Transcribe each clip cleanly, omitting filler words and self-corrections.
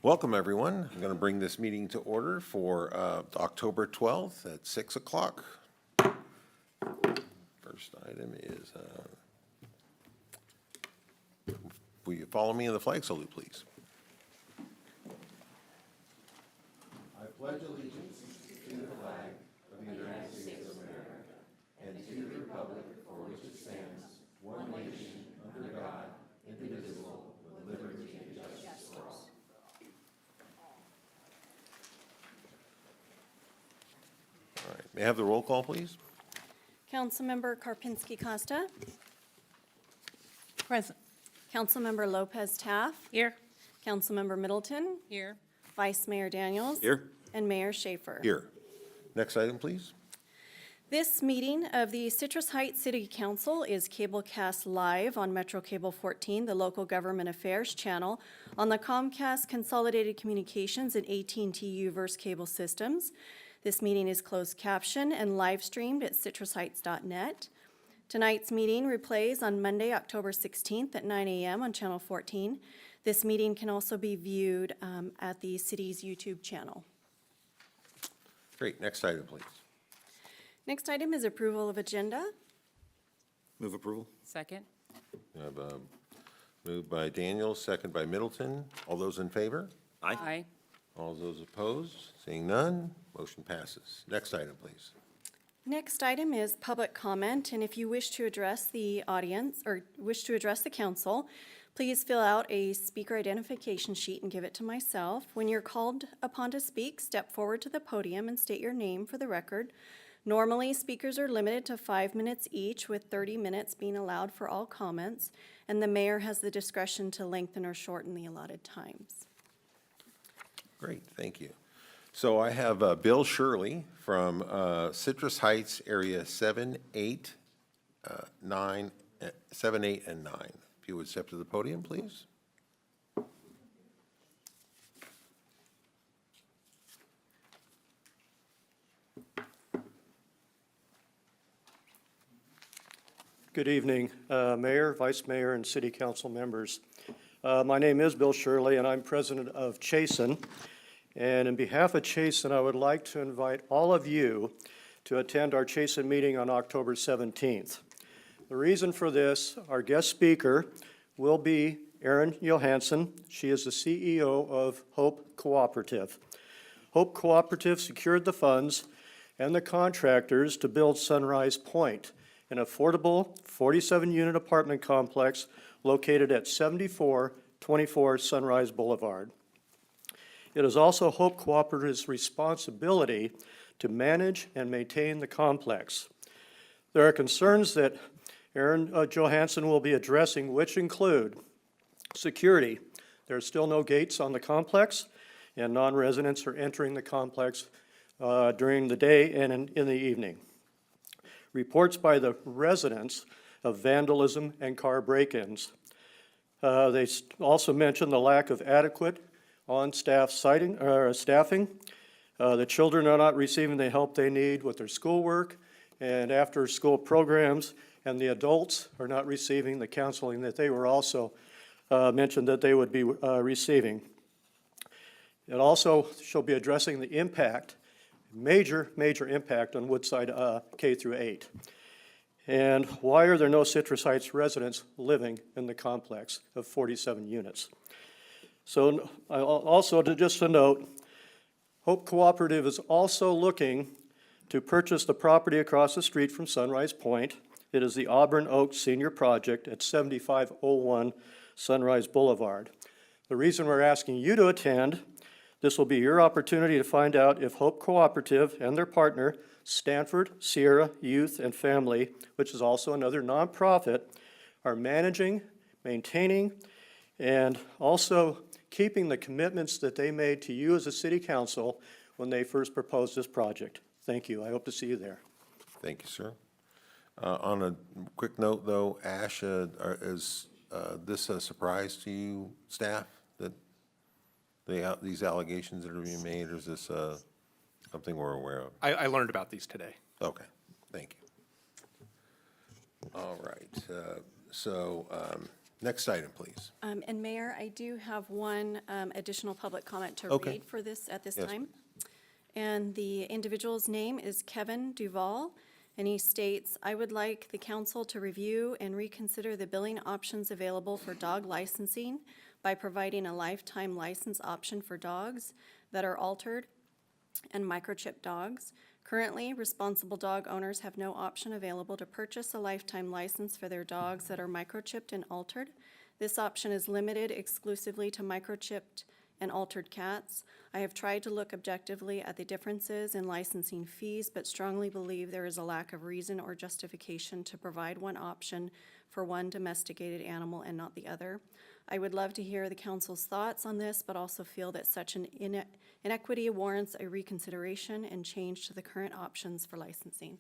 Welcome, everyone. I'm going to bring this meeting to order for October 12th at 6 o'clock. First item is, will you follow me in the flag salute, please? I pledge allegiance to the flag of the United States of America and to the republic for which it stands, one nation, under God, indivisible, with liberty and justice for all. All right, may I have the roll call, please? Councilmember Karpinski-Costa. Present. Councilmember Lopez Taff. Here. Councilmember Middleton. Here. Vice Mayor Daniels. Here. And Mayor Schaefer. Here. Next item, please. This meeting of the Citrus Heights City Council is cablecast live on Metro Cable 14, the local government affairs channel, on the Comcast Consolidated Communications and AT&T Uverse cable systems. This meeting is closed caption and live streamed at citrusheights.net. Tonight's meeting replays on Monday, October 16th at 9 a.m. on Channel 14. This meeting can also be viewed at the city's YouTube channel. Great. Next item, please. Next item is approval of agenda. Move approval. Second. We have a move by Daniels, second by Middleton. All those in favor? Aye. All those opposed? Seeing none, motion passes. Next item, please. Next item is public comment, and if you wish to address the audience or wish to address the council, please fill out a speaker identification sheet and give it to myself. When you're called upon to speak, step forward to the podium and state your name for the record. Normally, speakers are limited to 5 minutes each, with 30 minutes being allowed for all comments, and the mayor has the discretion to lengthen or shorten the allotted times. Great, thank you. So I have Bill Shirley from Citrus Heights, area 7, 8, 9, 7, 8, and 9. If you would step to the podium, please. Good evening, Mayor, Vice Mayor, and City Council members. My name is Bill Shirley, and I'm president of Chasen. And in behalf of Chasen, I would like to invite all of you to attend our Chasen meeting on October 17th. The reason for this, our guest speaker will be Erin Johansson. She is the CEO of Hope Cooperative. Hope Cooperative secured the funds and the contractors to build Sunrise Point, an affordable 47-unit apartment complex located at 7424 Sunrise Boulevard. It is also Hope Cooperative's responsibility to manage and maintain the complex. There are concerns that Erin Johansson will be addressing, which include security. There are still no gates on the complex, and non-residents are entering the complex during the day and in the evening. Reports by the residents of vandalism and car break-ins. They also mentioned the lack of adequate on-staff staffing. The children are not receiving the help they need with their schoolwork and after-school programs, and the adults are not receiving the counseling that they were also mentioned that they would be receiving. It also shall be addressing the impact, major impact on Woodside K through 8. And why are there no Citrus Heights residents living in the complex of 47 units? So also just a note, Hope Cooperative is also looking to purchase the property across the street from Sunrise Point. It is the Auburn Oaks Senior Project at 7501 Sunrise Boulevard. The reason we're asking you to attend, this will be your opportunity to find out if Hope Cooperative and their partner, Stanford Sierra Youth and Family, which is also another nonprofit, are managing, maintaining, and also keeping the commitments that they made to you as a city council when they first proposed this project. Thank you. I hope to see you there. Thank you, sir. On a quick note, though, Ash, is this a surprise to you, staff, that these allegations that are being made, or is this something we're aware of? I learned about these today. Okay, thank you. All right, Next item, please. And Mayor, I do have one additional public comment to Okay. read for this at this Yes. time. And the individual's name is Kevin Duval, and he states, "I would like the council to review and reconsider the billing options available for dog licensing by providing a lifetime license option for dogs that are altered and microchipped dogs. Currently, responsible dog owners have no option available to purchase a lifetime license for their dogs that are microchipped and altered. This option is limited exclusively to microchipped and altered cats. I have tried to look objectively at the differences in licensing fees, but strongly believe there is a lack of reason or justification to provide one option for one domesticated animal and not the other. I would love to hear the council's thoughts on this, but also feel that such an inequity warrants a reconsideration and change to the current options for licensing."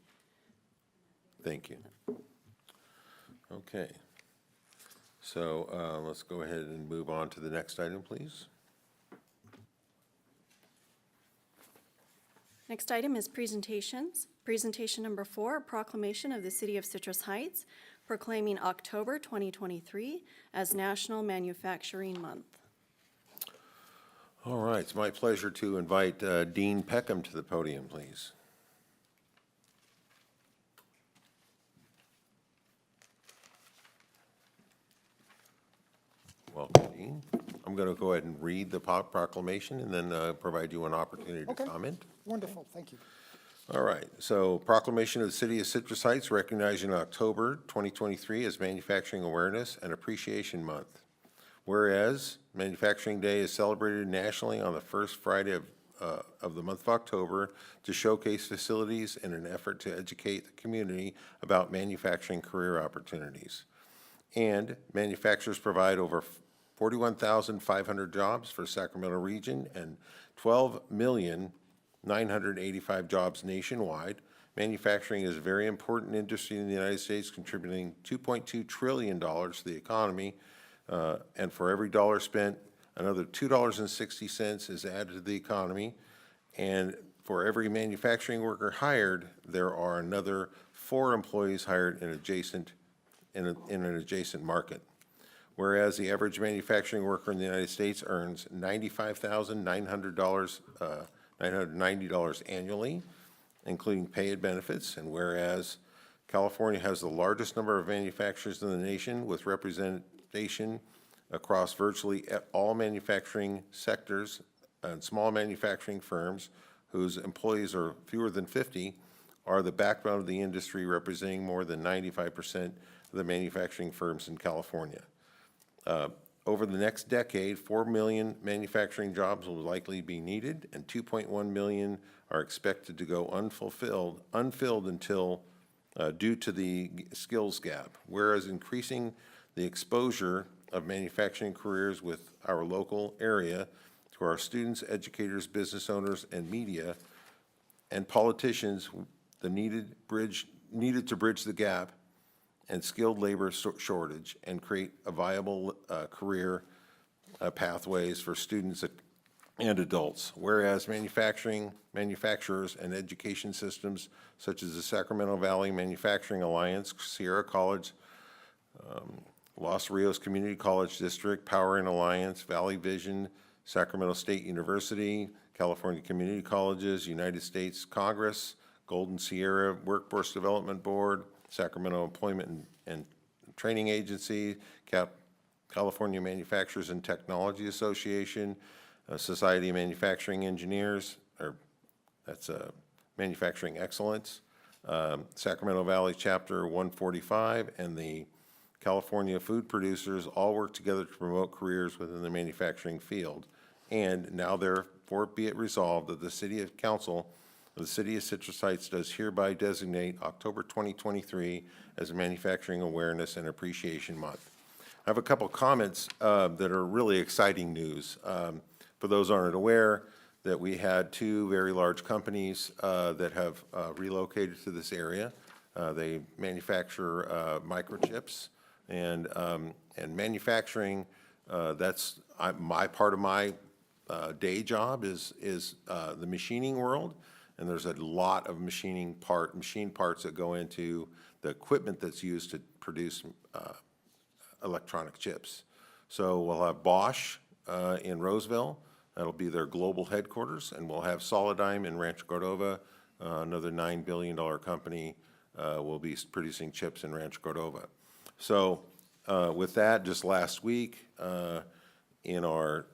Thank you. Okay. So let's go ahead and move on to the next item, please. Next item is presentations. Presentation number 4, proclamation of the City of Citrus Heights proclaiming October 2023 as National Manufacturing Month. All right, it's my pleasure to invite Dean Peckham to the podium, please. Welcome, Dean. I'm going to go ahead and read the proclamation and then provide you an opportunity to Okay. comment. Wonderful, thank you. All right, so proclamation of the City of Citrus Heights recognizing October 2023 as Manufacturing Awareness and Appreciation Month. Whereas Manufacturing Day is celebrated nationally on the first Friday of the month of October to showcase facilities in an effort to educate the community about manufacturing career opportunities. And manufacturers provide over 41,500 jobs for Sacramento region and 12,985,000 jobs nationwide. Manufacturing is a very important industry in the United States, contributing $2.2 trillion to the economy. And for every dollar spent, another $2.60 is added to the economy. And for every manufacturing worker hired, there are another 4 employees hired in an adjacent market. Whereas the average manufacturing worker in the United States earns $95,990 annually, including pay and benefits. And whereas California has the largest number of manufacturers in the nation with representation across virtually all manufacturing sectors and small manufacturing firms whose employees are fewer than 50 are the backbone of the industry, representing more than 95% of the manufacturing firms in California. Over the next decade, 4 million manufacturing jobs will likely be needed, and 2.1 million are expected to go unfilled until due to the skills gap. Whereas increasing the exposure of manufacturing careers with our local area to our students, educators, business owners, and media, and politicians, the needed to bridge the gap and skilled labor shortage and create a viable career pathways for students and adults. Whereas manufacturers and education systems such as the Sacramento Valley Manufacturing Alliance, Sierra College, Los Rios Community College District, Power and Alliance, Valley Vision, Sacramento State University, California Community Colleges, United States Congress, Golden Sierra Workforce Development Board, Sacramento Employment and Training Agency, California Manufacturers and Technology Association, Society of Manufacturing Engineers, that's Manufacturing Excellence, Sacramento Valley Chapter 145, and the California Food Producers all work together to promote careers within the manufacturing field. And now therefore be it resolved that the City Council of the City of Citrus Heights does hereby designate October 2023 as a Manufacturing Awareness and Appreciation Month. I have a couple comments that are really exciting news. For those who aren't aware, that we had 2 very large companies that have relocated to this area. They manufacture microchips and manufacturing. That's my part of my day job is the machining world. And there's a lot of machine parts that go into the equipment that's used to produce electronic chips. So we'll have Bosch in Roseville. That'll be their global headquarters, and we'll have Solidigm in Rancho Cordova, another $9 billion company, will be producing chips in Rancho Cordova. So with that, just last week, in our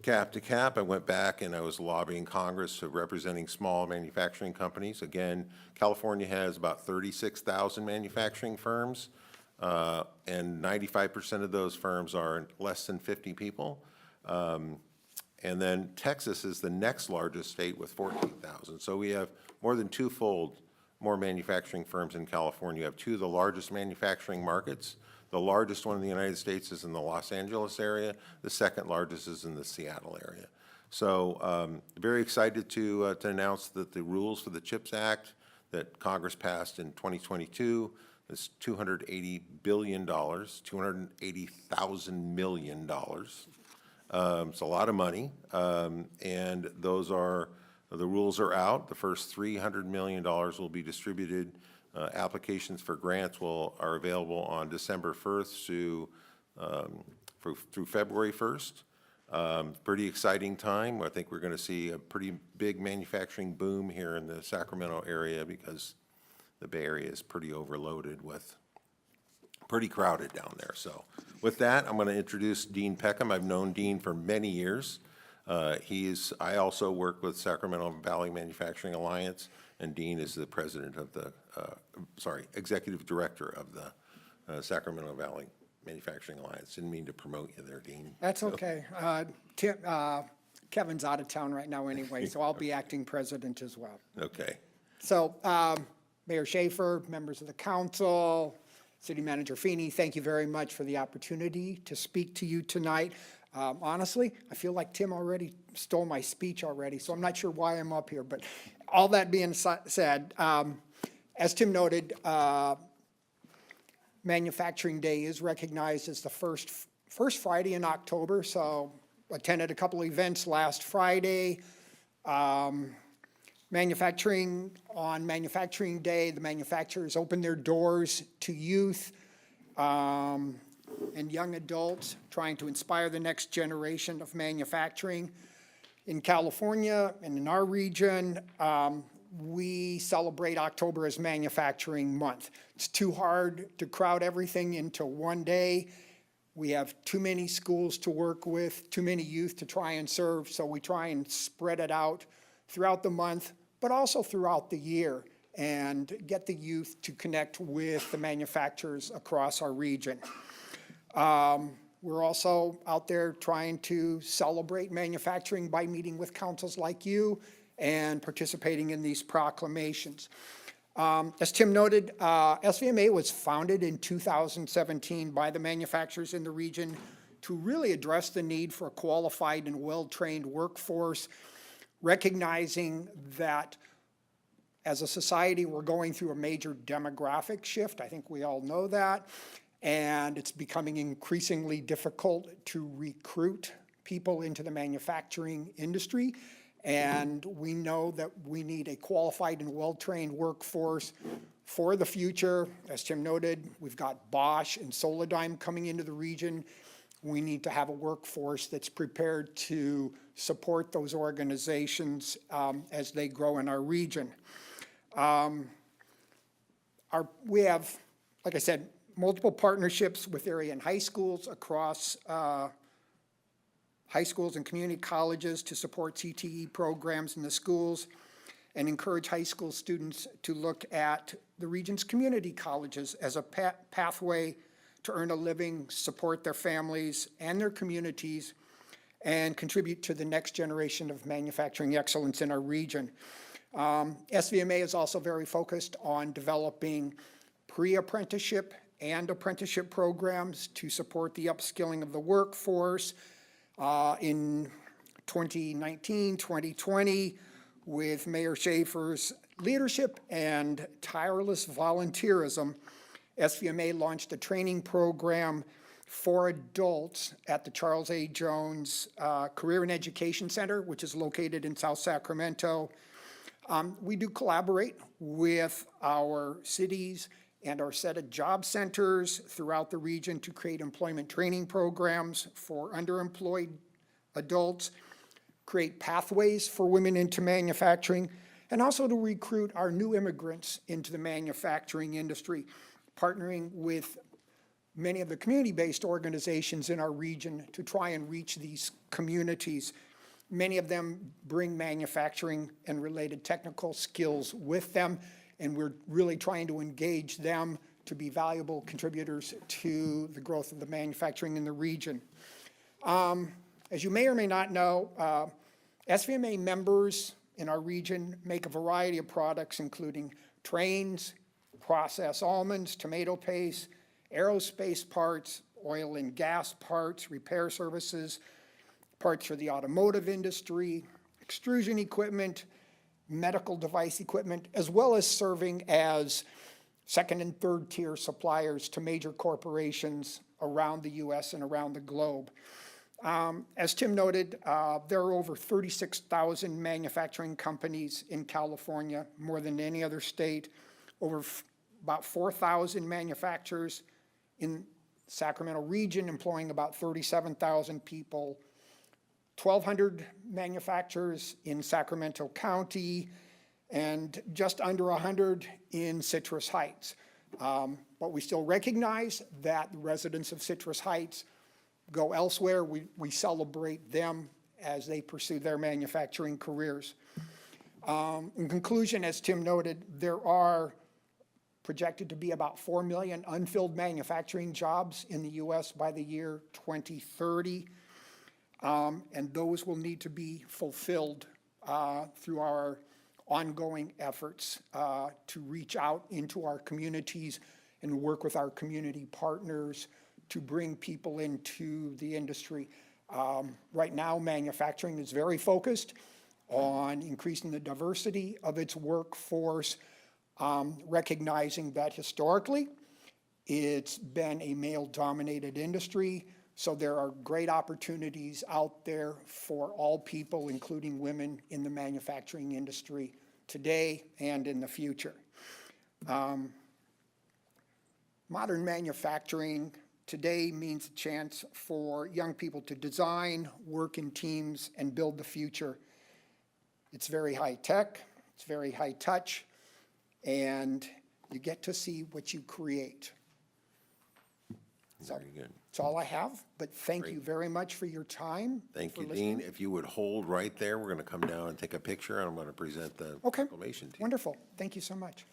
cap to cap, I went back and I was lobbying Congress representing small manufacturing companies. Again, California has about 36,000 manufacturing firms, and 95% of those firms are less than 50 people. And then Texas is the next largest state with 14,000. So we have more than twofold more manufacturing firms in California. You have two of the largest manufacturing markets. The largest one in the United States is in the Los Angeles area. The second largest is in the Seattle area. So very excited to announce that the rules for the CHIPS Act that Congress passed in 2022 is $280 billion, $280,000 million. It's a lot of money, and those are, the rules are out. The first $300 million will be distributed. Applications for grants are available on December 1st through February 1st. Pretty exciting time. I think we're going to see a pretty big manufacturing boom here in the Sacramento area because the Bay Area is pretty overloaded with, pretty crowded down there. So with that, I'm going to introduce Dean Peckham. I've known Dean for many years. I also work with Sacramento Valley Manufacturing Alliance, and Dean is the president of the, executive director of the Sacramento Valley Manufacturing Alliance. Didn't mean to promote you there, Dean. That's okay. Kevin's out of town right now anyway, so I'll be acting president as well. Okay. So Mayor Schaefer, members of the council, City Manager Feeney, thank you very much for the opportunity to speak to you tonight. Honestly, I feel like Tim already stole my speech already, so I'm not sure why I'm up here. But all that being said, as Tim noted, Manufacturing Day is recognized as the first Friday in October, so attended a couple events last Friday. On Manufacturing Day, the manufacturers opened their doors to youth and young adults, trying to inspire the next generation of manufacturing. In California and in our region, we celebrate October as Manufacturing Month. It's too hard to crowd everything into one day. We have too many schools to work with, too many youth to try and serve, so we try and spread it out throughout the month, but also throughout the year, and get the youth to connect with the manufacturers across our region. We're also out there trying to celebrate manufacturing by meeting with councils like you and participating in these proclamations. As Tim noted, SVMA was founded in 2017 by the manufacturers in the region to really address the need for a qualified and well-trained workforce, recognizing that as a society, we're going through a major demographic shift. I think we all know that. And it's becoming increasingly difficult to recruit people into the manufacturing industry. And we know that we need a qualified and well-trained workforce for the future. As Tim noted, we've got Bosch and Solidigm coming into the region. We need to have a workforce that's prepared to support those organizations as they grow in our region. We have, like I said, multiple partnerships with area and high schools across high schools and community colleges to support CTE programs in the schools, and encourage high school students to look at the region's community colleges as a pathway to earn a living, support their families and their communities, and contribute to the next generation of manufacturing excellence in our region. SVMA is also very focused on developing pre-apprenticeship and apprenticeship programs to support the upskilling of the workforce. In 2019, 2020, with Mayor Schaefer's leadership and tireless volunteerism, SVMA launched a training program for adults at the Charles A. Jones Career and Education Center, which is located in South Sacramento. We do collaborate with our cities and our set of job centers throughout the region to create employment training programs for underemployed adults, create pathways for women into manufacturing, and also to recruit our new immigrants into the manufacturing industry, partnering with many of the community-based organizations in our region to try and reach these communities. Many of them bring manufacturing and related technical skills with them, and we're really trying to engage them to be valuable contributors to the growth of the manufacturing in the region. As you may or may not know, SVMA members in our region make a variety of products, including trains, processed almonds, tomato paste, aerospace parts, oil and gas parts, repair services, parts for the automotive industry, extrusion equipment, medical device equipment, as well as serving as second and third tier suppliers to major corporations around the U.S. and around the globe. As Tim noted, there are over 36,000 manufacturing companies in California, more than any other state, about 4,000 manufacturers in Sacramento region, employing about 37,000 people, 1,200 manufacturers in Sacramento County, and just under 100 in Citrus Heights. But we still recognize that the residents of Citrus Heights go elsewhere. We celebrate them as they pursue their manufacturing careers. In conclusion, as Tim noted, there are projected to be about 4 million unfilled manufacturing jobs in the U.S. by the year 2030. And those will need to be fulfilled through our ongoing efforts to reach out into our communities and work with our community partners to bring people into the industry. Right now, manufacturing is very focused on increasing the diversity of its workforce, recognizing that historically it's been a male-dominated industry. So there are great opportunities out there for all people, including women, in the manufacturing industry today and in the future. Modern manufacturing today means a chance for young people to design, work in teams, and build the future. It's very high tech, it's very high touch, and you get to see what you create. Very good. That's all I have, but thank you Great. very much for your time. Thank for you, listening. Dean. If you would hold right there, we're going to come down and take a picture, and I'm going to present the Okay, proclamation to you. wonderful. Thank you so much.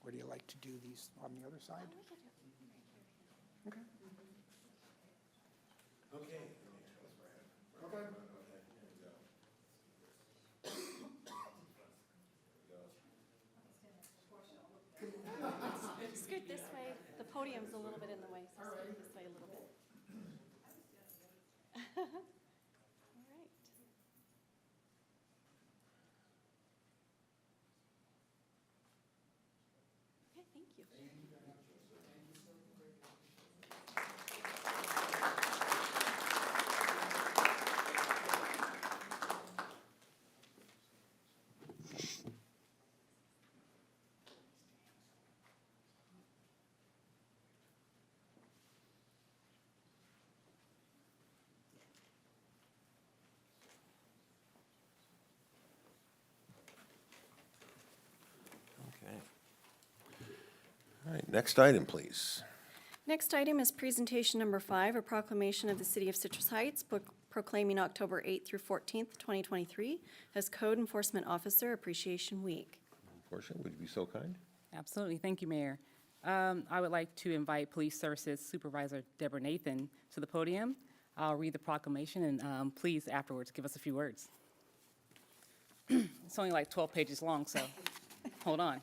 Would you like to do these on the other side? Okay. Scoot this way. The podium's a little bit in the way, so scoot this way a little bit. All right. Okay, thank you. Okay. All right, next item, please. Next item is presentation number 5, a proclamation of the City of Citrus Heights proclaiming October 8th through 14th, 2023 as Code Enforcement Officer Appreciation Week. Portia, would you be so kind? Absolutely. Thank you, Mayor. I would like to invite Police Services Supervisor Deborah Nathan to the podium. I'll read the proclamation, and please, afterwards, give us a few words. It's only like 12 pages long, so hold on.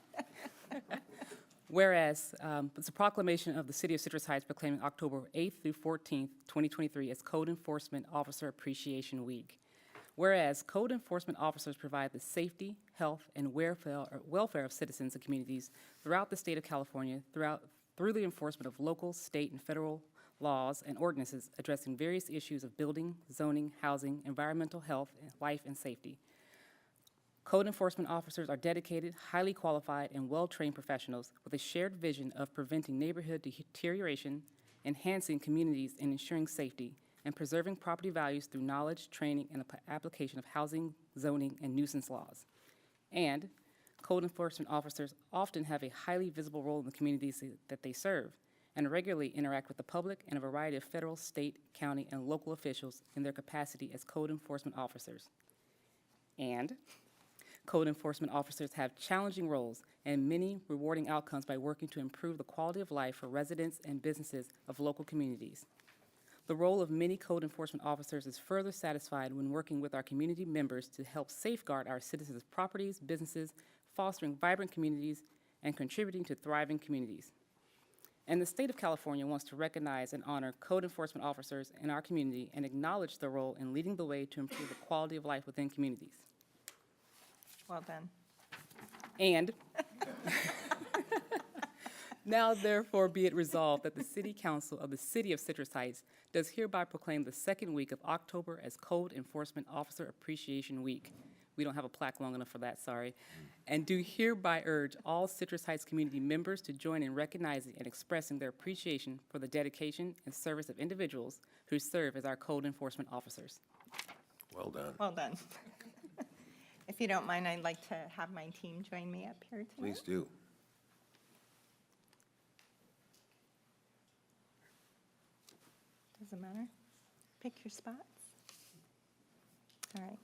Whereas, it's a proclamation of the City of Citrus Heights proclaiming October 8th through 14th, 2023 as Code Enforcement Officer Appreciation Week. Whereas code enforcement officers provide the safety, health, and welfare of citizens and communities throughout the state of California through the enforcement of local, state, and federal laws and ordinances addressing various issues of building, zoning, housing, environmental health, life, and safety. Code enforcement officers are dedicated, highly qualified, and well-trained professionals with a shared vision of preventing neighborhood deterioration, enhancing communities, and ensuring safety, and preserving property values through knowledge, training, and application of housing, zoning, and nuisance laws. And code enforcement officers often have a highly visible role in the communities that they serve, and regularly interact with the public and a variety of federal, state, county, and local officials in their capacity as code enforcement officers. And code enforcement officers have challenging roles and many rewarding outcomes by working to improve the quality of life for residents and businesses of local communities. The role of many code enforcement officers is further satisfied when working with our community members to help safeguard our citizens' properties, businesses, fostering vibrant communities, and contributing to thriving communities. And the state of California wants to recognize and honor code enforcement officers in our community and acknowledge their role in leading the way to improve the quality of life within communities. Well done. And now therefore be it resolved that the City Council of the City of Citrus Heights does hereby proclaim the second week of October as Code Enforcement Officer Appreciation Week. We don't have a plaque long enough for that, sorry. And do hereby urge all Citrus Heights community members to join in recognizing and expressing their appreciation for the dedication and service of individuals who serve as our code enforcement officers. Well done. Well done. If you don't mind, I'd like to have my team join me up here tonight. Please do. Doesn't matter. Pick your spots. All right.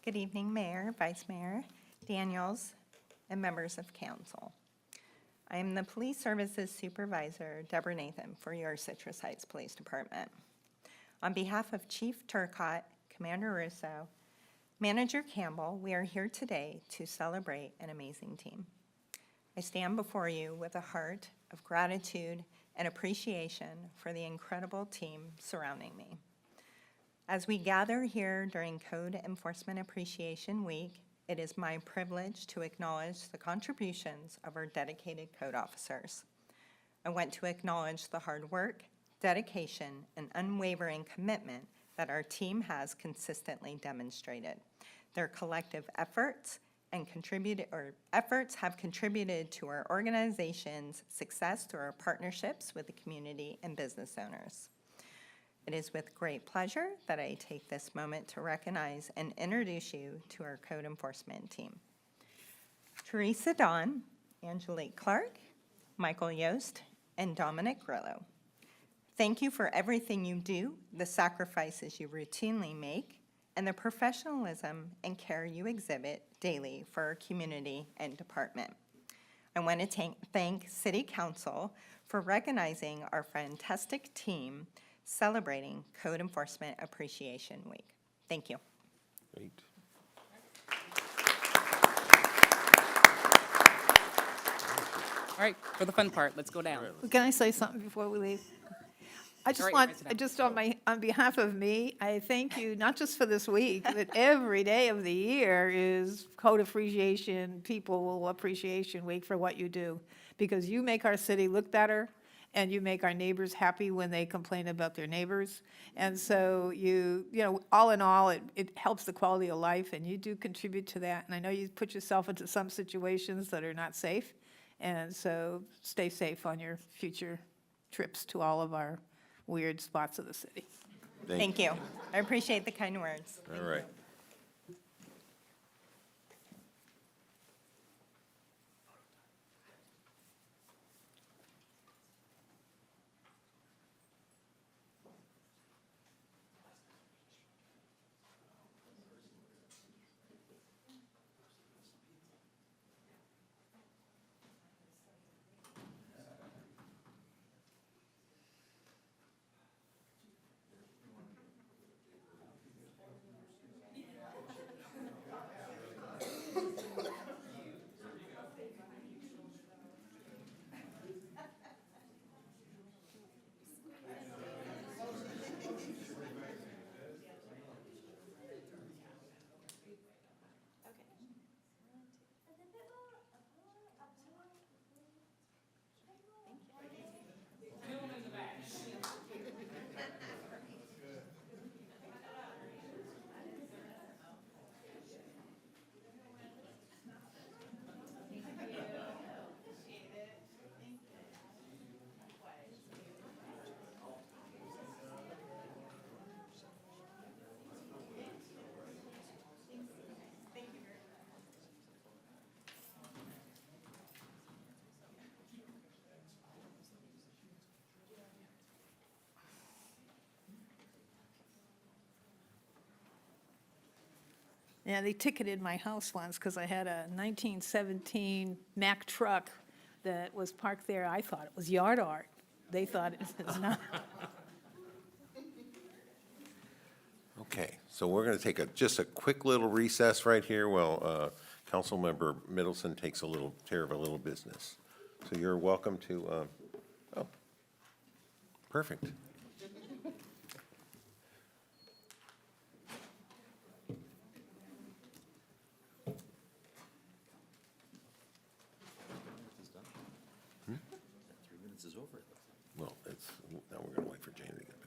Good evening, Mayor, Vice Mayor, Daniels, and members of council. I am the Police Services Supervisor, Deborah Nathan, for your Citrus Heights Police Department. On behalf of Chief Turcotte, Commander Russo, Manager Campbell, we are here today to celebrate an amazing team. I stand before you with a heart of gratitude and appreciation for the incredible team surrounding me. As we gather here during Code Enforcement Appreciation Week, it is my privilege to acknowledge the contributions of our dedicated code officers. I want to acknowledge the hard work, dedication, and unwavering commitment that our team has consistently demonstrated. Their collective efforts have contributed to our organization's success through our partnerships with the community and business owners. It is with great pleasure that I take this moment to recognize and introduce you to our code enforcement team. Teresa Dawn, Angelique Clark, Michael Yost, and Dominic Grillo. Thank you for everything you do, the sacrifices you routinely make, and the professionalism and care you exhibit daily for our community and department. I want to thank City Council for recognizing our fantastic team celebrating Code Enforcement Appreciation Week. Thank you. Great. All right, for the fun part, let's go down. Can I say something before we leave? I just All right, want, write it down. just on behalf of me, I thank you, not just for this week, but every day of the year is Code Appreciation, People Appreciation Week for what you do. Because you make our city look better, and you make our neighbors happy when they complain about their neighbors. And so you know, all in all, it helps the quality of life, and you do contribute to that. And I know you put yourself into some situations that are not safe, and so stay safe on your future trips to all of our weird spots of the city. Thank you. I appreciate the kind words. All right. Yeah, they ticketed my house once because I had a 1917 Mack truck that was parked there. I thought it was yard art. They thought it was not. Okay, so we're going to take just a quick little recess right here while Councilmember Middleton takes care of a little business. So you're welcome to, oh, perfect. Well, now we're going to wait for Jane to get back.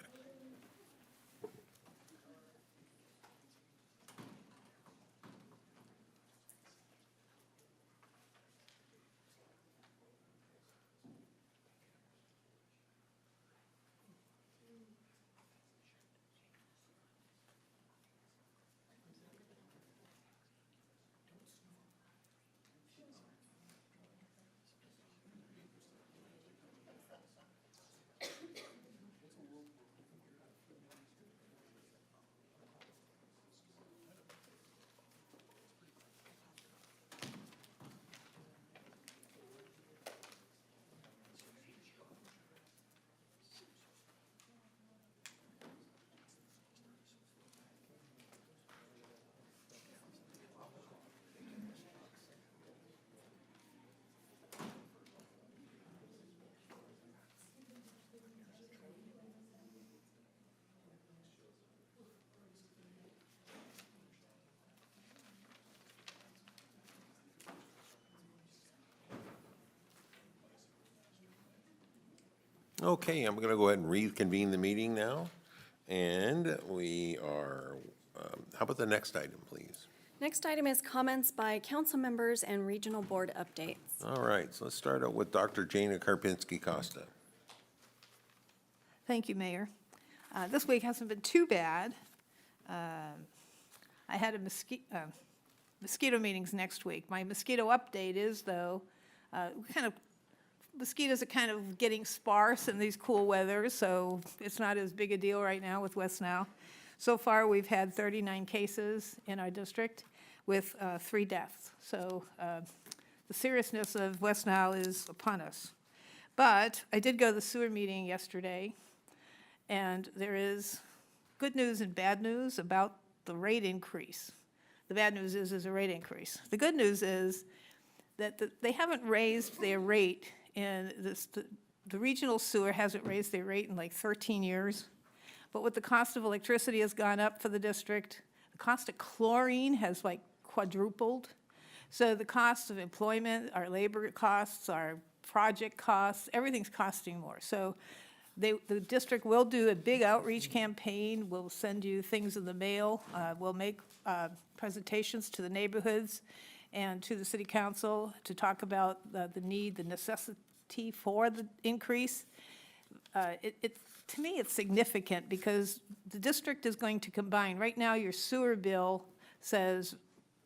Okay, I'm going to go ahead and reconvene the meeting now. And we are, how about the next item, please? Next item is comments by council members and regional board updates. All right, so let's start out with Dr. Jana Karpinski-Costa. Thank you, Mayor. This week hasn't been too bad. I had mosquito meetings next week. My mosquito update is, though, mosquitoes are kind of getting sparse in these cool weathers, so it's not as big a deal right now with West Nile. So far, we've had 39 cases in our district with 3 deaths. So the seriousness of West Nile is upon us. But I did go to the sewer meeting yesterday, and there is good news and bad news about the rate increase. The bad news is there's a rate increase. The good news is that they haven't raised their rate in this, the regional sewer hasn't raised their rate in like 13 years. But with the cost of electricity has gone up for the district, the cost of chlorine has like quadrupled. So the cost of employment, our labor costs, our project costs, everything's costing more. So the district will do a big outreach campaign. We'll send you things in the mail. We'll make presentations to the neighborhoods and to the city council to talk about the need, the necessity for the increase. To me, it's significant because the district is going to combine. Right now, your sewer bill says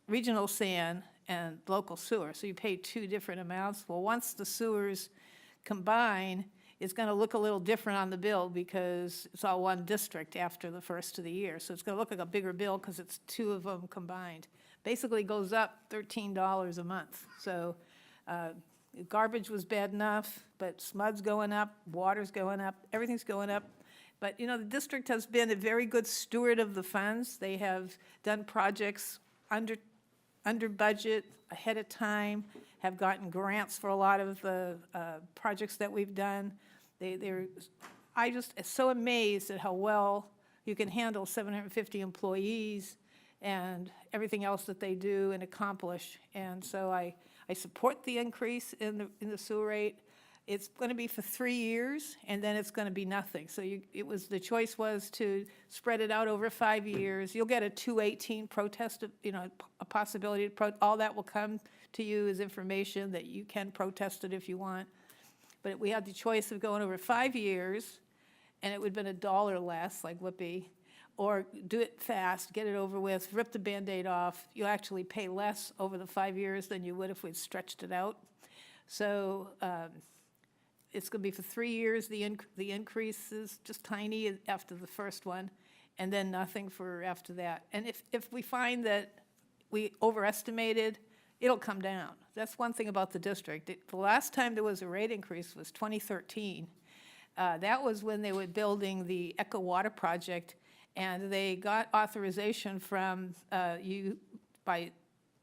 regional SAN and local sewer, so you pay 2 different amounts. Well, once the sewers combine, it's going to look a little different on the bill because it's all one district after the first of the year. So it's going to look like a bigger bill because it's 2 of them combined. Basically goes up $13 a month. So garbage was bad enough, but SMUD's going up, water's going up, everything's going up. But, you know, the district has been a very good steward of the funds. They have done projects under budget, ahead of time, have gotten grants for a lot of the projects that we've done. I just am so amazed at how well you can handle 750 employees and everything else that they do and accomplish. And so I support the increase in the sewer rate. It's going to be for 3 years, and then it's going to be nothing. So the choice was to spread it out over 5 years. You'll get a 218 protest, a possibility to all that will come to you as information that you can protest it if you want. But we had the choice of going over 5 years, and it would have been $1 less, like Whippy, or do it fast, get it over with, rip the Band-Aid off. You'll actually pay less over the 5 years than you would if we'd stretched it out. So it's going to be for 3 years. The increase is just tiny after the first one, and then nothing for after that. And if we find that we overestimated, it'll come down. That's one thing about the district. The last time there was a rate increase was 2013. That was when they were building the Echo Water Project, and they got authorization from you, by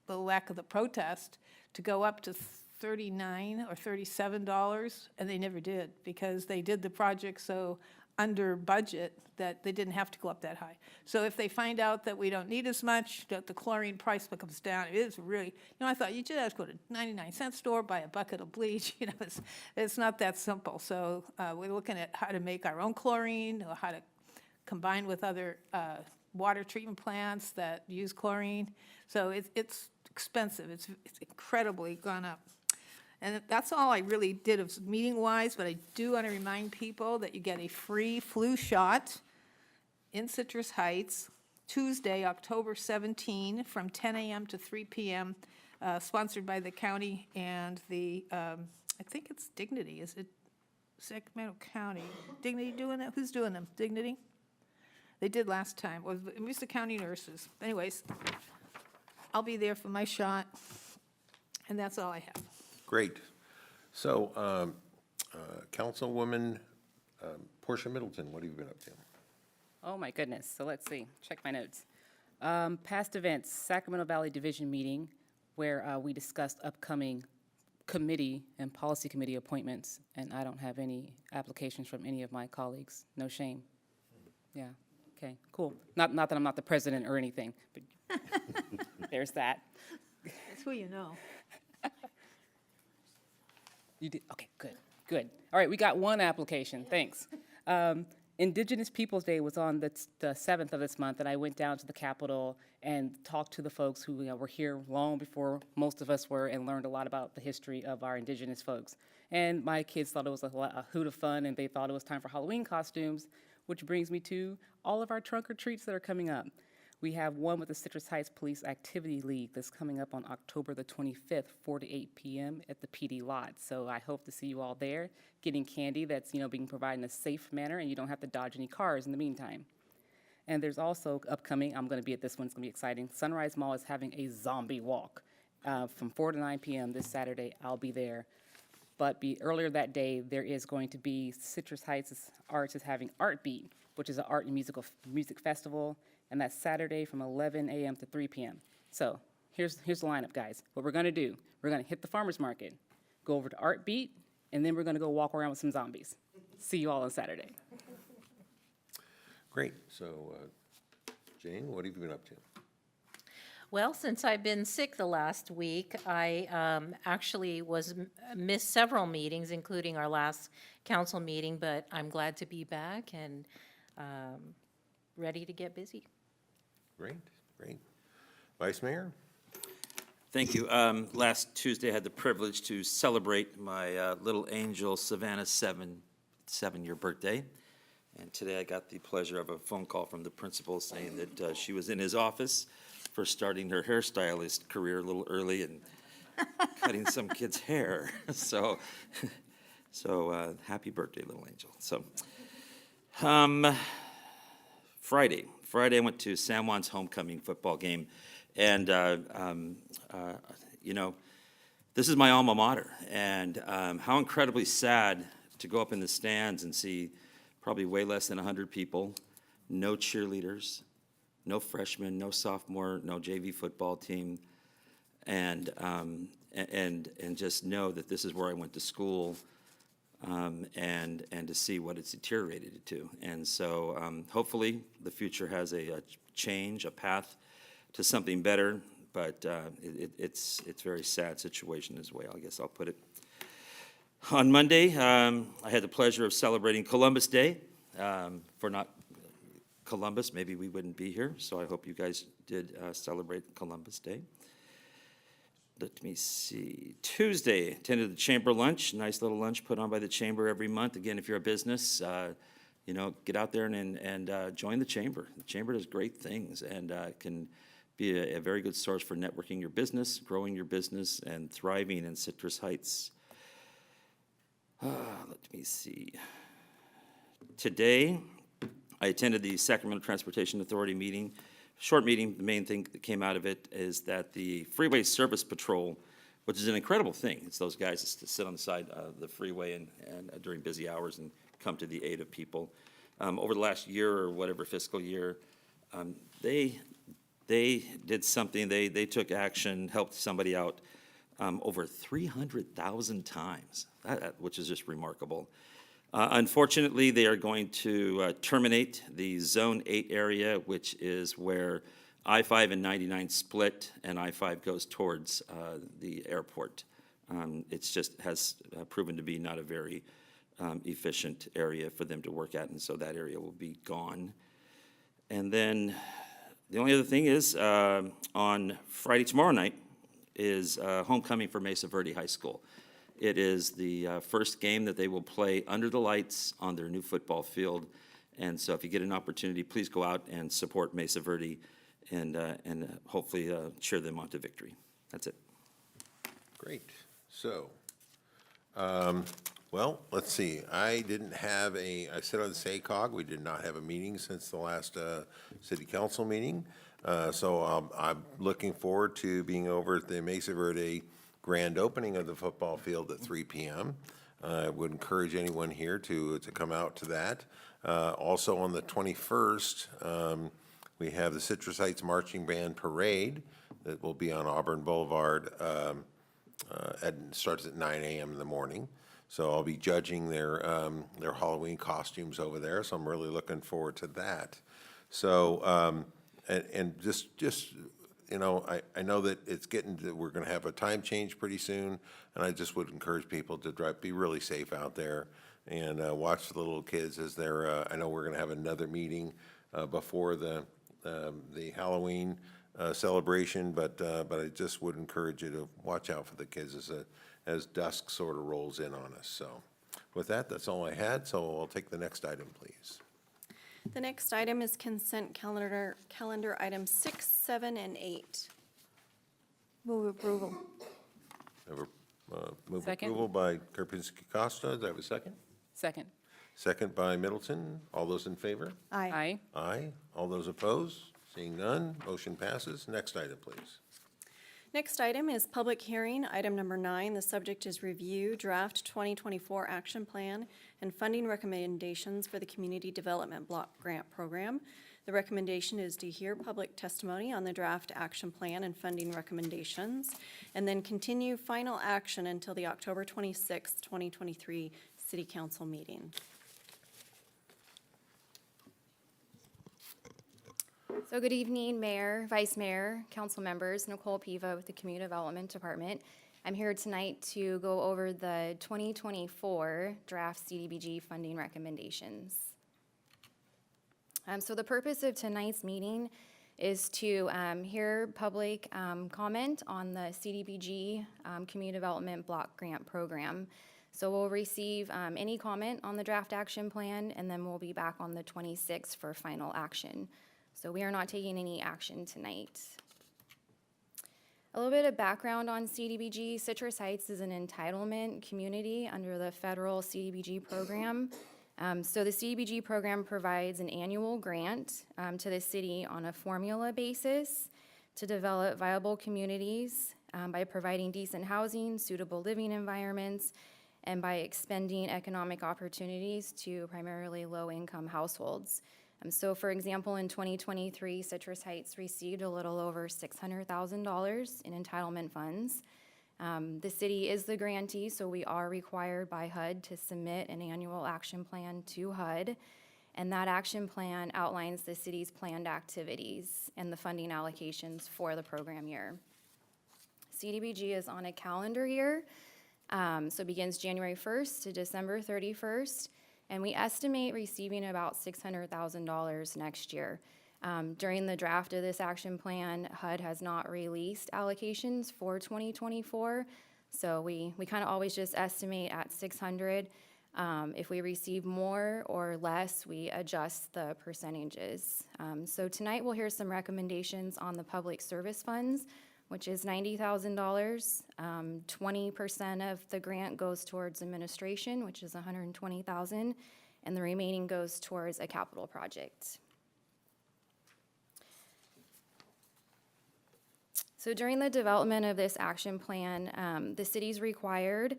the lack of the protest, to go up to $39 or $37, and they never did, because they did the project so under budget that they didn't have to go up that high. So if they find out that we don't need as much, that the chlorine price comes down, it is really, I thought you just have to go to 99-cent store, buy a bucket of bleach, it's not that simple. So we're looking at how to make our own chlorine, or how to combine with other water treatment plants that use chlorine. So it's expensive, it's incredibly gone up. And that's all I really did of meeting-wise, but I do want to remind people that you get a free flu shot in Citrus Heights, Tuesday, October 17, from 10 a.m. to 3 p.m., sponsored by the county and the, I think it's Dignity, is it Sacramento County? Dignity doing it? Who's doing them? Dignity? They did last time, or it was the county nurses. Anyways, I'll be there for my shot, and that's all I have. Great. So, Councilwoman Portia Middleton, what have you been up to? Oh, my goodness. So let's see. Check my notes. Past events, Sacramento Valley Division meeting, where we discussed upcoming committee and policy committee appointments, and I don't have any applications from any of my colleagues. No shame. Yeah. Okay, cool. Not that I'm not the president or anything, but there's that. That's who you know. You did, okay, good. All right, we got one application, thanks. Indigenous Peoples' Day was on the 7th of this month, and I went down to the Capitol and talked to the folks who were here long before most of us were, and learned a lot about the history of our indigenous folks. And my kids thought it was a hoot of fun, and they thought it was time for Halloween costumes, which brings me to all of our trunk or treats that are coming up. We have one with the Citrus Heights Police Activity League that's coming up on October the 25th, 4 to 8 p.m. at the PD lot. So I hope to see you all there, getting candy that's, being provided in a safe manner, and you don't have to dodge any cars in the meantime. And there's also upcoming, I'm going to be at this one, it's going to be exciting. Sunrise Mall is having a zombie walk from 4 to 9 p.m. this Saturday. I'll be there. But earlier that day, there is going to be Citrus Heights Arts is having Art Beat, which is an art and music festival, and that's Saturday from 11 a.m. to 3 p.m. So here's the lineup, guys. What we're going to do, we're going to hit the farmer's market, go over to Art Beat, and then we're going to go walk around with some zombies. See you all on Saturday. Great. So, Jane, what have you been up to? Well, since I've been sick the last week, I actually missed several meetings, including our last council meeting, but I'm glad to be back and ready to get busy. Great. Vice Mayor? Thank you. Last Tuesday, I had the privilege to celebrate my little angel Savannah's seven-year birthday. And today I got the pleasure of a phone call from the principal saying that she was in his office for starting her hairstylist career a little early and cutting some kid's hair. So happy birthday, little angel. So, Friday I went to San Juan's homecoming football game, and this is my alma mater, and how incredibly sad to go up in the stands and see probably way less than 100 people, no cheerleaders, no freshmen, no sophomore, no JV football team, and just know that this is where I went to school, and to see what it's deteriorated to. And so hopefully the future has a change, a path to something better, but it's a very sad situation is the way I guess I'll put it. On Monday, I had the pleasure of celebrating Columbus Day. For not Columbus, maybe we wouldn't be here, so I hope you guys did celebrate Columbus Day. Let me see. Tuesday, attended the chamber lunch, nice little lunch put on by the chamber every month. Again, if you're a business, get out there and join the chamber. The chamber does great things and can be a very good source for networking your business, growing your business, and thriving in Citrus Heights. Let me see. Today, I attended the Sacramento Transportation Authority meeting short meeting, the main thing that came out of it is that the Freeway Service Patrol, which is an incredible thing, it's those guys that sit on the side of the freeway and during busy hours and come to the aid of people. Over the last year or whatever fiscal year, they did something, they took action, helped somebody out over 300,000 times, which is just remarkable. Unfortunately, they are going to terminate the Zone 8 area, which is where I-5 and 99 split, and I-5 goes towards the airport. It's just has proven to be not a very efficient area for them to work at, and so that area will be gone. And then the only other thing is, on Friday, tomorrow night, is homecoming for Mesa Verde High School. It is the first game that they will play under the lights on their new football field. And so if you get an opportunity, please go out and support Mesa Verde and hopefully cheer them on to victory. That's it. Great. So, well, let's see. I sit on the SACOG. We did not have a meeting since the last city council meeting. So I'm looking forward to being over at the Mesa Verde grand opening of the football field at 3 p.m. I would encourage anyone here to come out to that. Also on the 21st, we have the Citrus Heights Marching Band Parade that will be on Auburn Boulevard. Starts at 9 a.m. in the morning. So I'll be judging their Halloween costumes over there. So I'm really looking forward to that. So and just you know, I know that it's getting to, we're going to have a time change pretty soon, and I just would encourage people to be really safe out there and watch the little kids as they're. I know we're going to have another meeting before the Halloween celebration, but I just would encourage you to watch out for the kids as dusk sort of rolls in on us. So, with that, that's all I had. So I'll take the next item, please. The next item is consent calendar items 6, 7, and 8. Move approval. Move Second. approval by Karpinski-Costa. Do I have a second? Second. Second by Middleton. All those in favor? Aye. Aye. All those opposed? Seeing none, motion passes. Next item, please. Next item is public hearing, item number 9. The subject is review draft 2024 action plan and funding recommendations for the Community Development Block Grant Program. The recommendation is to hear public testimony on the draft action plan and funding recommendations, and then continue final action until the October 26, 2023 City Council meeting. So good evening, Mayor, Vice Mayor, council members. Nicole Piva with the Community Development Department. I'm here tonight to go over the 2024 draft CDBG funding recommendations. So the purpose of tonight's meeting is to hear public comment on the CDBG Community Development Block Grant Program. So we'll receive any comment on the draft action plan, and then we'll be back on the 26th for final action. So we are not taking any action tonight. A little bit of background on CDBG. Citrus Heights is an entitlement community under the federal CDBG program. So the CDBG program provides an annual grant to the city on a formula basis to develop viable communities by providing decent housing, suitable living environments, and by expanding economic opportunities to primarily low-income households. So for example, in 2023, Citrus Heights received a little over $600,000 in entitlement funds. The city is the grantee, so we are required by HUD to submit an annual action plan to HUD. And that action plan outlines the city's planned activities and the funding allocations for the program year. CDBG is on a calendar year, so it begins January 1st to December 31st. And we estimate receiving about $600,000 next year. During the draft of this action plan, HUD has not released allocations for 2024. So we kind of always just estimate at 600. If we receive more or less, we adjust the percentages. So tonight we'll hear some recommendations on the public service funds, which is $90,000. 20% of the grant goes towards administration, which is $120,000, and the remaining goes towards a capital project. So during the development of this action plan, the city's required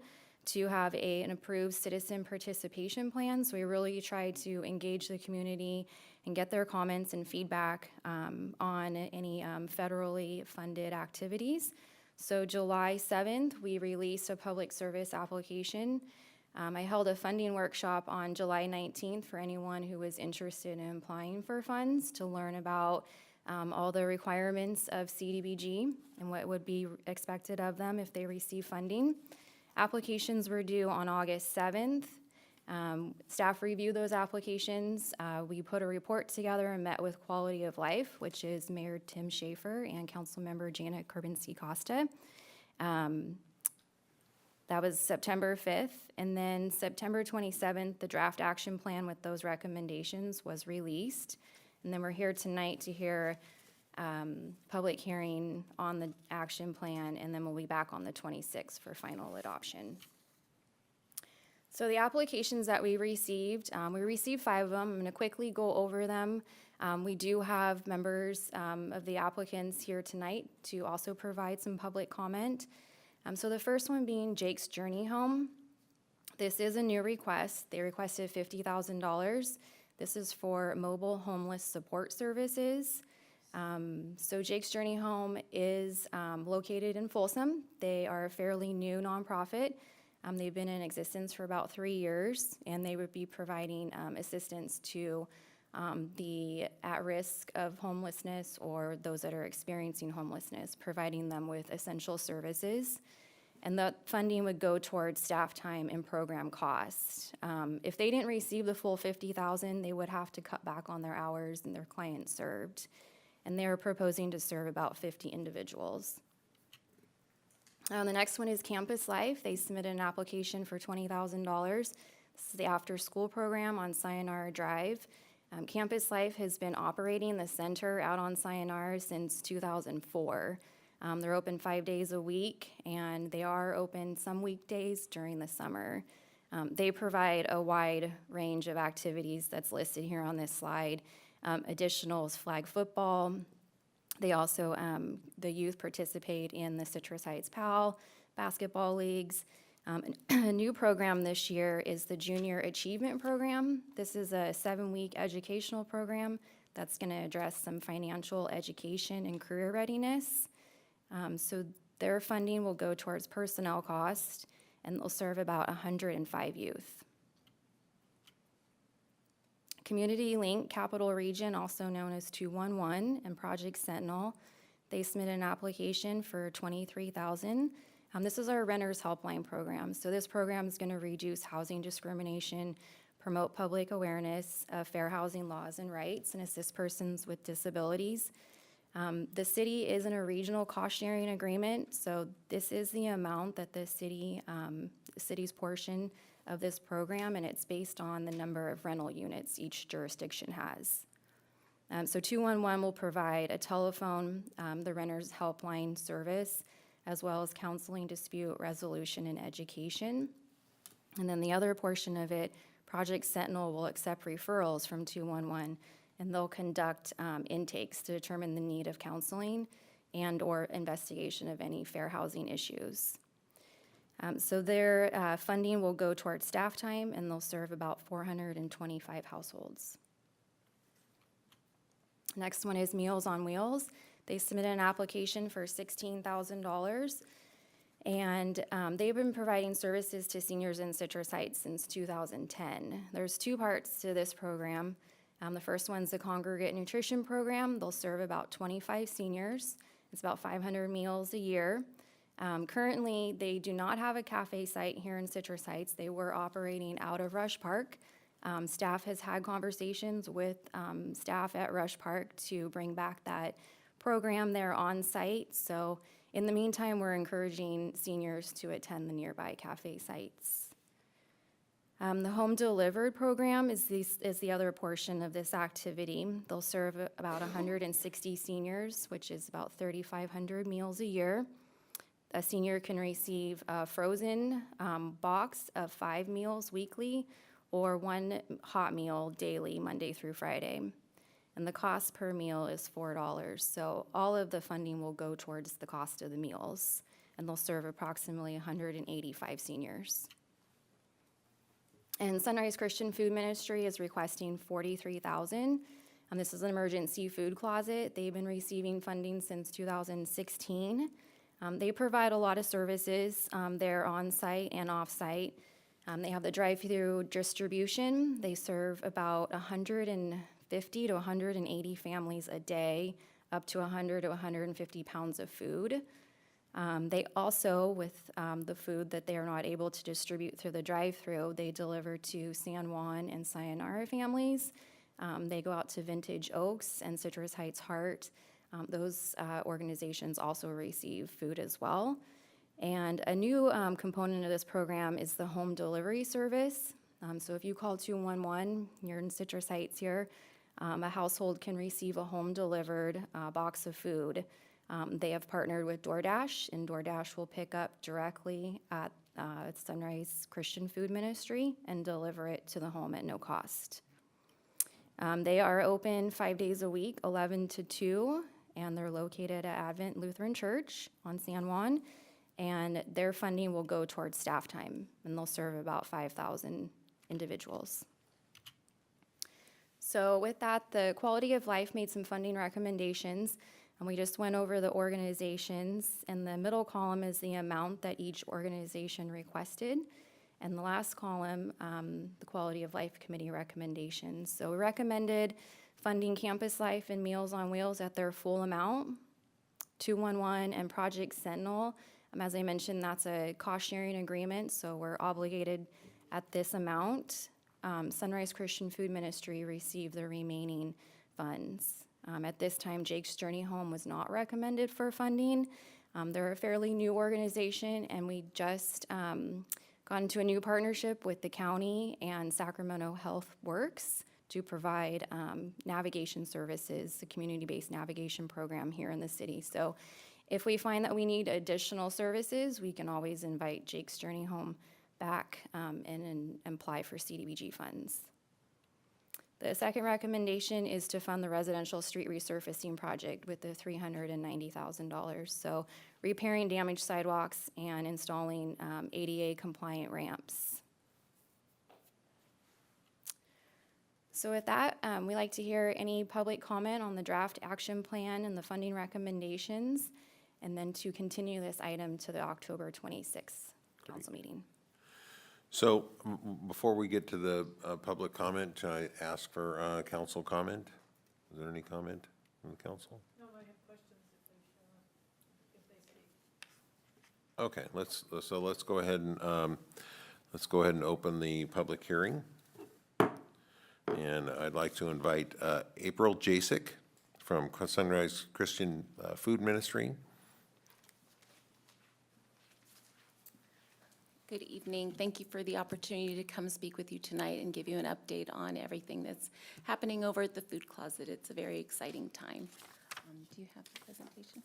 to have an approved citizen participation plan. So we really try to engage the community and get their comments and feedback on any federally funded activities. So July 7th, we released a public service application. I held a funding workshop on July 19th for anyone who was interested in applying for funds to learn about all the requirements of CDBG and what would be expected of them if they receive funding. Applications were due on August 7th. Staff reviewed those applications. We put a report together and met with Quality of Life, which is Mayor Tim Schaefer and Councilmember Janet Kurbinski-Costa. That was September 5th. And then September 27th, the draft action plan with those recommendations was released. And then we're here tonight to hear public hearing on the action plan, and then we'll be back on the 26th for final adoption. So the applications that we received 5 of them. I'm going to quickly go over them. We do have members of the applicants here tonight to also provide some public comment. So the first one being Jake's Journey Home. This is a new request. They requested $50,000. This is for mobile homeless support services. So Jake's Journey Home is located in Folsom. They are a fairly new nonprofit. They've been in existence for about 3 years, and they would be providing assistance to the at risk of homelessness or those that are experiencing homelessness, providing them with essential services. And the funding would go towards staff time and program costs. If they didn't receive the full $50,000, they would have to cut back on their hours and their clients served. And they're proposing to serve about 50 individuals. The next one is Campus Life. They submitted an application for $20,000. This is the after-school program on Sayonara Drive. Campus Life has been operating the center out on Sayonara since 2004. They're open 5 days a week, and they are open some weekdays during the summer. They provide a wide range of activities that's listed here on this slide. Additional is flag football. They also, the youth participate in the Citrus Heights PAL basketball leagues. A new program this year is the Junior Achievement Program. This is a 7-week educational program that's going to address some financial education and career readiness. So their funding will go towards personnel costs, and they'll serve about 105 youth. Community Link Capital Region, also known as 211, and Project Sentinel, they submitted an application for $23,000. This is our Renters Helpline program. So this program is going to reduce housing discrimination, promote public awareness of fair housing laws and rights, and assist persons with disabilities. The city is in a regional cost-sharing agreement, so this is the amount that the city's portion of this program, and it's based on the number of rental units each jurisdiction has. So 211 will provide a telephone, the Renters Helpline service, as well as counseling, dispute resolution, and education. And then the other portion of it, Project Sentinel will accept referrals from 211, and they'll conduct intakes to determine the need of counseling and or investigation of any fair housing issues. So their funding will go towards staff time, and they'll serve about 425 households. Next one is Meals on Wheels. They submitted an application for $16,000, and they've been providing services to seniors in Citrus Heights since 2010. There's 2 parts to this program. The first one's the Congregate Nutrition Program. They'll serve about 25 seniors. It's about 500 meals a year. Currently, they do not have a cafe site here in Citrus Heights. They were operating out of Rush Park. Staff has had conversations with staff at Rush Park to bring back that program there on site. So in the meantime, we're encouraging seniors to attend the nearby cafe sites. The Home Delivered program is the other portion of this activity. They'll serve about 160 seniors, which is about 3,500 meals a year. A senior can receive a frozen box of 5 meals weekly or 1 hot meal daily, Monday through Friday. and the cost per meal is $4. So all of the funding will go towards the cost of the meals, and they'll serve approximately 185 seniors. And Sunrise Christian Food Ministry is requesting $43,000. This is an emergency food closet. They've been receiving funding since 2016. They provide a lot of services. They're on-site and off-site. They have the drive-through distribution. They serve about 150 to 180 families a day, up to 100 to 150 pounds of food. They also, with the food that they are not able to distribute through the drive-through, they deliver to San Juan and Sayonara families. They go out to Vintage Oaks and Citrus Heights Heart. Those organizations also receive food as well. And a new component of this program is the home delivery service. So if you call 211, you're in Citrus Heights here, a household can receive a home-delivered box of food. They have partnered with DoorDash, and DoorDash will pick up directly at Sunrise Christian Food Ministry and deliver it to the home at no cost. They are open 5 days a week, 11 to 2, and they're located at Advent Lutheran Church on San Juan, and their funding will go towards staff time, and they'll serve about 5,000 individuals. So with that, the Quality of Life made some funding recommendations, and we just went over the organizations, and the middle column is the amount that each organization requested. And the last column, the Quality of Life Committee recommendations. So we recommended funding Campus Life and Meals on Wheels at their full amount. 211 and Project Sentinel, as I mentioned, that's a cost-sharing agreement, so we're obligated at this amount. Sunrise Christian Food Ministry received the remaining funds. At this time, Jake's Journey Home was not recommended for funding. They're a fairly new organization, and we just got into a new partnership with the county and Sacramento Health Works to provide navigation services, a community-based navigation program here in the city. So if we find that we need additional services, we can always invite Jake's Journey Home back and apply for CDBG funds. The second recommendation is to fund the residential street resurfacing project with the $390,000. So repairing damaged sidewalks and installing ADA compliant ramps. So with that, we'd like to hear any public comment on the draft action plan and the funding recommendations, and then to continue this item to the October 26th council meeting. So before we get to the public comment, can I ask for council comment? Is there any comment from the council? No, I have questions if they speak. Okay, let's go ahead and open the public hearing. And I'd like to invite April Jasek from Sunrise Christian Food Ministry. Good evening. Thank you for the opportunity to come speak with you tonight and give you an update on everything that's happening over at the Food Closet. It's a very exciting time. Do you have the presentation?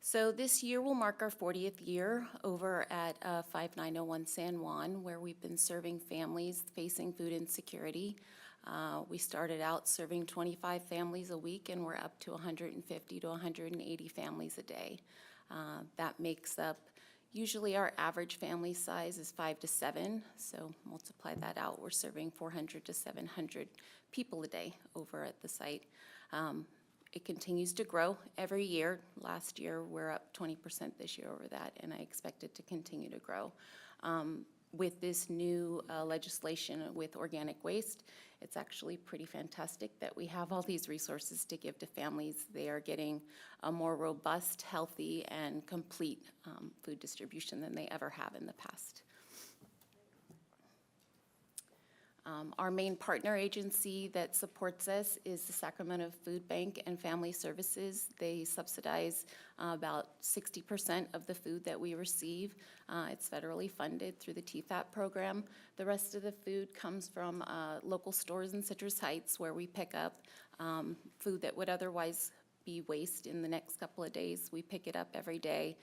So this year will mark our 40th year over at 5901 San Juan, where we've been serving families facing food insecurity. We started out serving 25 families a week, and we're up to 150 to 180 families a day. That makes up, usually our average family size is 5 to 7, so multiply that out. We're serving 400 to 700 people a day over at the site. It continues to grow every year. Last year, we're up 20% this year over that, and I expect it to continue to grow. With this new legislation with organic waste, it's actually pretty fantastic that we have all these resources to give to families. They are getting a more robust, healthy, and complete food distribution than they ever have in the past. Our main partner agency that supports us is the Sacramento Food Bank and Family Services. They subsidize about 60% of the food that we receive. It's federally funded through the TFAP program. The rest of the food comes from local stores in Citrus Heights, where we pick up food that would otherwise be waste in the next couple of days. We pick it up every day,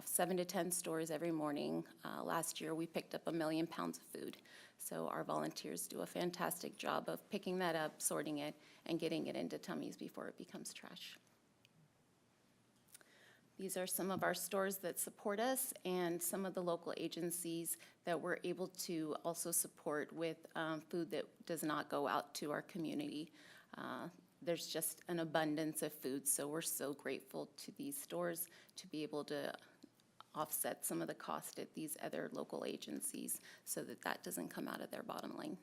7 to 10 stores every morning. Last year, we picked up 1 million pounds of food. So our volunteers do a fantastic job of picking that up, sorting it, and getting it into tummies before it becomes trash. These are some of our stores that support us and some of the local agencies that we're able to also support with food that does not go out to our community. There's just an abundance of food, so we're so grateful to these stores to be able to offset some of the cost at these other local agencies so that that doesn't come out of their bottom line.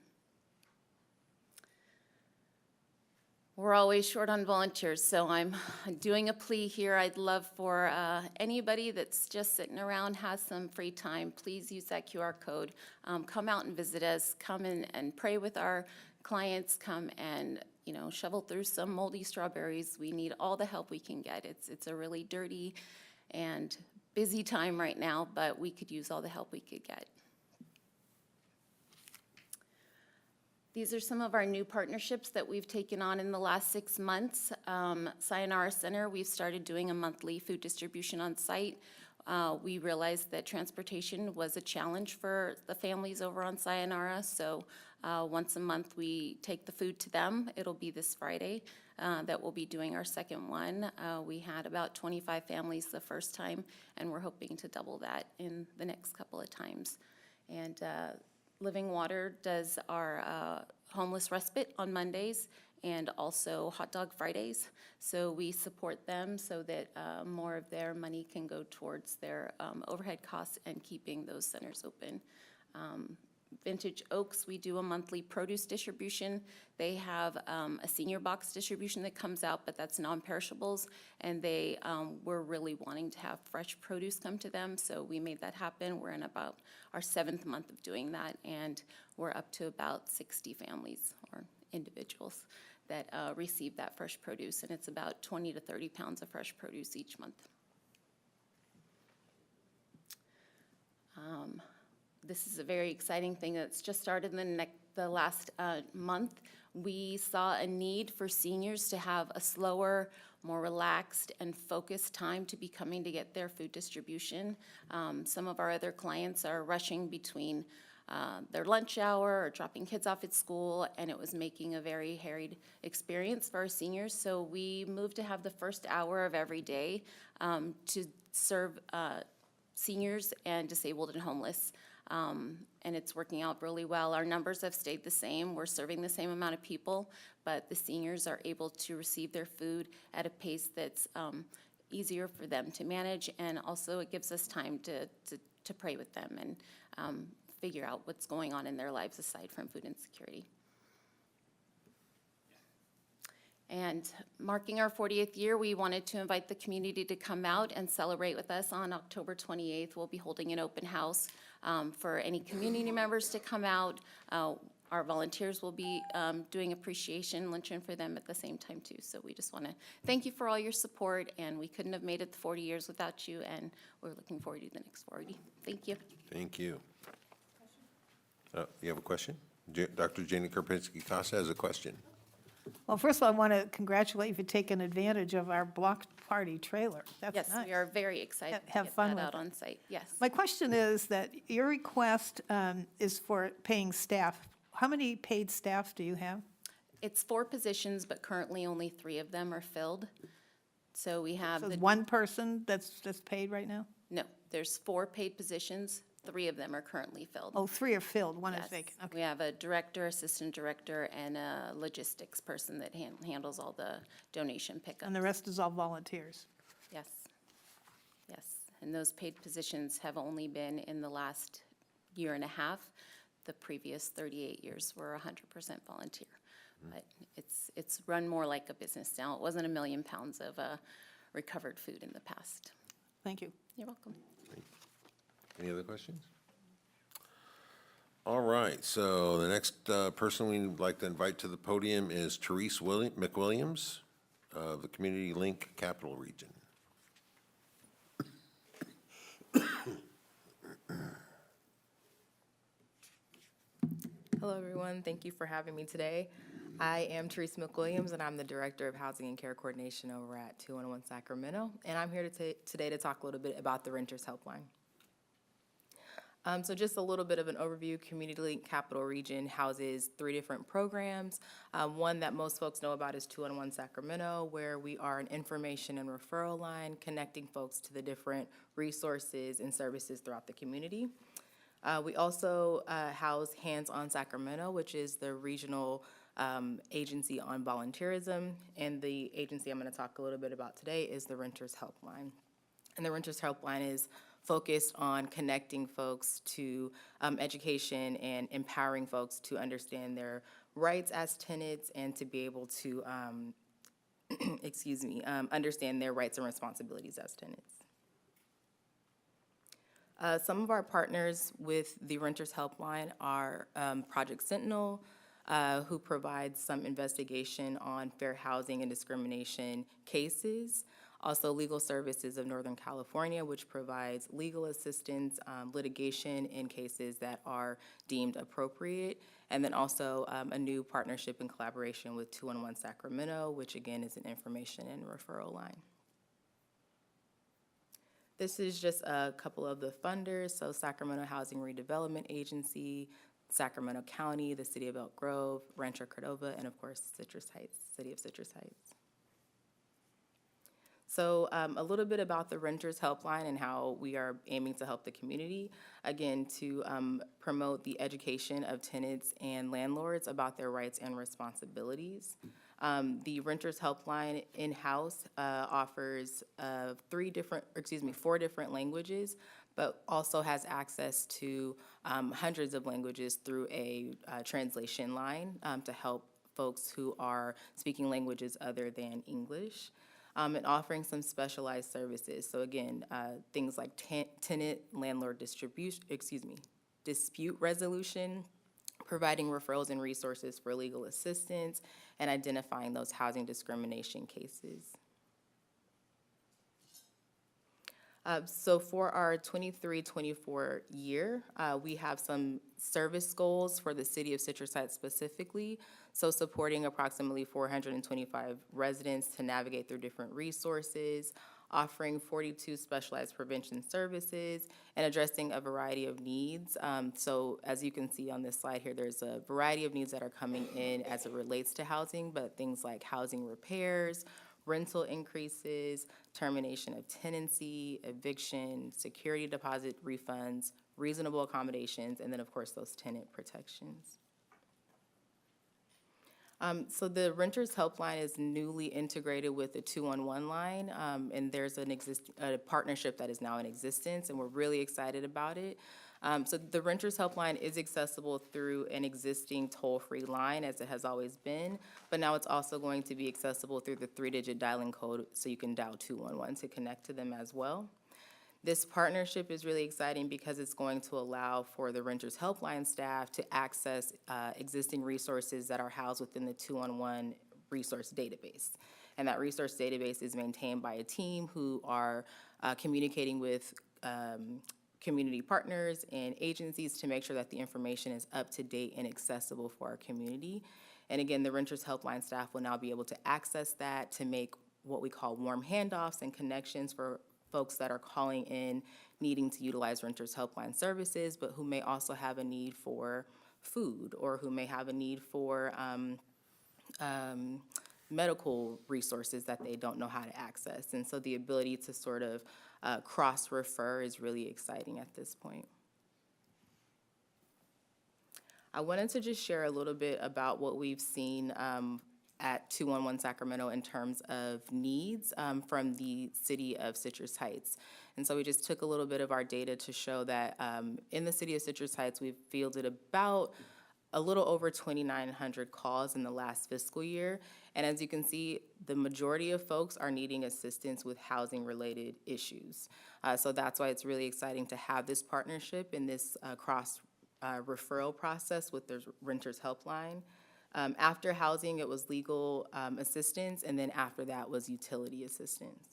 We're always short on volunteers, so I'm doing a plea here. I'd love for anybody that's just sitting around, has some free time, please use that QR code. Come out and visit us, come in and pray with our clients, come and, you know, shovel through some moldy strawberries. We need all the help we can get. It's a really dirty and busy time right now, but we could use all the help we could get. These are some of our new partnerships that we've taken on in the last 6 months. Sayonara Center, we've started doing a monthly food distribution on site. We realized that transportation was a challenge for the families over on Sayonara, so once a month we take the food to them. It'll be this Friday that we'll be doing our second one. We had about 25 families the first time, and we're hoping to double that in the next couple of times. And Living Water does our homeless respite on Mondays and also Hot Dog Fridays. So we support them so that more of their money can go towards their overhead costs and keeping those centers open. Vintage Oaks, we do a monthly produce distribution. They have a senior box distribution that comes out, but that's non-perishables, and they were really wanting to have fresh produce come to them, so we made that happen. We're in about our 7th month of doing that, and we're up to about 60 families or individuals that receive that fresh produce, and it's about 20 to 30 pounds of fresh produce each month. This is a very exciting thing that's just started in the last month. We saw a need for seniors to have a slower, more relaxed and focused time to be coming to get their food distribution. Some of our other clients are rushing between their lunch hour or dropping kids off at school, and it was making a very harried experience for our seniors. So we moved to have the first hour of every day to serve seniors and disabled and homeless. And it's working out really well. Our numbers have stayed the same. We're serving the same amount of people, but the seniors are able to receive their food at a pace that's easier for them to manage, and also it gives us time to pray with them and figure out what's going on in their lives aside from food insecurity. And marking our 40th year, we wanted to invite the community to come out and celebrate with us on October 28th. We'll be holding an open house for any community members to come out. Our volunteers will be doing appreciation luncheon for them at the same time too. So we just want to thank you for all your support, and we couldn't have made it the 40 years without you, and we're looking forward to the next 40. Thank you. Thank you. You have a question? Dr. Janie Karpinski-Casa has a question. Well, first of all, I want to congratulate you for taking advantage of our block party trailer. That's Yes, nice. we are very excited to Have get fun that with out it. on site. Yes. My question is that your request is for paying staff. How many paid staff do you have? It's 4 positions, but currently only 3 of them are filled. So we have So the, it's one person that's paid right now? no, there's 4 paid positions. 3 of them are currently filled. Oh, 3 are filled, one is Yes. vacant. Okay. We have a director, assistant director, and a logistics person that handles all the donation pickup. And the rest is all volunteers. Yes, yes. And those paid positions have only been in the last year and a half. The previous 38 years were 100% volunteer. But it's run more like a business now. It wasn't 1 million pounds of recovered food in the past. Thank you. You're welcome. Any other questions? All right, so the next person we'd like to invite to the podium is Therese McWilliams of the Community Link Capital Region. Hello, everyone. Thank you for having me today. I am Teresa McWilliams, and I'm the Director of Housing and Care Coordination over at 211 Sacramento. And I'm here today to talk a little bit about the Renters Helpline. So just a little bit of an overview. Community Link Capital Region houses 3 different programs. One that most folks know about is 211 Sacramento, where we are an information and referral line connecting folks to the different resources and services throughout the community. We also house Hands on Sacramento, which is the regional agency on volunteerism. And the agency I'm going to talk a little bit about today is the Renters Helpline. And the Renters Helpline is focused on connecting folks to education and empowering folks to understand their rights as tenants and to be able to, understand their rights and responsibilities as tenants. Some of our partners with the Renters Helpline are Project Sentinel, who provides some investigation on fair housing and discrimination cases. Also, Legal Services of Northern California, which provides legal assistance, litigation in cases that are deemed appropriate. And then also a new partnership and collaboration with 211 Sacramento, which again is an information and referral line. This is just a couple of the funders. So Sacramento Housing Redevelopment Agency, Sacramento County, the City of Elk Grove, Rancho Cordova, and of course, Citrus Heights, City of Citrus Heights. So a little bit about the Renters Helpline and how we are aiming to help the community. Again, to promote the education of tenants and landlords about their rights and responsibilities. The Renters Helpline in-house offers 4 different languages, but also has access to hundreds of languages through a translation line to help folks who are speaking languages other than English. And offering some specialized services. So again, things like tenant landlord dispute resolution, providing referrals and resources for legal assistance, and identifying those housing discrimination cases. So for our 23-24 year, we have some service goals for the City of Citrus Heights specifically. So supporting approximately 425 residents to navigate through different resources, offering 42 specialized prevention services, and addressing a variety of needs. So as you can see on this slide here, there's a variety of needs that are coming in as it relates to housing, but things like housing repairs, rental increases, termination of tenancy, eviction, security deposit refunds, reasonable accommodations, and then of course those tenant protections. So the Renters Helpline is newly integrated with the 211 line, and there's a partnership that is now in existence, and we're really excited about it. So the Renters Helpline is accessible through an existing toll-free line, as it has always been, but now it's also going to be accessible through the 3-digit dialing code, so you can dial 211 to connect to them as well. This partnership is really exciting because it's going to allow for the Renters Helpline staff to access existing resources that are housed within the 211 resource database. And that resource database is maintained by a team who are communicating with community partners and agencies to make sure that the information is up to date and accessible for our community. And again, the Renters Helpline staff will now be able to access that to make what we call warm handoffs and connections for folks that are calling in needing to utilize Renters Helpline services, but who may also have a need for food or who may have a need for medical resources that they don't know how to access. And so the ability to sort of cross-refer is really exciting at this point. I wanted to just share a little bit about what we've seen at 211 Sacramento in terms of needs from the City of Citrus Heights. And so we just took a little bit of our data to show that in the City of Citrus Heights, we've fielded about a little over 2,900 calls in the last fiscal year. And as you can see, the majority of folks are needing assistance with housing-related issues. So that's why it's really exciting to have this partnership in this cross-referral process with the Renters Helpline. After housing, it was legal assistance, and then after that was utility assistance.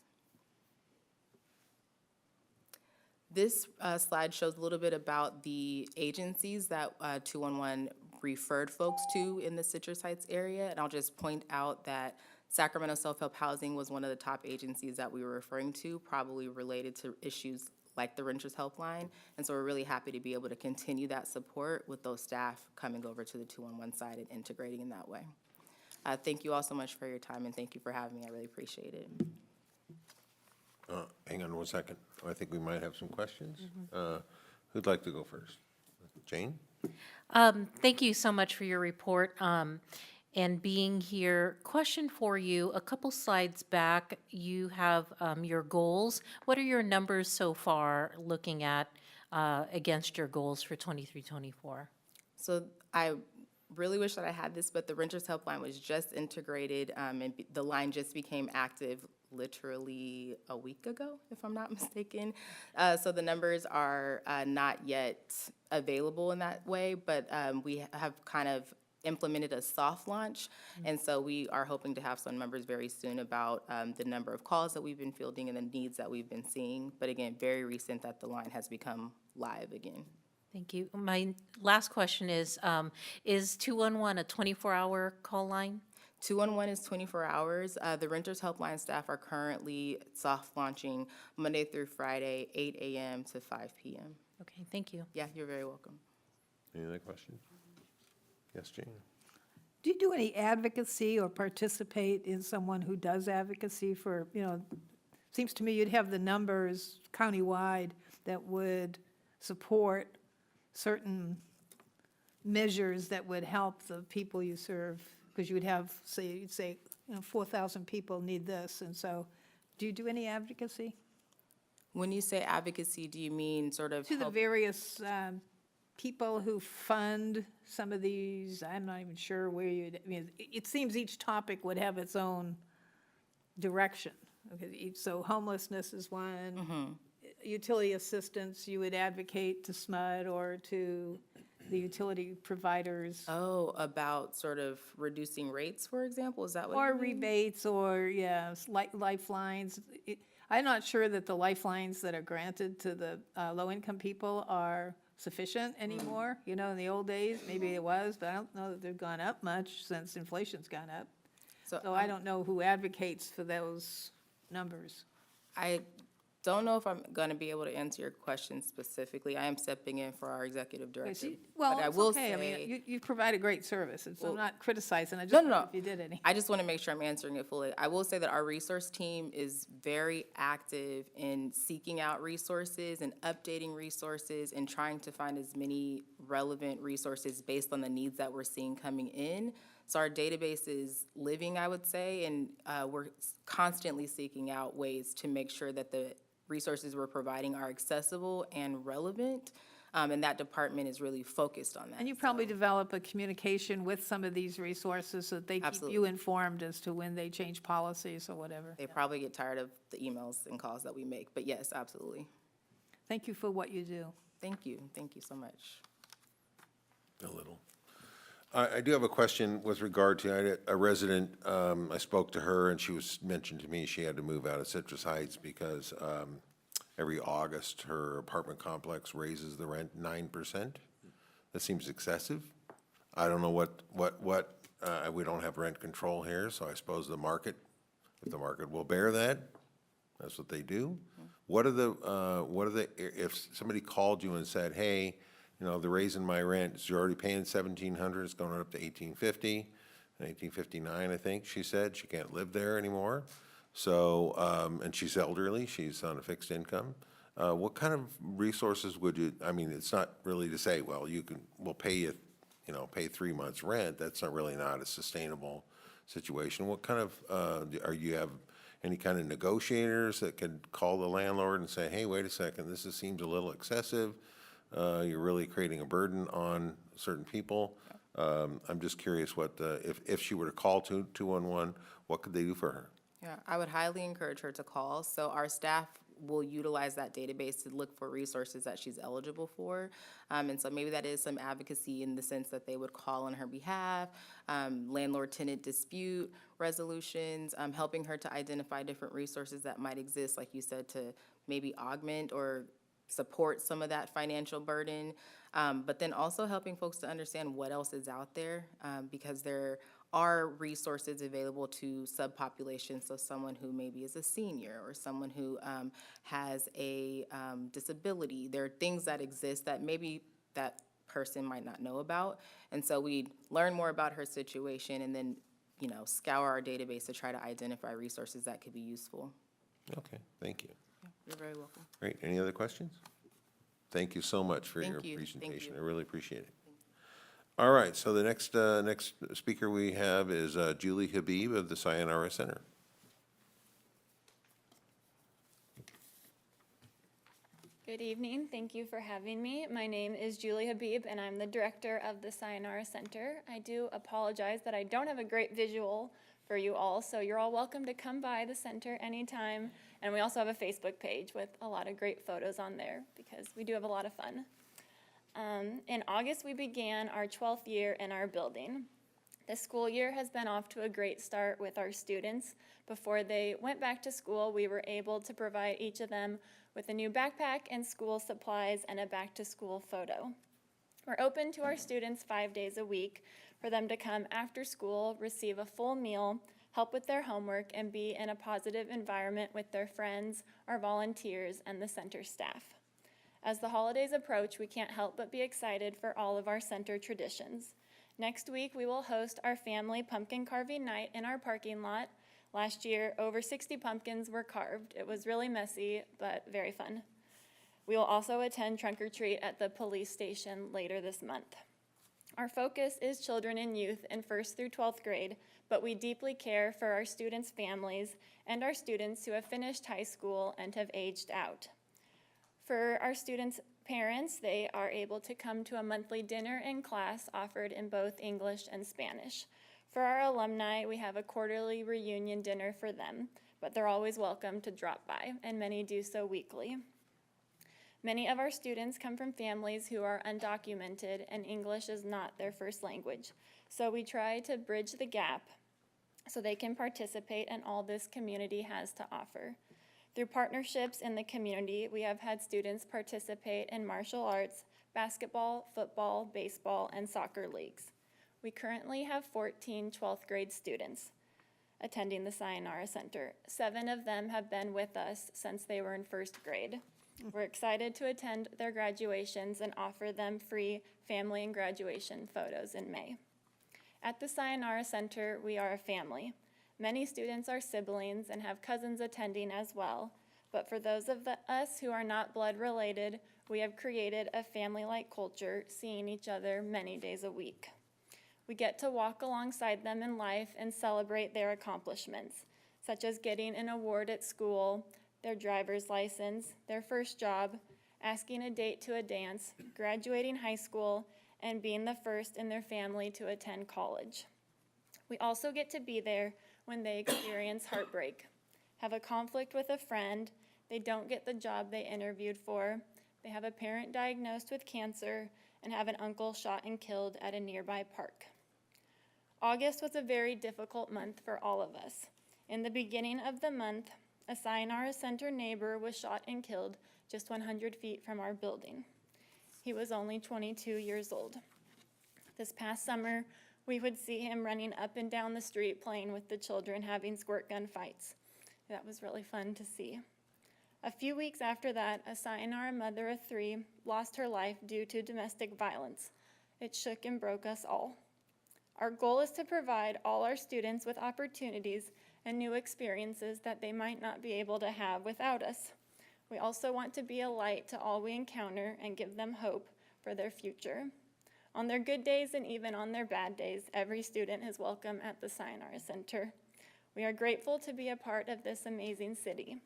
This slide shows a little bit about the agencies that 211 referred folks to in the Citrus Heights area. And I'll just point out that Sacramento Self-Help Housing was one of the top agencies that we were referring to, probably related to issues like the Renters Helpline. And so we're really happy to be able to continue that support with those staff coming over to the 211 side and integrating in that way. Thank you all so much for your time, and thank you for having me. I really appreciate it. Hang on one second. I think we might have some questions. Who'd like to go first? Jane? Thank you so much for your report and being here. Question for you, a couple slides back, you have your goals. What are your numbers so far looking at against your goals for 23-24? So I really wish that I had this, but the Renters Helpline was just integrated, and the line just became active literally a week ago, if I'm not mistaken. So the numbers are not yet available in that way, but we have kind of implemented a soft launch, and so we are hoping to have some numbers very soon about the number of calls that we've been fielding and the needs that we've been seeing. But again, very recent that the line has become live again. Thank you. My last question is 211 a 24-hour call line? 211 is 24 hours. The Renters Helpline staff are currently soft launching Monday through Friday, 8 a.m. to 5 p.m. Okay, thank you. Yeah, you're very welcome. Any other questions? Yes, Jane? Do you do any advocacy or participate in someone who does advocacy for, seems to me you'd have the numbers countywide that would support certain measures that would help the people you serve, because you would have, you'd say, 4,000 people need this, and so, do you do any advocacy? When you say advocacy, do you mean sort of To the help? various people who fund some of these, I'm not even sure where you'd, it seems each topic would have its own direction. Okay, so homelessness is one. Utility assistance, you would advocate to SMUD or to the utility providers. Oh, about sort of reducing rates, for example? Is that what Or you mean? rebates, or, lifelines. I'm not sure that the lifelines that are granted to the low-income people are sufficient anymore. In the old days, maybe it was, but I don't know that they've gone up much since inflation's gone up. So I don't know who advocates for those numbers. I don't know if I'm going to be able to answer your question specifically. I am stepping in for our executive director. Well, But I it's will okay. say- You provide a great service, and so I'm Well, not criticizing. I No, just no, wonder no. if you did any. I just want to make sure I'm answering it fully. I will say that our resource team is very active in seeking out resources and updating resources and trying to find as many relevant resources based on the needs that we're seeing coming in. So our database is living, I would say, and we're constantly seeking out ways to make sure that the resources we're providing are accessible and relevant. And that department is really focused on that. And you probably develop a communication with some of these resources so that they keep you Absolutely. informed as to when they change policies or whatever. They probably get tired of the emails and calls that we make, but yes, absolutely. Thank you for what you do. Thank you. Thank you so much. A little. I do have a question with regard to, I had a resident, I spoke to her, and she mentioned to me she had to move out of Citrus Heights because every August, her apartment complex raises the rent 9%. That seems excessive. I don't know we don't have rent control here, so I suppose if the market will bear that, that's what they do. What are the, if somebody called you and said, hey, they're raising my rent, you're already paying $1,700, it's going up to $1,850, $1,859, I think she said, she can't live there anymore. So, and she's elderly, she's on a fixed income. What kind of resources would you, it's not really to say, well, we'll pay you, pay 3 months rent, that's not a sustainable situation. What kind of, you have any kind of negotiators that could call the landlord and say, hey, wait a second, this seems a little excessive, you're really creating a burden on certain people. I'm just curious if she were to call 211, what could they do for her? Yeah, I would highly encourage her to call. So our staff will utilize that database to look for resources that she's eligible for. And so maybe that is some advocacy in the sense that they would call on her behalf, landlord-tenant dispute resolutions, helping her to identify different resources that might exist, like you said, to maybe augment or support some of that financial burden, but then also helping folks to understand what else is out there, because there are resources available to subpopulations, so someone who maybe is a senior or someone who has a disability. There are things that exist that maybe that person might not know about, and so we learn more about her situation and then, you know, scour our database to try to identify resources that could be useful. Okay, thank you. You're very welcome. Great. Any other questions? Thank you so much for your Thank you. Thank presentation. you. I really appreciate it. All right, so the next speaker we have is Julie Habib of the Sayonara Center. Good evening. Thank you for having me. My name is Julie Habib, and I'm the director of the Sayonara Center. I do apologize that I don't have a great visual for you all, so you're all welcome to come by the center anytime. And we also have a Facebook page with a lot of great photos on there because we do have a lot of fun. In August, we began our 12th year in our building. This school year has been off to a great start with our students. Before they went back to school, we were able to provide each of them with a new backpack and school supplies and a back-to-school photo. We're open to our students 5 days a week for them to come after school, receive a full meal, help with their homework, and be in a positive environment with their friends, our volunteers, and the center staff. As the holidays approach, we can't help but be excited for all of our center traditions. Next week, we will host our family pumpkin carving night in our parking lot. Last year, over 60 pumpkins were carved. It was really messy, but very fun. We will also attend trunk or treat at the police station later this month. Our focus is children and youth in 1st through 12th grade, but we deeply care for our students' families and our students who have finished high school and have aged out. For our students' parents, they are able to come to a monthly dinner and class offered in both English and Spanish. For our alumni, we have a quarterly reunion dinner for them, but they're always welcome to drop by, and many do so weekly. Many of our students come from families who are undocumented and English is not their first language, so we try to bridge the gap so they can participate in all this community has to offer. Through partnerships in the community, we have had students participate in martial arts, basketball, football, baseball, and soccer leagues. We currently have 14 12th grade students attending the Sayonara Center. 7 of them have been with us since they were in 1st grade. We're excited to attend their graduations and offer them free family and graduation photos in May. At the Sayonara Center, we are a family. Many students are siblings and have cousins attending as well, but for those of us who are not blood related, we have created a family-like culture, seeing each other many days a week. We get to walk alongside them in life and celebrate their accomplishments, such as getting an award at school, their driver's license, their first job, asking a date to a dance, graduating high school, and being the first in their family to attend college. We also get to be there when they experience heartbreak, have a conflict with a friend, they don't get the job they interviewed for, they have a parent diagnosed with cancer, and have an uncle shot and killed at a nearby park. August was a very difficult month for all of us. In the beginning of the month, a Sayonara Center neighbor was shot and killed just 100 feet from our building. He was only 22 years old. This past summer, we would see him running up and down the street playing with the children, having squirt gun fights. That was really fun to see. A few weeks after that, a Sayonara mother of 3 lost her life due to domestic violence. It shook and broke us all. Our goal is to provide all our students with opportunities and new experiences that they might not be able to have without us. We also want to be a light to all we encounter and give them hope for their future. On their good days and even on their bad days, every student is welcome at the Sayonara Center. We are grateful to be a part of this amazing city.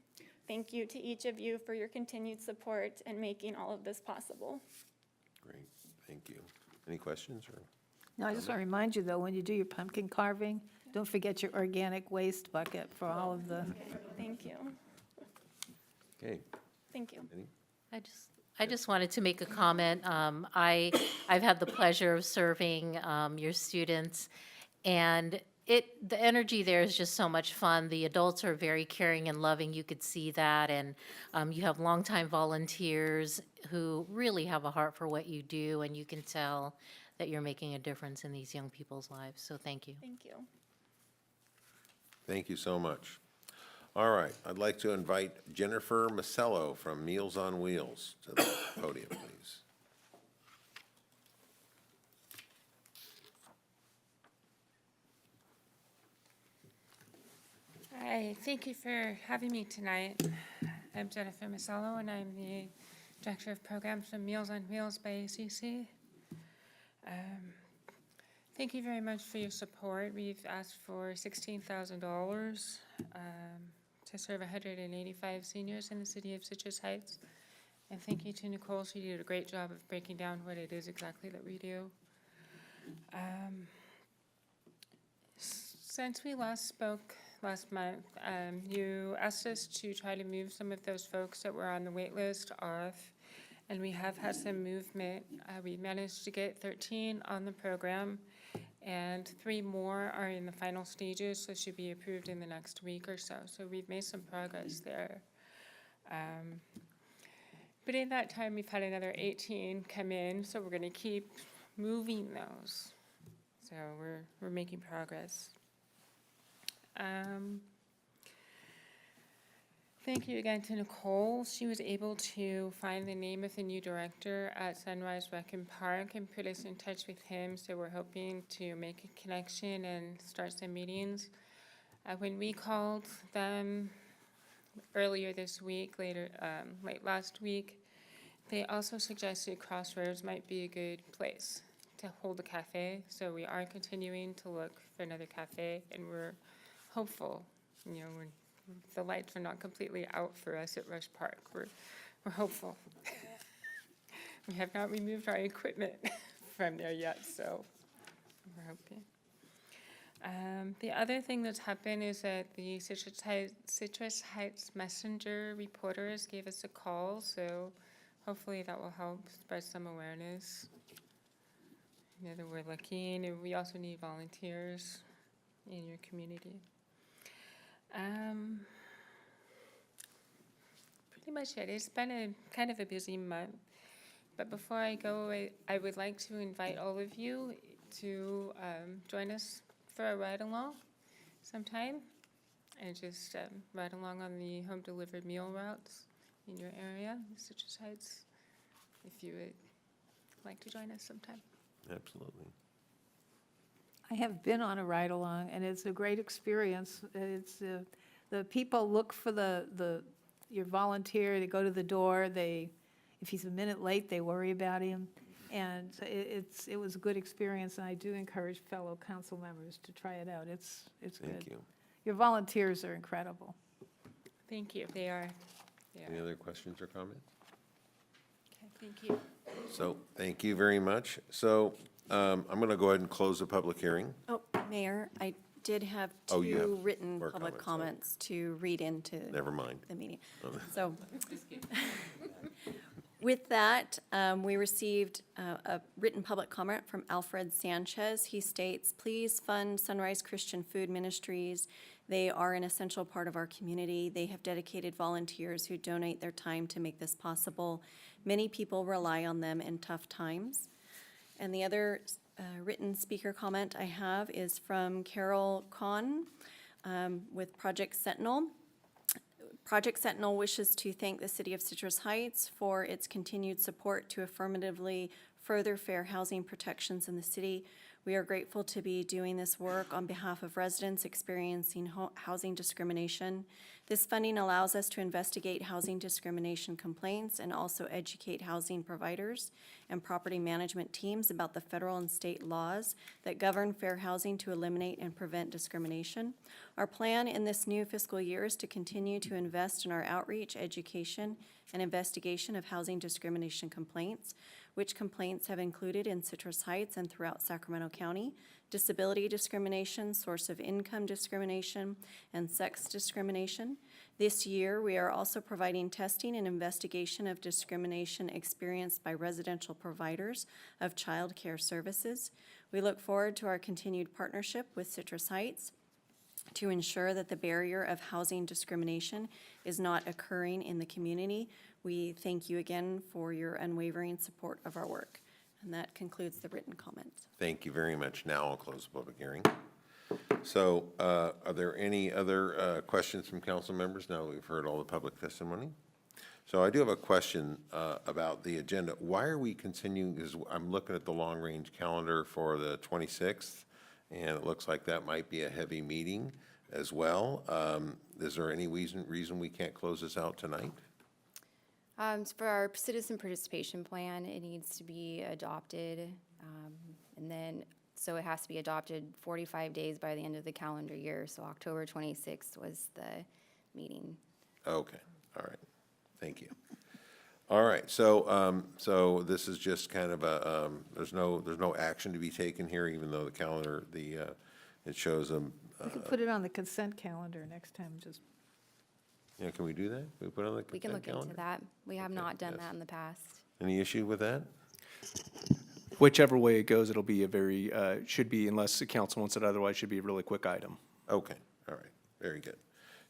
Thank you to each of you for your continued support and making all of this possible. Great, thank you. Any questions or? No, I just want to remind you, though, when you do your pumpkin carving, don't forget your organic waste bucket for all of the, Thank you. Okay, Thank you. any? I just wanted to make a comment. I've had the pleasure of serving your students, and The energy there is just so much fun. The adults are very caring and loving. You could see that. And you have longtime volunteers who really have a heart for what you do. And you can tell that you're making a difference in these young people's lives. So thank you. Thank you. Thank you so much. All right, I'd like to invite Jennifer Masello from Meals on Wheels to the podium, please. Hi, thank you for having me tonight. I'm Jennifer Masello, and I'm the Director of Programs for Meals on Wheels by ACC. Thank you very much for your support. We've asked for $16,000 to serve 185 seniors in the city of Citrus Heights. And thank you to Nicole. She did a great job of breaking down what it is exactly that we do. Since we last spoke last month, you asked us to try to move some of those folks that were on the wait list off, and we have had some movement. We managed to get 13 on the program, and 3 more are in the final stages, so should be approved in the next week or so. So we've made some progress there. But in that time, we've had another 18 come in, so we're going to keep moving those. So we're making progress. Thank you again to Nicole. She was able to find the name of the new director at Sunrise Rec and Park and put us in touch with him, so we're hoping to make a connection and start some meetings. When we called them earlier this week, late last week, they also suggested Crossroads might be a good place to hold a cafe, so we are continuing to look for another cafe, and we're hopeful. You know, the lights are not completely out for us at Rush Park. We're hopeful. We have not removed our equipment from there yet, so we're hoping. The other thing that's happened is that the Citrus Heights Messenger reporters gave us a call, so hopefully that will help spread some awareness. You know, that we're looking, and we also need volunteers in your community. Pretty much it. It's been a kind of a busy month, but before I go, I would like to invite all of you to join us for a ride-along sometime, and just ride along on the home-delivered meal routes in your area, Citrus Heights, if you would like to join us sometime. Absolutely. I have been on a ride-along, and it's a great experience. It's, the people look for your volunteer, they go to the door, if he's a minute late, they worry about him. And it was a good experience, and I do encourage fellow council members to try it out. It's good. Thank you. Your volunteers are incredible. Thank you. They are. Any other questions or comments? Okay, thank you. So, thank you very much. So, I'm going to go ahead and close the public hearing. Oh, Mayor, I did have Oh, you have 2 written more public comments, comments to read into Never mind. the meeting. So, with that, we received a written public comment from Alfred Sanchez. He states, "Please fund Sunrise Christian Food Ministries. They are an essential part of our community. They have dedicated volunteers who donate their time to make this possible. Many people rely on them in tough times." And the other written speaker comment I have is from Carol Kahn with Project Sentinel. Project Sentinel wishes to thank the City of Citrus Heights for its continued support to affirmatively further fair housing protections in the city. We are grateful to be doing this work on behalf of residents experiencing housing discrimination. This funding allows us to investigate housing discrimination complaints and also educate housing providers and property management teams about the federal and state laws that govern fair housing to eliminate and prevent discrimination. Our plan in this new fiscal year is to continue to invest in our outreach, education, and investigation of housing discrimination complaints, which complaints have included in Citrus Heights and throughout Sacramento County, disability discrimination, source of income discrimination, and sex discrimination. This year, we are also providing testing and investigation of discrimination experienced by residential providers of child care services. We look forward to our continued partnership with Citrus Heights to ensure that the barrier of housing discrimination is not occurring in the community. We thank you again for your unwavering support of our work. And that concludes the written comments. Thank you very much. Now I'll close the public hearing. So are there any other questions from council members? Now we've heard all the public testimony. So I do have a question about the agenda. Why are we continuing, because I'm looking at the long-range calendar for the 26th, and it looks like that might be a heavy meeting as well. Is there any reason we can't close this out tonight? For our citizen participation plan, it needs to be adopted, and then, so it has to be adopted 45 days by the end of the calendar year, so October 26th was the meeting. Okay, all right, thank you. All right, so, so this is just kind of a, there's no action to be taken here, even though the calendar, it shows them. We could put it on the consent calendar next time, just. Yeah, can we do that? Can we put it on the We can consent look calendar? into that. We have Okay, not done yes. that in the past. Any issue with that? Whichever way it goes, it'll be a very, should be, unless the council wants it otherwise, should be a really quick item. Okay, all right, very good.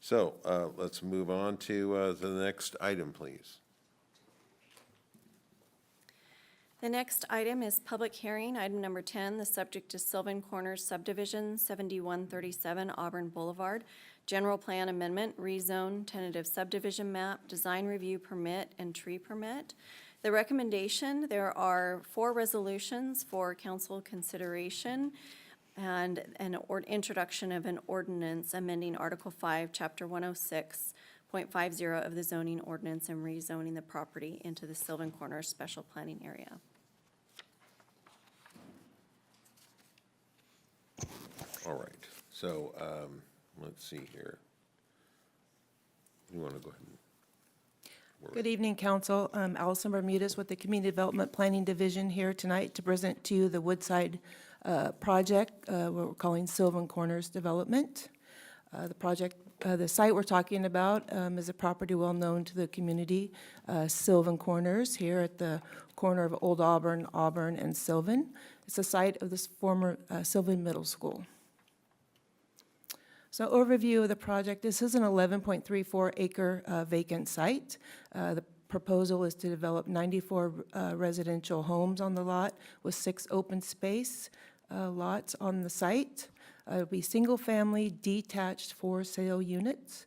So let's move on to the next item, please. The next item is public hearing, item number 10. The subject is Sylvan Corners subdivision, 7137 Auburn Boulevard. General plan amendment, rezone, tentative subdivision map, design review permit, and tree permit. The recommendation, there are 4 resolutions for council consideration and an introduction of an ordinance amending Article 5, Chapter 106.50 of the zoning ordinance and rezoning the property into the Sylvan Corners Special Planning Area. All right, so let's see here. You want to go ahead and? Good evening, Council. I'm Allison Bermudez with the Community Development Planning Division here tonight to present to you the Woodside project, what we're calling Sylvan Corners Development. The project, the site we're talking about is a property well known to the community, Sylvan Corners, here at the corner of Old Auburn, Auburn, and Sylvan. It's the site of this former Sylvan Middle School. So overview of the project, this is an 11.34 acre vacant site. The proposal is to develop 94 residential homes on the lot with 6 open space lots on the site. It'll be single-family detached for sale units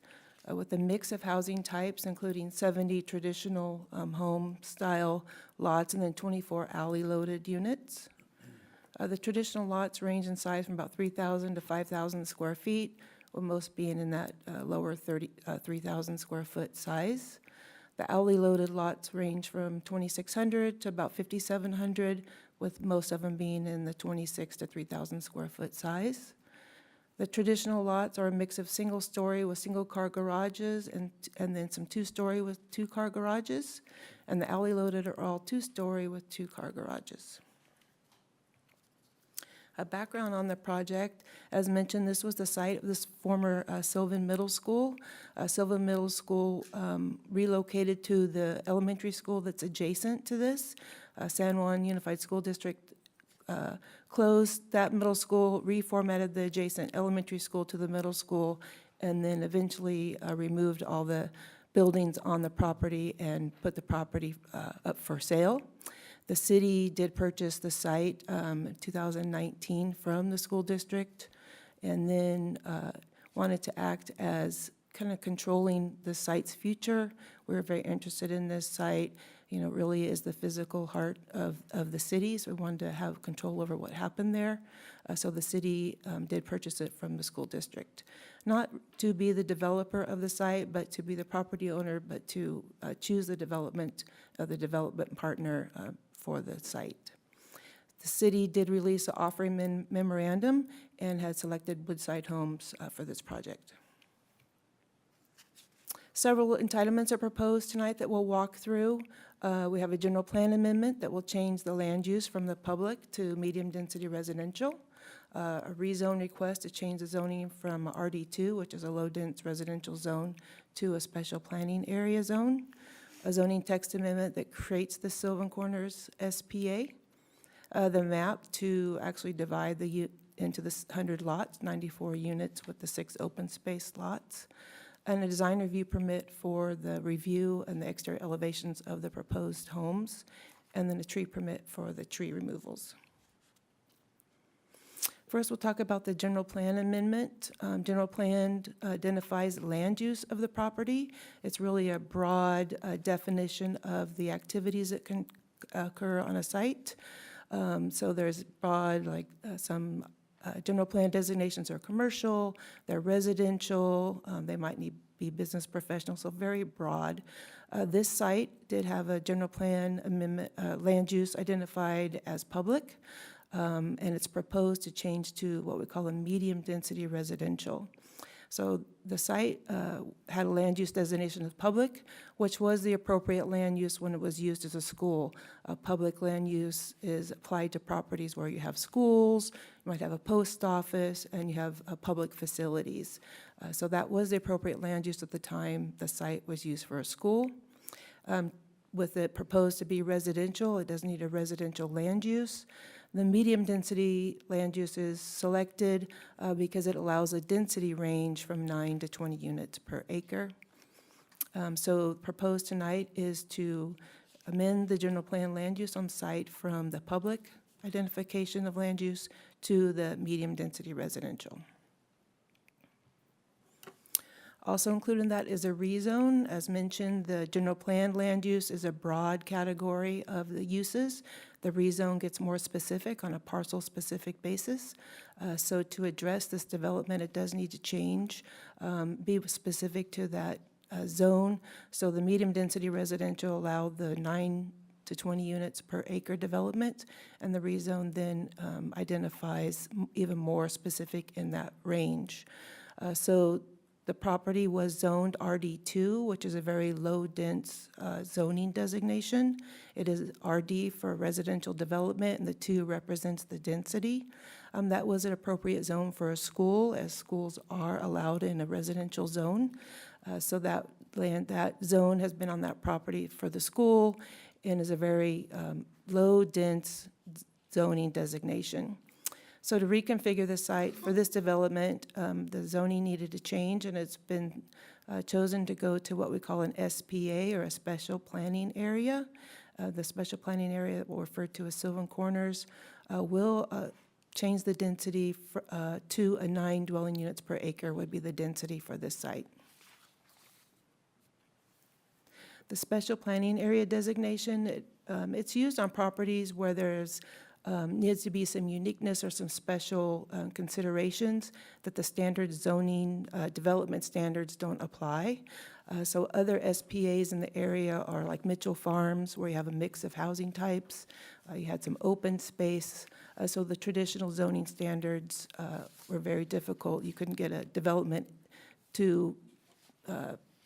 with a mix of housing types, including 70 traditional home-style lots and then 24 alley-loaded units. The traditional lots range in size from about 3,000 to 5,000 square feet, with most being in that lower 3,000 square foot size. The alley-loaded lots range from 2,600 to about 5,700, with most of them being in the 26 to 3,000 square foot size. The traditional lots are a mix of single-story with single-car garages and then some two-story with two-car garages. And the alley-loaded are all two-story with two-car garages. A background on the project, as mentioned, this was the site of this former Sylvan Middle School. Sylvan Middle School relocated to the elementary school that's adjacent to this. San Juan Unified School District closed that middle school, reformatted the adjacent elementary school to the middle school, and then eventually removed all the buildings on the property and put the property up for sale. The city did purchase the site in 2019 from the school district, and then wanted to act as kind of controlling the site's future. We're very interested in this site. You know, really is the physical heart of the city, so we wanted to have control over what happened there. So the city did purchase it from the school district. Not to be the developer of the site, but to be the property owner, but to choose the development of the development partner for the site. The city did release an offering memorandum and had selected Woodside Homes for this project. Several entitlements are proposed tonight that we'll walk through. We have a general plan amendment that will change the land use from the public to medium-density residential. A rezone request to change the zoning from RD2, which is a low-dense residential zone, to a special planning area zone. A zoning text amendment that creates the Sylvan Corners SPA. the map to actually divide into the 100 lots, 94 units with the 6 open space lots, and a design review permit for the review and the exterior elevations of the proposed homes, and then a tree permit for the tree removals. First, we'll talk about the general plan amendment. General plan identifies land use of the property. It's really a broad definition of the activities that can occur on a site. So there's broad, like some general plan designations are commercial, they're residential, they might need be business professional, so very broad. This site did have a general plan amendment, land use identified as public. And it's proposed to change to what we call a medium-density residential. So the site had a land use designation of public, which was the appropriate land use when it was used as a school. Public land use is applied to properties where you have schools, you might have a post office, and you have public facilities. So that was the appropriate land use at the time the site was used for a school. With it proposed to be residential, it doesn't need a residential land use. The medium-density land use is selected because it allows a density range from 9 to 20 units per acre. So proposed tonight is to amend the general plan land use on site from the public identification of land use to the medium-density residential. Also included in that is a rezone. As mentioned, the general plan land use is a broad category of the uses. The rezone gets more specific on a parcel-specific basis. So to address this development, it does need to change, be specific to that zone. So the medium-density residential allowed the 9 to 20 units per acre development, and the rezone then identifies even more specific in that range. So the property was zoned RD2, which is a very low-dense zoning designation. It is RD for residential development, and the 2 represents the density. That was an appropriate zone for a school, as schools are allowed in a residential zone. So that zone has been on that property for the school and is a very low-dense zoning designation. So to reconfigure the site for this development, the zoning needed to change, and it's been chosen to go to what we call an SPA, or a special planning area. The special planning area that we'll refer to as Sylvan Corners will change the density to a 9 dwelling units per acre would be the density for this site. The special planning area designation, it's used on properties where there's needs to be some uniqueness or some special considerations that the standard zoning development standards don't apply. So other SPAs in the area are like Mitchell Farms, where you have a mix of housing types. You had some open space. So the traditional zoning standards were very difficult. You couldn't get a development to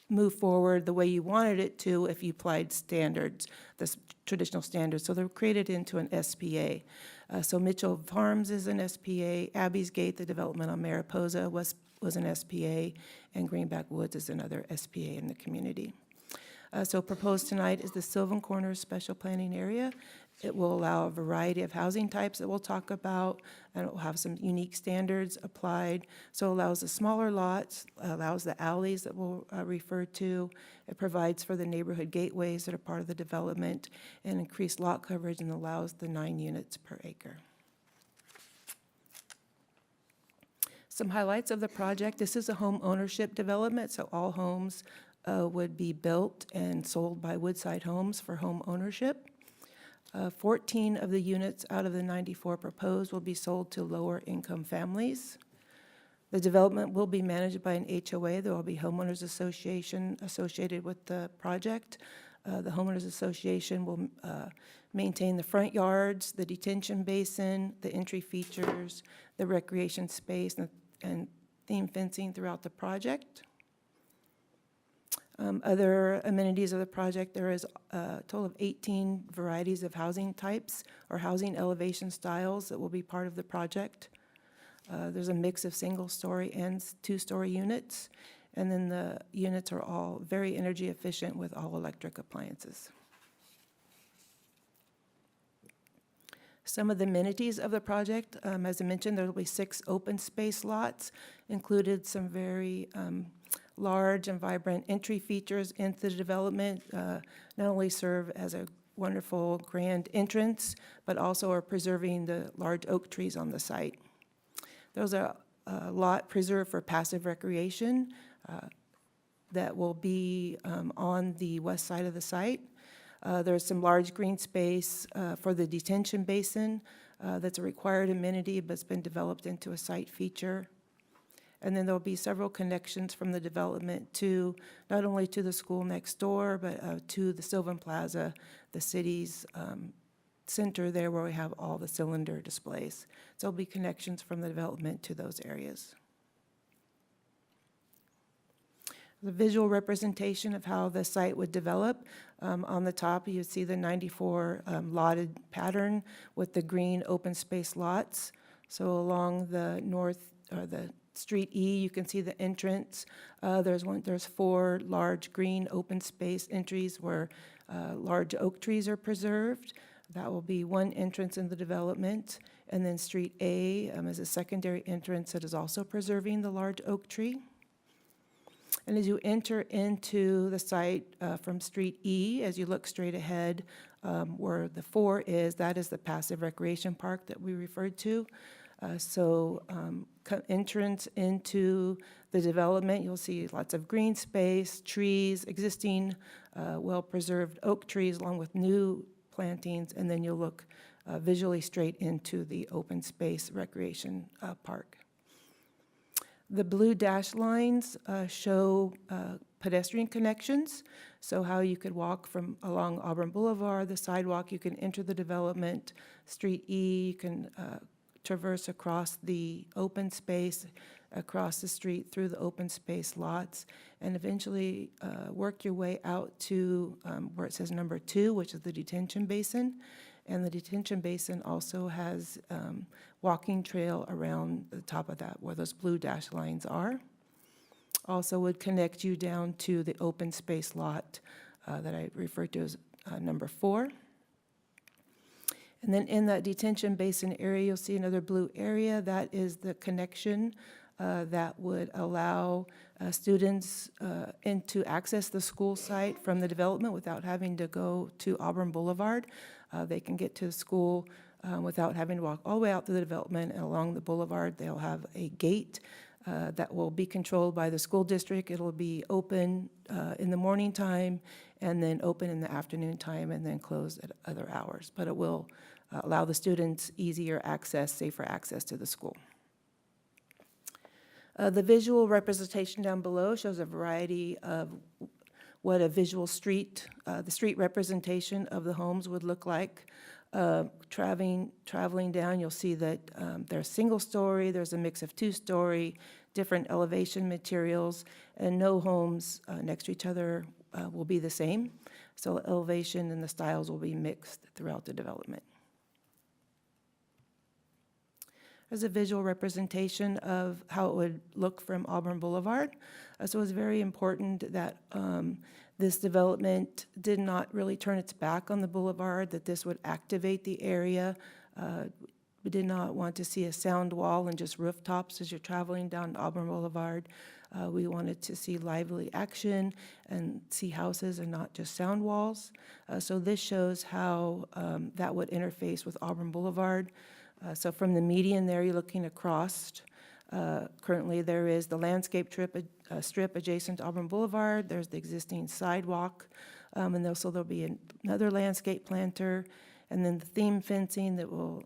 move forward the way you wanted it to if you applied standards, the traditional standards. So they're created into an SPA. So Mitchell Farms is an SPA. Abby's Gate, the development on Mariposa, was an SPA, and Greenback Woods is another SPA in the community. So proposed tonight is the Sylvan Corners Special Planning Area. It will allow a variety of housing types that we'll talk about, and it will have some unique standards applied. So it allows the smaller lots, allows the alleys that we'll refer to. It provides for the neighborhood gateways that are part of the development, and increased lot coverage, and allows the 9 units per acre. Some highlights of the project. This is a home ownership development, so all homes would be built and sold by Woodside Homes for home ownership. 14 of the units out of the 94 proposed will be sold to lower-income families. The development will be managed by an HOA. There will be homeowners association associated with the project. The homeowners association will maintain the front yards, the detention basin, the entry features, the recreation space, and theme fencing throughout the project. Other amenities of the project, there is a total of 18 varieties of housing types or housing elevation styles that will be part of the project. There's a mix of single-story and 2-story units, and then the units are all very energy efficient with all electric appliances. Some of the amenities of the project, as I mentioned, there will be 6 open space lots, included some very large and vibrant entry features into the development, not only serve as a wonderful grand entrance, but also are preserving the large oak trees on the site. There's a lot preserved for passive recreation that will be on the west side of the site. There's some large green space for the detention basin that's a required amenity, but it's been developed into a site feature. And then there'll be several connections from the development to, not only to the school next door, but to the Sylvan Plaza, the city's center there where we have all the cylinder displays. So there'll be connections from the development to those areas. The visual representation of how the site would develop. On the top, you see the 94 lotted pattern with the green open space lots. So along the north, or the Street E, you can see the entrance. There's 4 large green open space entries where large oak trees are preserved. That will be one entrance in the development. And then Street A is a secondary entrance that is also preserving the large oak tree. And as you enter into the site from Street E, as you look straight ahead, where the 4 is, that is the passive recreation park that we referred to. Entrance into the development, you'll see lots of green space, trees, existing well-preserved oak trees along with new plantings, and then you'll look visually straight into the open space recreation park. The blue dashed lines show pedestrian connections, so how you could walk from along Auburn Boulevard, the sidewalk, you can enter the development. Street E, you can traverse across the open space, across the street through the open space lots, and eventually work your way out to where it says number 2, which is the detention basin. And the detention basin also has walking trail around the top of that, where those blue dashed lines are. Also would connect you down to the open space lot that I referred to as number 4. And then in that detention basin area, you'll see another blue area. That is the connection that would allow students to access the school site from the development without having to go to Auburn Boulevard. They can get to the school without having to walk all the way out to the development, and along the boulevard, they'll have a gate that will be controlled by the school district. It'll be open in the morning time, and then open in the afternoon time, and then closed at other hours. But it will allow the students easier access, safer access to the school. The visual representation down below shows a variety of what a visual street, the street representation of the homes would look like. Traveling down, you'll see that there's single story, there's a mix of 2-story, different elevation materials, and no homes next to each other will be the same. So elevation and the styles will be mixed throughout the development. There's a visual representation of how it would look from Auburn Boulevard. So it's very important that this development did not really turn its back on the boulevard, that this would activate the area. We did not want to see a sound wall and just rooftops as you're traveling down Auburn Boulevard. We wanted to see lively action and see houses and not just sound walls. So this shows how that would interface with Auburn Boulevard. So from the median there, you're looking across. Currently, there is the landscape strip adjacent to Auburn Boulevard. There's the existing sidewalk, and also there'll be another landscape planter, and then the theme fencing that will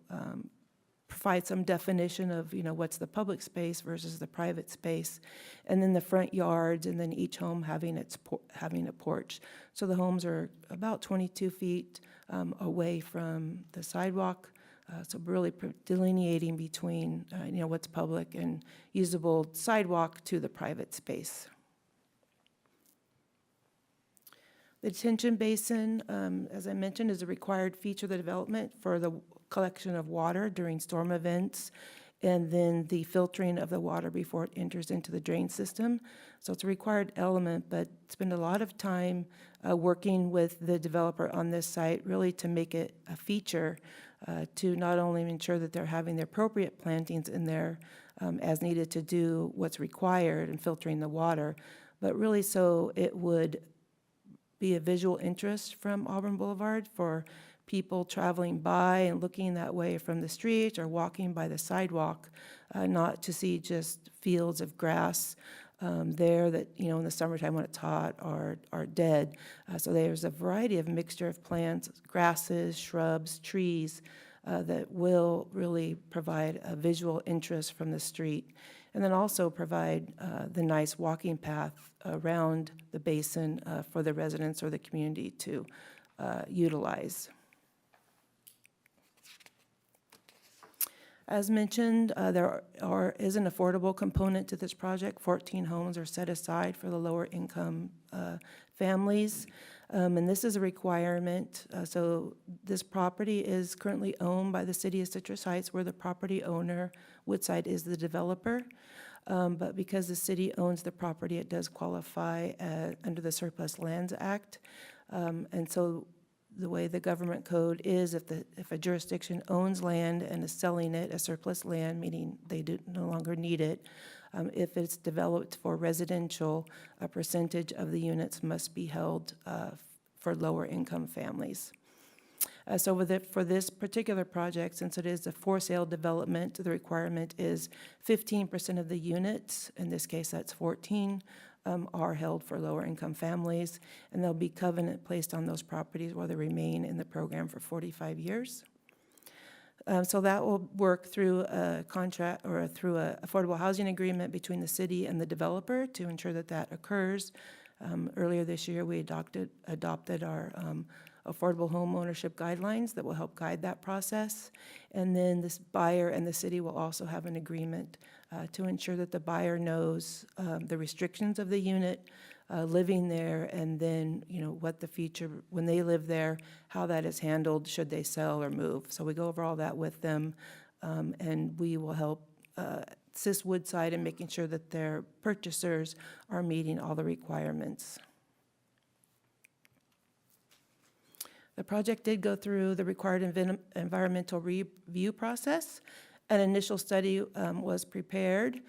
provide some definition of, what's the public space versus the private space, and then the front yards, and then each home having having a porch. So the homes are about 22 feet away from the sidewalk. So really delineating between, what's public and usable sidewalk to the private space. The detention basin, as I mentioned, is a required feature of the development for the collection of water during storm events, and then the filtering of the water before it enters into the drain system. So it's a required element, but spend a lot of time working with the developer on this site really to make it a feature to not only ensure that they're having the appropriate plantings in there as needed to do what's required in filtering the water, but really so it would be a visual interest from Auburn Boulevard for people traveling by and looking that way from the street or walking by the sidewalk, not to see just fields of grass there that, you know, in the summertime when it's hot are dead. So there's a variety of mixture of plants, grasses, shrubs, trees that will really provide a visual interest from the street. And then also provide the nice walking path around the basin for the residents or the community to utilize. As mentioned, there is an affordable component to this project. 14 homes are set aside for the lower income families. And this is a requirement. So this property is currently owned by the city of Citrus Heights, where the property owner, Woodside, is the developer. But because the city owns the property, it does qualify under the Surplus Lands Act. And so the way the government code is, if a jurisdiction owns land and is selling it as surplus land, meaning they no longer need it, if it's developed for residential, a percentage of the units must be held for lower income families. So for this particular project, since it is a for sale development, the requirement is 15% of the units, in this case that's 14, are held for lower income families, and there'll be covenant placed on those properties where they remain in the program for 45 years. So that will work through a contract or through an affordable housing agreement between the city and the developer to ensure that that occurs. Earlier this year, we adopted our affordable home ownership guidelines that will help guide that process. And then this buyer and the city will also have an agreement to ensure that the buyer knows the restrictions of the unit, living there, and then, you know, what the future, when they live there, how that is handled should they sell or move. So we go over all that with them, and we will help assist Woodside in making sure that their purchasers are meeting all the requirements. The project did go through the required environmental review process. An initial study was prepared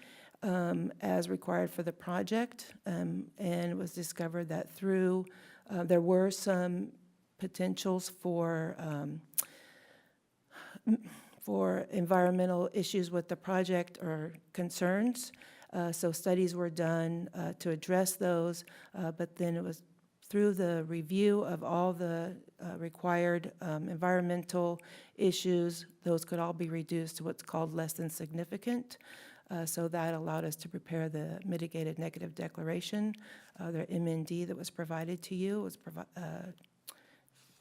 as required for the project, and it was discovered that through, there were some potentials for environmental issues with the project or concerns. So studies were done to address those, but then it was through the review of all the required environmental issues, those could all be reduced to what's called less than significant. So that allowed us to prepare the mitigated negative declaration. The MND that was provided to you was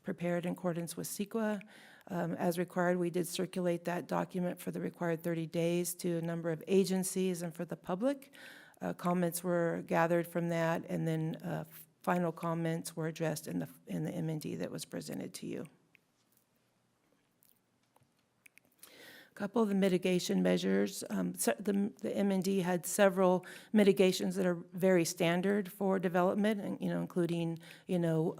prepared in accordance with CEQA. As required, we did circulate that document for the required 30 days to a number of agencies and for the public. Comments were gathered from that, and then final comments were addressed in the MND that was presented to you. A couple of the mitigation measures. The MND had several mitigations that are very standard for development, and, you know, including, you know,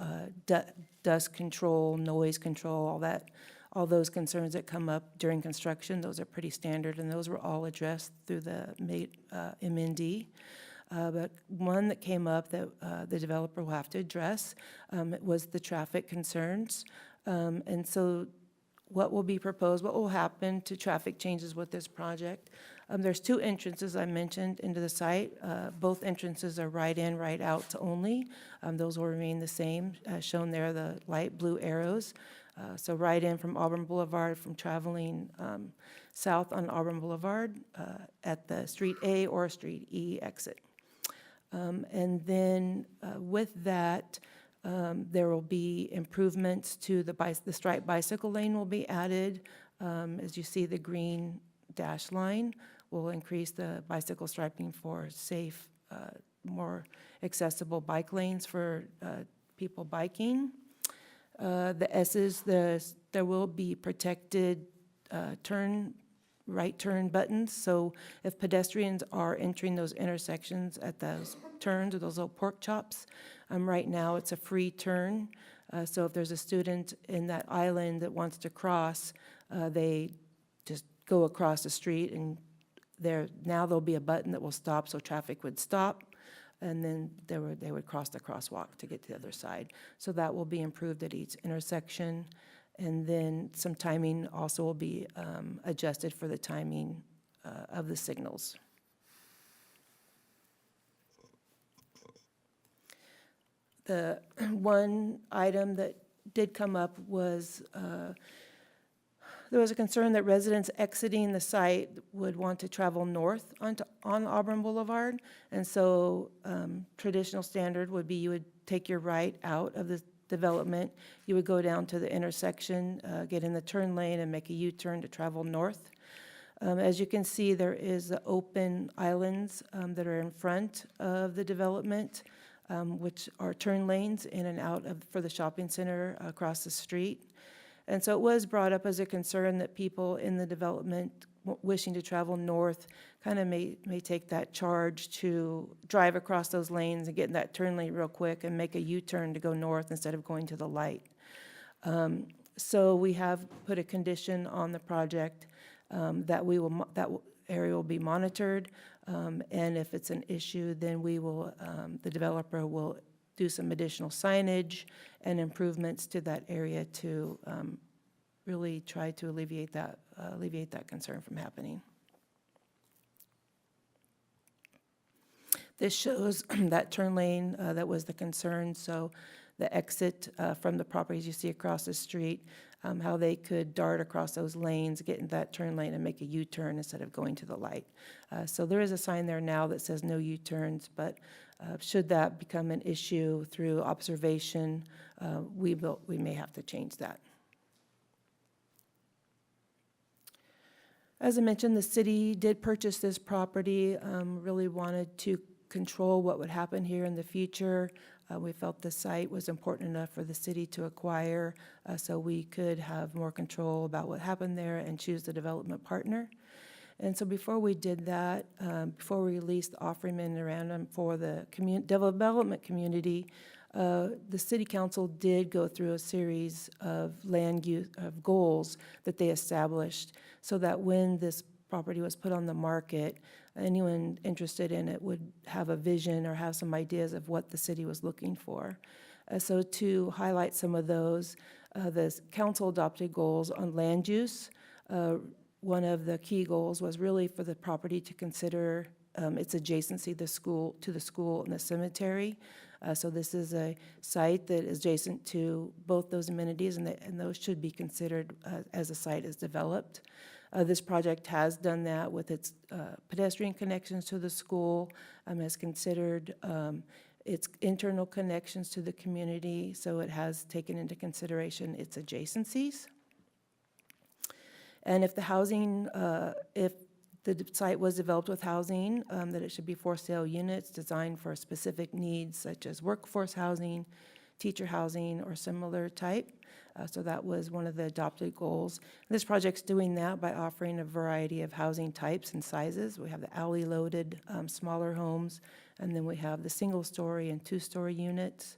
dust control, noise control, all that, all those concerns that come up during construction. Those are pretty standard, and those were all addressed through the MND. But one that came up that the developer will have to address was the traffic concerns. And so what will be proposed, what will happen to traffic changes with this project? There's two entrances I mentioned into the site. Both entrances are right in, right out only. Those will remain the same, shown there, the light blue arrows. So right in from Auburn Boulevard, from traveling south on Auburn Boulevard at the Street A or Street E exit. And then with that, there will be improvements to the striped bicycle lane will be added. As you see, the green dash line will increase the bicycle striping for safe, more accessible bike lanes for people biking. The S's, there will be protected right turn buttons. So if pedestrians are entering those intersections at those turns or those little pork chops, right now it's a free turn. So if there's a student in that island that wants to cross, They just go across the street, and now there'll be a button that will stop, so traffic would stop, and then they would cross the crosswalk to get to the other side. So that will be improved at each intersection. And then some timing also will be adjusted for the timing of the signals. The one item that did come up was there was a concern that residents exiting the site would want to travel north on Auburn Boulevard. And so traditional standard would be you would take your right out of the development. You would go down to the intersection, get in the turn lane, and make a U-turn to travel north. As you can see, there is the open islands that are in front of the development, which are turn lanes in and out for the shopping center across the street. And so it was brought up as a concern that people in the development wishing to travel north kind of may take that charge to drive across those lanes and get in that turn lane real quick and make a U-turn to go north instead of going to the light. So we have put a condition on the project that area will be monitored, and if it's an issue, then the developer will do some additional signage and improvements to that area to really try to alleviate that concern from happening. This shows that turn lane that was the concern, so the exit from the properties you see across the street, how they could dart across those lanes, get in that turn lane and make a U-turn instead of going to the light. So there is a sign there now that says no U-turns, but should that become an issue through observation, we may have to change that. As I mentioned, the city did purchase this property, really wanted to control what would happen here in the future. We felt the site was important enough for the city to acquire, so we could have more control about what happened there and choose the development partner. And so before we did that, before we released the offering memorandum for the development community, the city council did go through a series of land use of goals that they established so that when this property was put on the market, anyone interested in it would have a vision or have some ideas of what the city was looking for. So to highlight some of those, the council adopted goals on land use. One of the key goals was really for the property to consider its adjacency to the school and the cemetery. So this is a site that is adjacent to both those amenities, and those should be considered as the site is developed. This project has done that with its pedestrian connections to the school, has considered its internal connections to the community, so it has taken into consideration its adjacencies. And if the housing, if the site was developed with housing, that it should be for sale units designed for specific needs such as workforce housing, teacher housing, or similar type. So that was one of the adopted goals. This project's doing that by offering a variety of housing types and sizes. We have the alley-loaded smaller homes, and then we have the single-story and two-story units,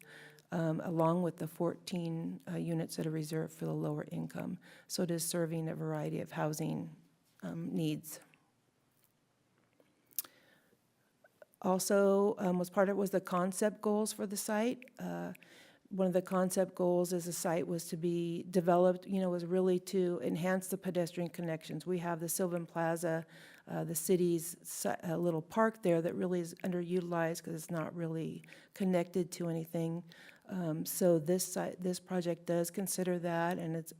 along with the 14 units that are reserved for the lower income. So it is serving a variety of housing needs. Also, was the concept goals for the site. One of the concept goals as the site was to be developed, was really to enhance the pedestrian connections. We have the Sylvan Plaza, the city's little park there that really is underutilized because it's not really connected to anything. So this project does consider that, and it's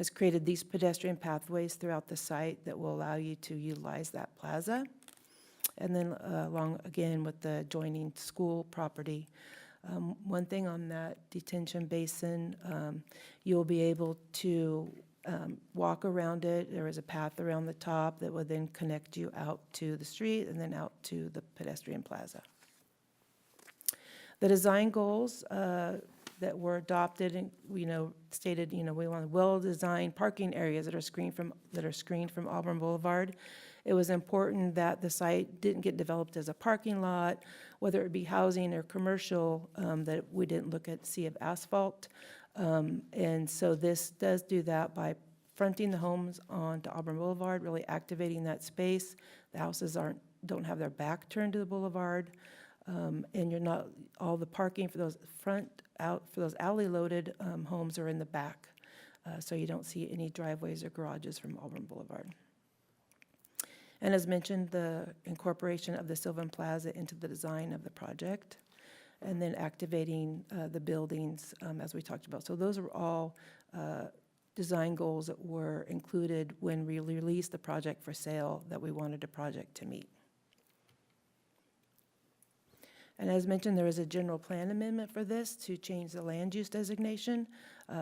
created these pedestrian pathways throughout the site that will allow you to utilize that plaza. And then along, again, with the adjoining school property. One thing on that detention basin, you'll be able to walk around it. There is a path around the top that will then connect you out to the street and then out to the pedestrian plaza. The design goals that were adopted and stated, we want well-designed parking areas that are screened from Auburn Boulevard. it was important that the site didn't get developed as a parking lot, whether it be housing or commercial, that we didn't look at sea of asphalt. And so this does do that by fronting the homes onto Auburn Boulevard, really activating that space. The houses don't have their back turned to the boulevard. And you're not, all the parking for those for those alley-loaded homes are in the back. So you don't see any driveways or garages from Auburn Boulevard. And as mentioned, the incorporation of the Sylvan Plaza into the design of the project, and then activating the buildings, as we talked about. So those are all design goals that were included when we released the project for sale that we wanted the project to meet. And as mentioned, there is a general plan amendment for this to change the land use designation.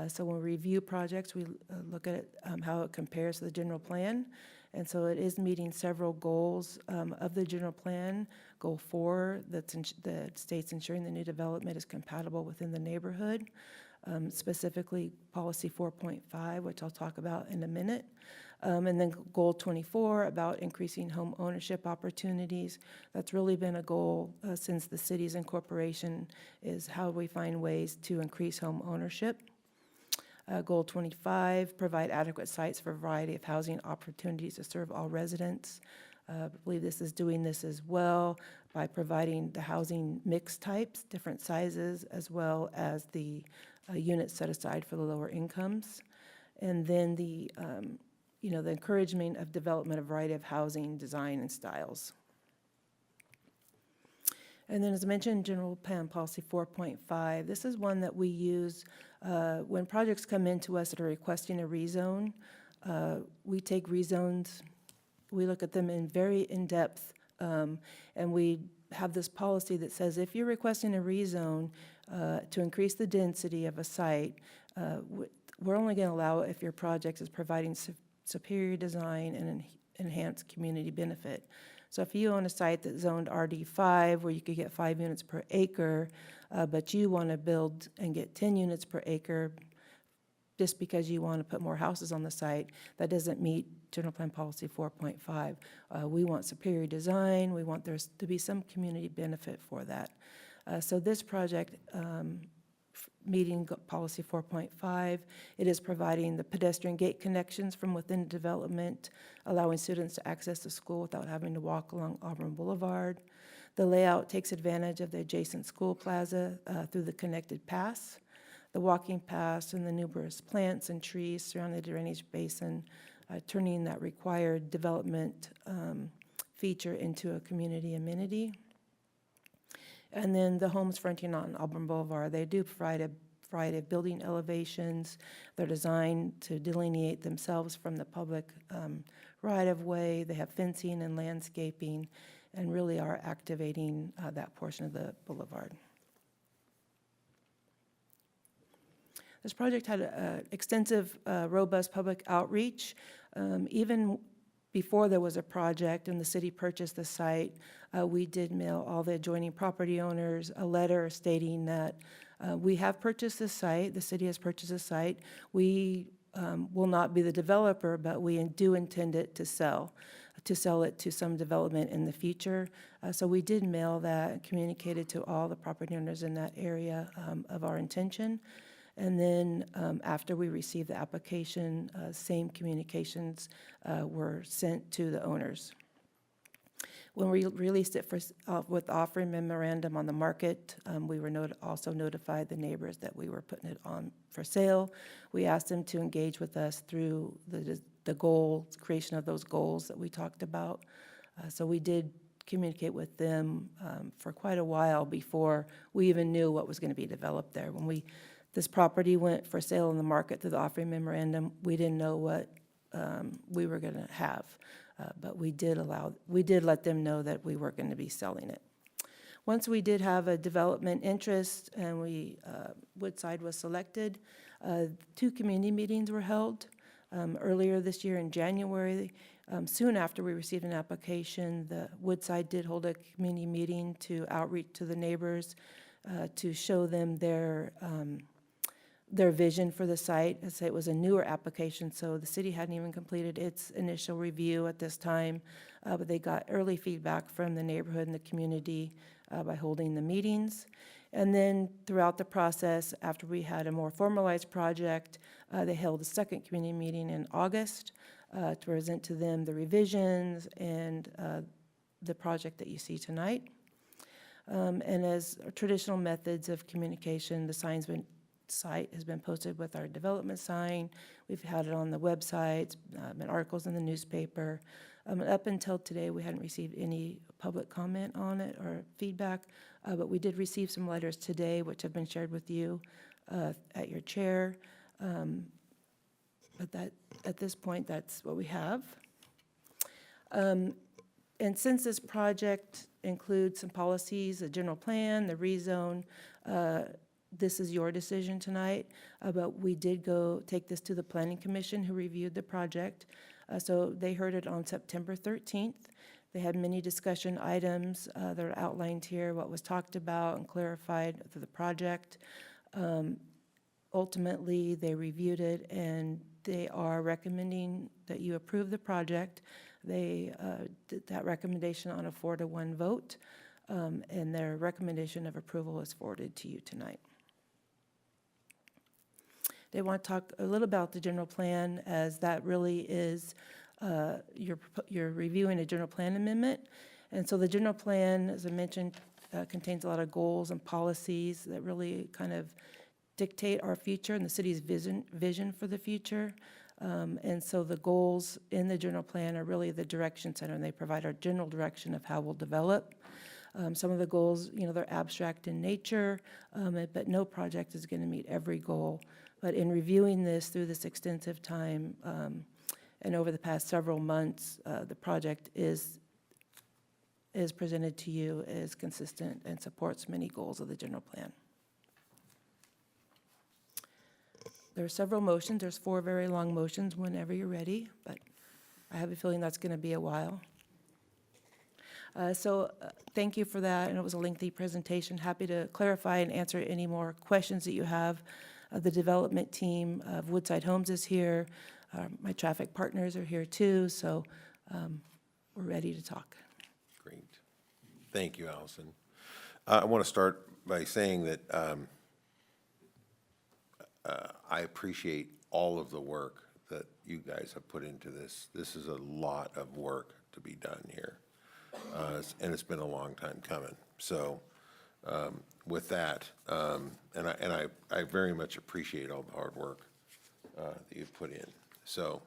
So when we review projects, we look at how it compares to the general plan. And so it is meeting several goals of the general plan. Goal 4, that states ensuring the new development is compatible within the neighborhood. Specifically, policy 4.5, which I'll talk about in a minute. And then goal 24, about increasing home ownership opportunities. That's really been a goal since the city's incorporation, is how we find ways to increase home ownership. Goal 25, provide adequate sites for a variety of housing opportunities to serve all residents. I believe this is doing this as well by providing the housing mix types, different sizes, as well as the units set aside for the lower incomes. And then the encouragement of development of a variety of housing design and styles. And then as mentioned, General Plan Policy 4.5, this is one that we use when projects come into us that are requesting a rezone. We take rezones, we look at them very in-depth, and we have this policy that says if you're requesting a rezone to increase the density of a site, we're only going to allow it if your project is providing superior design and enhanced community benefit. So if you own a site that's zoned RD5, where you could get 5 units per acre, but you want to build and get 10 units per acre just because you want to put more houses on the site, that doesn't meet General Plan Policy 4.5. We want superior design. We want there to be some community benefit for that. So this project, meeting Policy 4.5. It is providing the pedestrian gate connections from within the development, allowing students to access the school without having to walk along Auburn Boulevard. The layout takes advantage of the adjacent school plaza through the connected paths, the walking paths, and the numerous plants and trees surrounding the drainage basin, turning that required development feature into a community amenity. And then the homes fronting on Auburn Boulevard, they do provide a variety of building elevations. They're designed to delineate themselves from the public right-of-way. They have fencing and landscaping, and really are activating that portion of the boulevard. This project had extensive, robust public outreach. Even before there was a project and the city purchased the site, we did mail all the adjoining property owners a letter stating that we have purchased this site, the city has purchased the site. We will not be the developer, but we do intend it to sell it to some development in the future. So we did mail that and communicated to all the property owners in that area of our intention. And then after we received the application, same communications were sent to the owners. When we released it with offering memorandum on the market, we were also notified the neighbors that we were putting it on for sale. We asked them to engage with us through the goal, creation of those goals that we talked about. So we did communicate with them for quite a while before we even knew what was going to be developed there. When this property went for sale in the market through the offering memorandum, we didn't know what we were going to have. But we did let them know that we were going to be selling it. Once we did have a development interest and Woodside was selected, 2 community meetings were held earlier this year in January. Soon after we received an application, the Woodside did hold a community meeting to outreach to the neighbors, to show them their their vision for the site. I say it was a newer application, so the city hadn't even completed its initial review at this time, but they got early feedback from the neighborhood and the community by holding the meetings. And then throughout the process, after we had a more formalized project, they held a second community meeting in August to present to them the revisions and the project that you see tonight. And as traditional methods of communication, the site has been posted with our development sign. We've had it on the website, been articles in the newspaper. Up until today, we hadn't received any public comment on it or feedback, but we did receive some letters today, which have been shared with you at your chair. But that, at this point, that's what we have. And since this project includes some policies, the general plan, the rezone, this is your decision tonight, but we did go take this to the Planning Commission who reviewed the project. So they heard it on September 13th. They had many discussion items that are outlined here, what was talked about and clarified through the project. Ultimately, they reviewed it and they are recommending that you approve the project. They did that recommendation on a 4-to-1 vote, and their recommendation of approval is forwarded to you tonight. They want to talk a little about the general plan, as that really is, you're reviewing a general plan amendment. And so the general plan, as I mentioned, contains a lot of goals and policies that really kind of dictate our future and the city's vision for the future. And so the goals in the general plan are really the direction center, and they provide our general direction of how we'll develop. Some of the goals, they're abstract in nature, but no project is going to meet every goal. But in reviewing this through this extensive time and over the past several months, the project is presented to you as consistent and supports many goals of the general plan. There are several motions. There's 4 very long motions whenever you're ready, but I have a feeling that's going to be a while. So thank you for that, and it was a lengthy presentation. Happy to clarify and answer any more questions that you have. The development team of Woodside Homes is here. My traffic partners are here too, so we're ready to talk. Great. Thank you, Allison. I want to start by saying that I appreciate all of the work that you guys have put into this. This is a lot of work to be done here, and it's been a long time coming. So with that, and I very much appreciate all the hard work that you've put in. So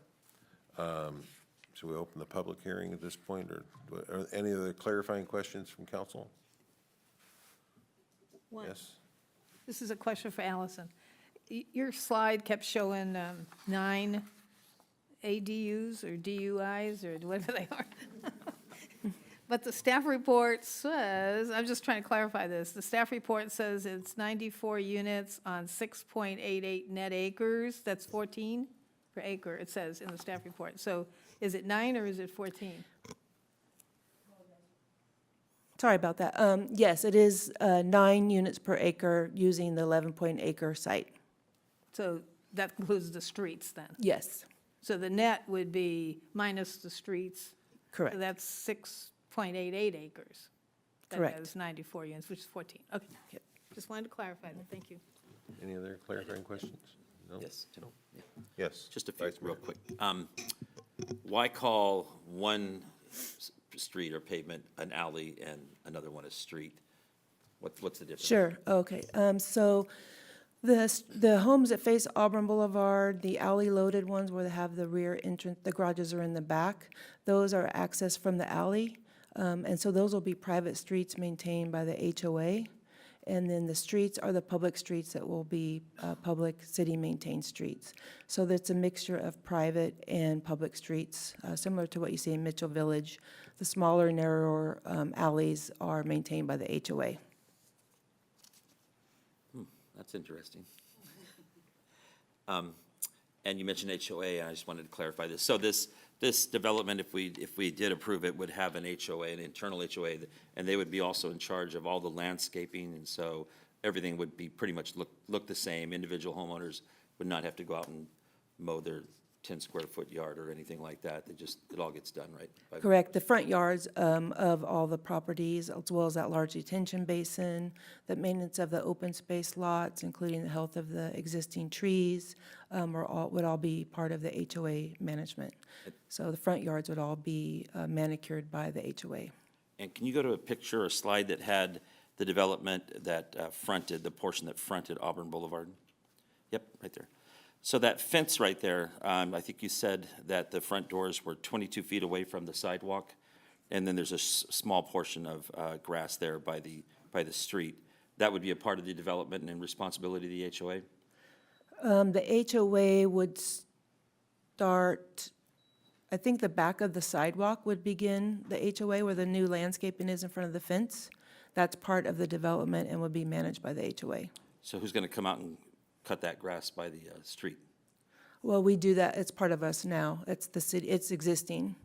should we open the public hearing at this point, or are any other clarifying questions from council? Yes? This is a question for Allison. Your slide kept showing 9 ADUs or DUIs or whatever they are. But the staff report says, I'm just trying to clarify this, the staff report says it's 94 units on 6.88 net acres. That's 14 per acre, it says in the staff report. So is it 9 or is it 14? Sorry about that. Yes, it is 9 units per acre using the 11-point-acre site. So that includes the streets then? Yes, So the net would be minus the streets? correct. So that's 6.88 acres. Correct. That has 94 units, which is 14. Okay. Just wanted to clarify that. Thank you. Any other clarifying questions? No? Yes, Tim? Yeah. Yes. Just a few, Vice Mayor. real quick. Why call one street or pavement an alley and another one a street? What's the difference? Sure, okay. So the homes that face Auburn Boulevard, the alley-loaded ones where they have the rear entrance, the garages are in the back, those are accessed from the alley. And so those will be private streets maintained by the HOA. And then the streets are the public streets that will be public city-maintained streets. So that's a mixture of private and public streets, similar to what you see in Mitchell Village. The smaller, narrower alleys are maintained by the HOA. That's interesting. And you mentioned HOA, and I just wanted to clarify this. So this development, if we did approve it, would have an HOA, an internal HOA, and they would be also in charge of all the landscaping, and so everything would be pretty much look the same. Individual homeowners would not have to go out and mow their 10-square-foot yard or anything like that. It all gets done, right? Correct. The front yards of all the properties, as well as that large detention basin, the maintenance of the open space lots, including the health of the existing trees, would all be part of the HOA management. So the front yards would all be manicured by the HOA. And can you go to a picture or slide that had the development that fronted, the portion that fronted Auburn Boulevard? Yep, right there. So that fence right there, I think you said that the front doors were 22 feet away from the sidewalk, and then there's a small portion of grass there by the street. That would be a part of the development and responsibility of the HOA? The HOA would start, I think the back of the sidewalk would begin the HOA where the new landscaping is in front of the fence. That's part of the development and would be managed by the HOA. So who's going to come out and cut that grass by the street? Well, we do that, it's part of us now. It's the city, it's existing.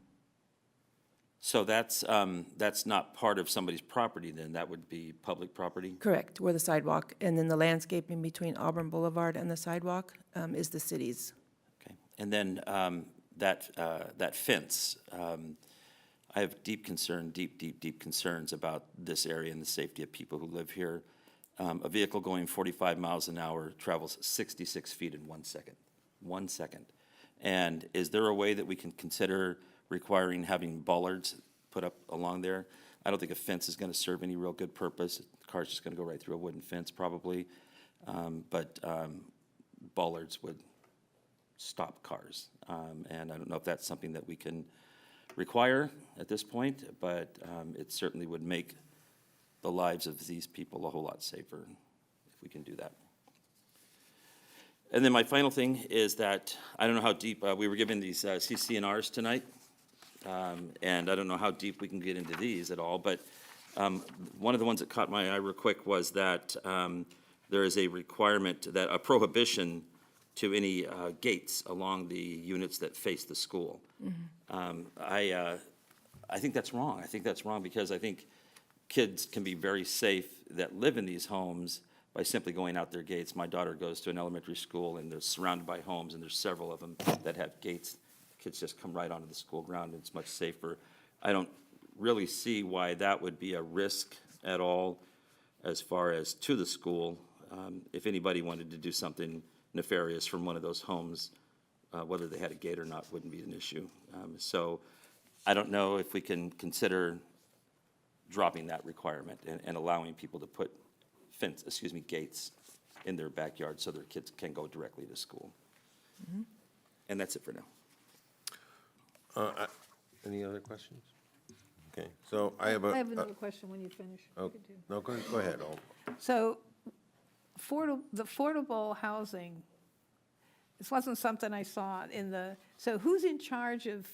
So that's not part of somebody's property then? That would be public property? Correct, where the sidewalk, and then the landscaping between Auburn Boulevard and the sidewalk is the city's. Okay. And then that fence, I have deep concerns about this area and the safety of people who live here. A vehicle going 45 miles an hour travels 66 feet in 1 second. 1 second. And is there a way that we can consider requiring having bollards put up along there? I don't think a fence is going to serve any real good purpose. The car's just going to go right through a wooden fence probably. But bollards would stop cars. And I don't know if that's something that we can require at this point, but it certainly would make the lives of these people a whole lot safer if we can do that. And then my final thing is that I don't know how deep, we were given these CC&Rs tonight, and I don't know how deep we can get into these at all, but one of the ones that caught my eye real quick was that there is a requirement, that a prohibition to any gates along the units that face the school. I think that's wrong. I think that's wrong because I think kids can be very safe that live in these homes by simply going out their gates. My daughter goes to an elementary school, and they're surrounded by homes, and there's several of them that have gates. Kids just come right onto the school ground, and it's much safer. I don't really see why that would be a risk at all as far as to the school. If anybody wanted to do something nefarious from one of those homes, whether they had a gate or not wouldn't be an issue. So I don't know if we can consider dropping that requirement and allowing people to put gates in their backyard so their kids can go directly to school. And that's it for now. Any other questions? Okay, so I have I have another question when you finish. Oh, no, go ahead. So the affordable housing, this wasn't something I saw in the, so who's in charge of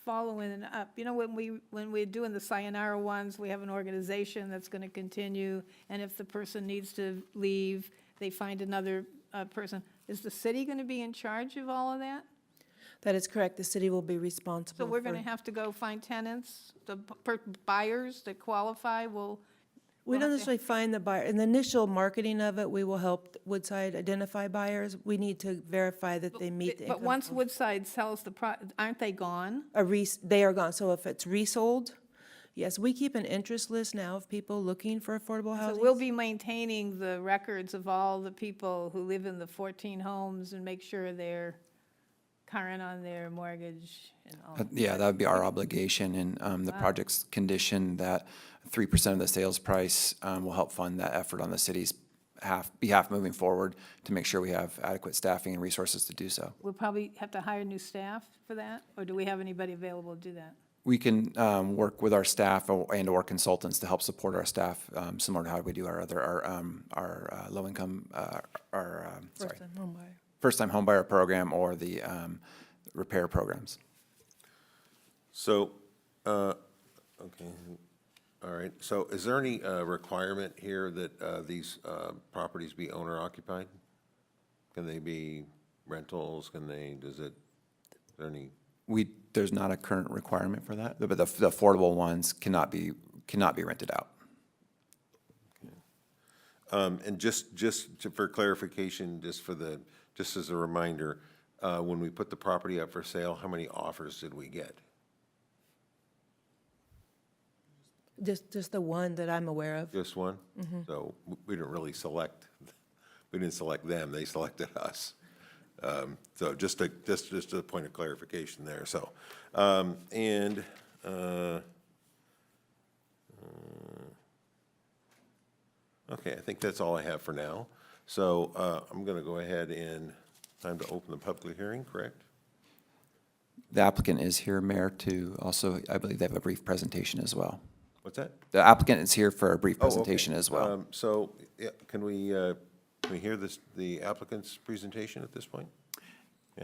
following it up? You know, when we're doing the Sayonara ones, we have an organization that's going to continue, and if the person needs to leave, they find another person. Is the city going to be in charge of all of that? That is correct. The city will be responsible. So we're going to for- have to go find tenants, the buyers that qualify will. We we'll don't have to- necessarily find the buyer. In the initial marketing of it, we will help Woodside identify buyers. We need to verify that they meet the But income once qual- Woodside sells aren't they gone? They are gone. So if it's resold, yes, we keep an interest list now of people looking for affordable So housing. we'll be maintaining the records of all the people who live in the 14 homes and make sure they're current on their mortgage and all. Yeah, that would be our obligation, and the project's condition that 3% of the sales price will help fund that effort on the city's behalf moving forward to make sure we have adequate staffing and resources to do so. We'll probably have to hire new staff for that, or do we have anybody available to do that? We can work with our staff and/or consultants to help support our staff, similar to how we do our low-income, First-time homebuyer. first-time homebuyer program or the repair programs. So, okay, all right. So is there any requirement here that these properties be owner occupied? Can they be rentals? Is there any? There's not a current requirement for that, but the affordable ones cannot be rented out. And for clarification, just as a reminder, when we put the property up for sale, how many offers did we get? Just the one that I'm aware of. Just one? So we didn't really select, we didn't select them, they selected us. So just a point of clarification there, so. Okay, I think that's all I have for now. So I'm going to go ahead and, time to open the public hearing, correct? The applicant is here, Mayor, to also, I believe they have a brief presentation as well. What's that? The applicant is here for a brief Oh, okay. presentation as well. So, yeah, can we hear the applicant's presentation at this point?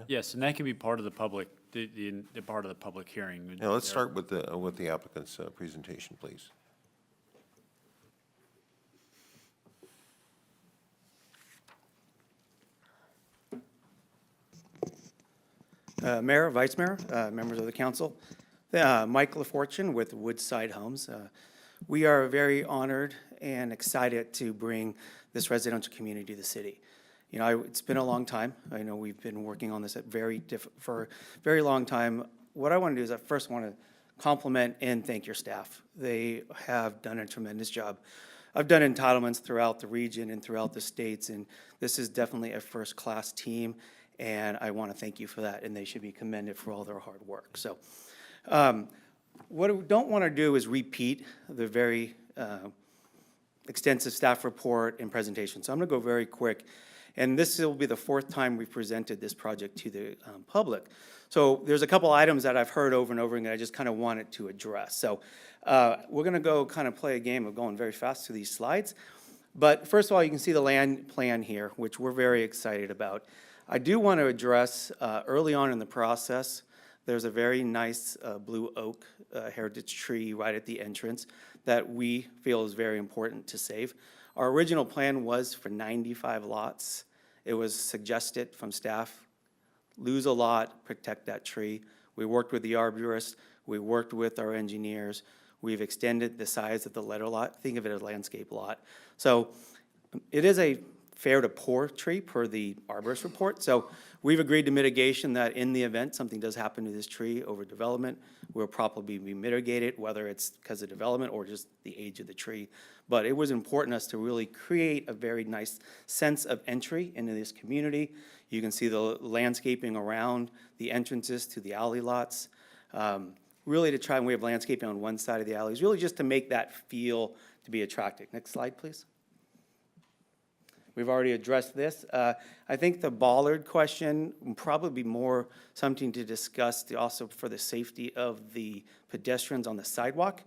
Yes, and that can be part of the public, the part of the public hearing. Yeah, let's start with the applicant's presentation, please. Mayor, Vice Mayor, members of the council, Mike LaFortune with Woodside Homes. We are very honored and excited to bring this residential community to the city. You know, it's been a long time. I know we've been working on this for a very long time. What I want to do is I first want to compliment and thank your staff. They have done a tremendous job. I've done entitlements throughout the region and throughout the states, and this is definitely a first-class team, and I want to thank you for that, and they should be commended for all their hard work. So what we don't want to do is repeat the very extensive staff report and presentation. So I'm going to go very quick. And this will be the fourth time we've presented this project to the public. So there's a couple items that I've heard over and over again that I just kind of wanted to address. So we're going to go kind of play a game of going very fast through these slides. But first of all, you can see the land plan here, which we're very excited about. I do want to address early on in the process, there's a very nice blue oak heritage tree right at the entrance that we feel is very important to save. Our original plan was for 95 lots. It was suggested from staff, lose a lot, protect that tree. We worked with the arborist, we worked with our engineers. We've extended the size of the letter lot. Think of it as a landscape lot. So it is a fair to poor tree per the arborist report. So we've agreed to mitigation that in the event something does happen to this tree over development, will probably be mitigated, whether it's because of development or just the age of the tree. But it was important to us to really create a very nice sense of entry into this community. You can see the landscaping around the entrances to the alley lots. Really to try and we have landscaping on one side of the alleys, really just to make that feel to be attractive. Next slide, please. We've already addressed this. I think the bollard question will probably be more something to discuss also for the safety of the pedestrians on the sidewalk.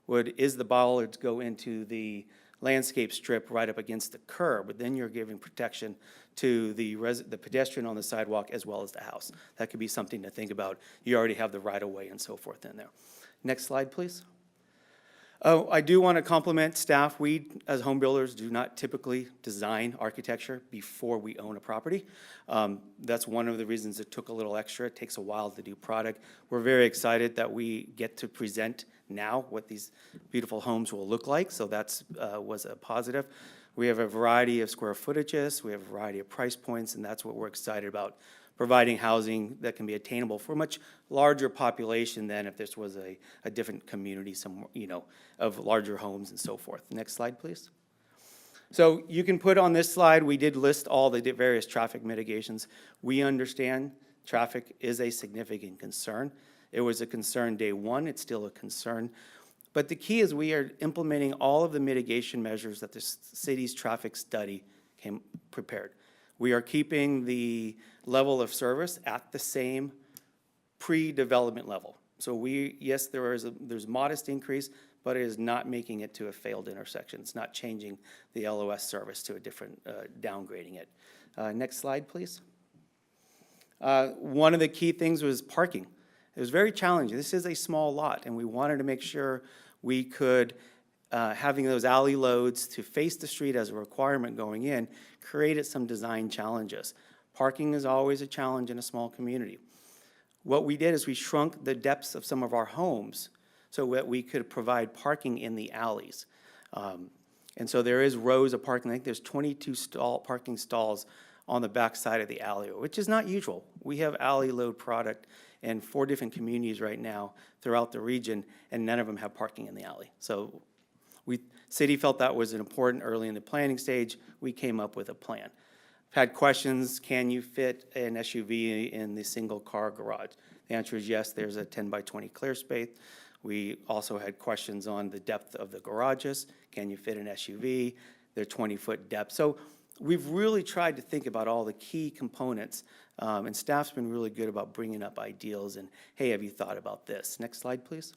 Is the bollards go into the landscape strip right up against the curb, but then you're giving protection to the pedestrian on the sidewalk as well as the house. That could be something to think about. You already have the right-of-way and so forth in there. Next slide, please. Oh, I do want to compliment staff. We, as home builders, do not typically design architecture before we own a property. That's one of the reasons it took a little extra. It takes a while to do product. We're very excited that we get to present now what these beautiful homes will look like, so that's was a positive. We have a variety of square footages, we have a variety of price points, and that's what we're excited about, providing housing that can be attainable for a much larger population than if this was a different community, some, you know, of larger homes and so forth. Next slide, please. So you can put on this slide, we did list all the various traffic mitigations. We understand traffic is a significant concern. It was a concern day one, it's still a concern. But the key is we are implementing all of the mitigation measures that the city's traffic study prepared. We are keeping the level of service at the same pre-development level. So yes, there's modest increase, but it is not making it to a failed intersection. It's not changing the LOS service to a different, downgrading it. Next slide, please. One of the key things was parking. It was very challenging. This is a small lot, and we wanted to make sure we could, having those alley loads to face the street as a requirement going in, created some design challenges. Parking is always a challenge in a small community. What we did is we shrunk the depths of some of our homes so that we could provide parking in the alleys. And so there is rows of parking. I think there's 22 parking stalls on the back side of the alley, which is not usual. We have alley load product in 4 different communities right now throughout the region, and none of them have parking in the alley. So city felt that was important early in the planning stage. We came up with a plan. Had questions, can you fit an SUV in the single car garage? The answer is yes, there's a 10 by 20 clear space. We also had questions on the depth of the garages. Can you fit an SUV? They're 20-foot depth. So we've really tried to think about all the key components, and staff's been really good about bringing up ideals and, hey, have you thought about this? Next slide, please.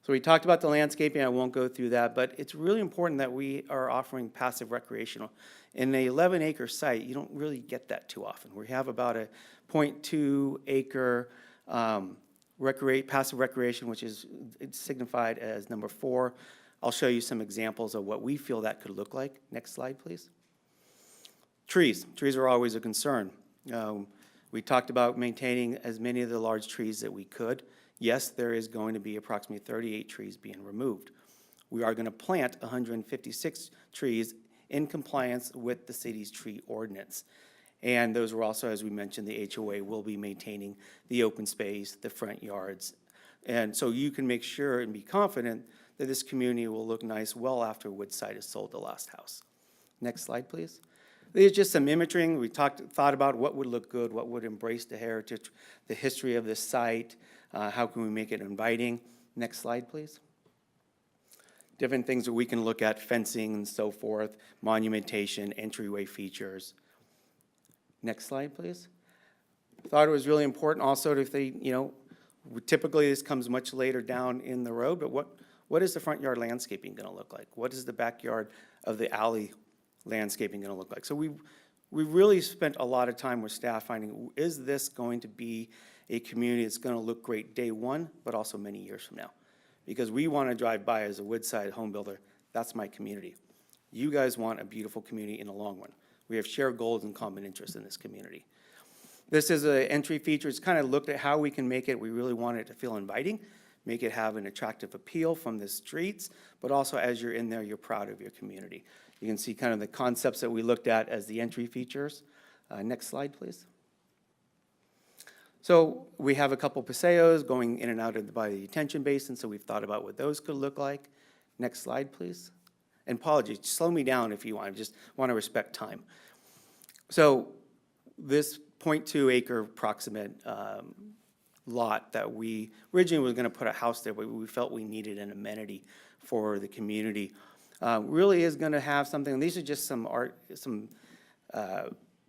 So we talked about the landscaping. I won't go through that, but it's really important that we are offering passive recreational. In an 11-acre site, you don't really get that too often. We have about a 0.2 acre passive recreation, which is signified as number 4. I'll show you some examples of what we feel that could look like. Next slide, please. Trees. Trees are always a concern. We talked about maintaining as many of the large trees that we could. Yes, there is going to be approximately 38 trees being removed. We are going to plant 156 trees in compliance with the city's tree ordinance. And those were also, as we mentioned, the HOA will be maintaining the open space, the front yards. And so you can make sure and be confident that this community will look nice well after Woodside has sold the last house. Next slide, please. There's just some imagery. We thought about what would look good, what would embrace the heritage, the history of this site, how can we make it inviting. Next slide, please. Different things that we can look at, fencing and so forth, monumentation, entryway features. Next slide, please. Thought it was really important also to think, typically this comes much later down in the road, but what is the front yard landscaping going to look like? What is the backyard of the alley landscaping going to look like? So we really spent a lot of time with staff finding, is this going to be a community that's going to look great day one, but also many years from now? Because we want to drive by as a Woodside home builder. That's my community. You guys want a beautiful community in the long run. We have shared goals and common interests in this community. This is an entry feature. It's kind of looked at how we can make it. We really want it to feel inviting, make it have an attractive appeal from the streets, but also as you're in there, you're proud of your community. You can see kind of the concepts that we looked at as the entry features. Next slide, please. So we have a couple paseos going in and out by the detention basin, so we've thought about what those could look like. Next slide, please. And apologies, slow me down if you want. I just want to respect time. So this 0.2 acre approximate lot that we originally were going to put a house there, but we felt we needed an amenity for the community. Really is going to have something, and these are just some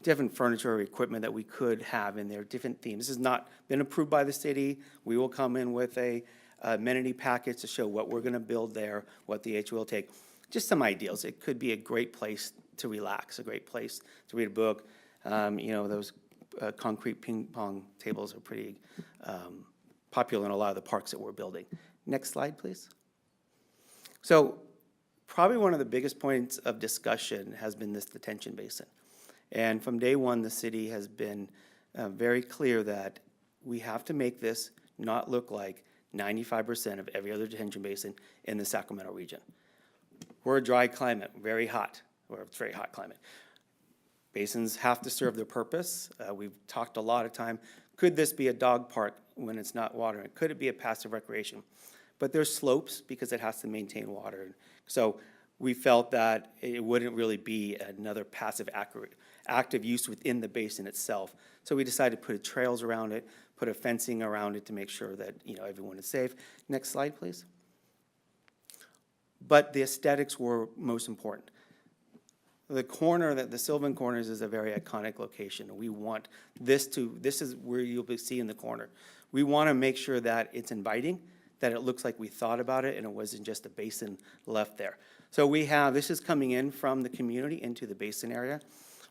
different furniture or equipment that we could have in there, different themes. This has not been approved by the city. We will come in with a amenity package to show what we're going to build there, what the HOA will take. Just some ideals. It could be a great place to relax, a great place to read a book. Those concrete ping pong tables are pretty popular in a lot of the parks that we're building. Next slide, please. So probably one of the biggest points of discussion has been this detention basin. And from day one, the city has been very clear that we have to make this not look like 95% of every other detention basin in the Sacramento region. We're a dry climate, very hot. We're a very hot climate. Basins have to serve their purpose. We've talked a lot of time. Could this be a dog park when it's not watering? Could it be a passive recreation? But there's slopes because it has to maintain water. So we felt that it wouldn't really be another passive active use within the basin itself. So we decided to put trails around it, put a fencing around it to make sure that everyone is safe. Next slide, please. But the aesthetics were most important. The corner, the Sylvan Corners is a very iconic location. We want this is where you'll be seeing the corner. We want to make sure that it's inviting, that it looks like we thought about it and it wasn't just a basin left there. So this is coming in from the community into the basin area.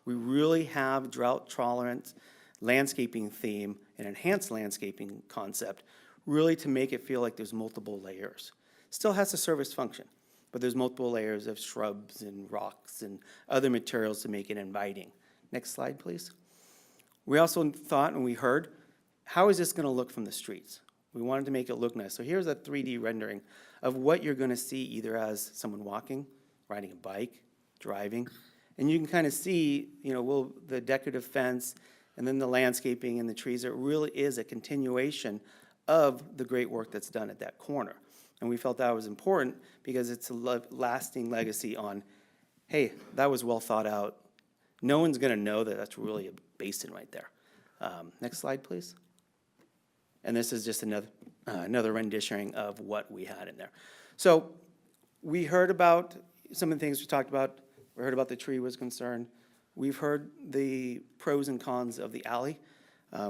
We really have drought tolerant landscaping theme and enhanced landscaping concept, really to make it feel like there's multiple layers. Still has a service function, but there's multiple layers of shrubs and rocks and other materials to make it inviting. Next slide, please. We also thought and we heard, how is this going to look from the streets? We wanted to make it look nice. So here's a 3D rendering of what you're going to see either as someone walking riding a bike, driving. And you can kind of see, the decorative fence and then the landscaping and the trees. It really is a continuation of the great work that's done at that corner. And we felt that was important because it's a lasting legacy on, hey, that was well thought out. No one's going to know that that's really a basin right there. Next slide, please. And this is just another rendition of what we had in there. So we heard about some of the things we talked about. We heard about the tree was concerned. We've heard the pros and cons of the alley.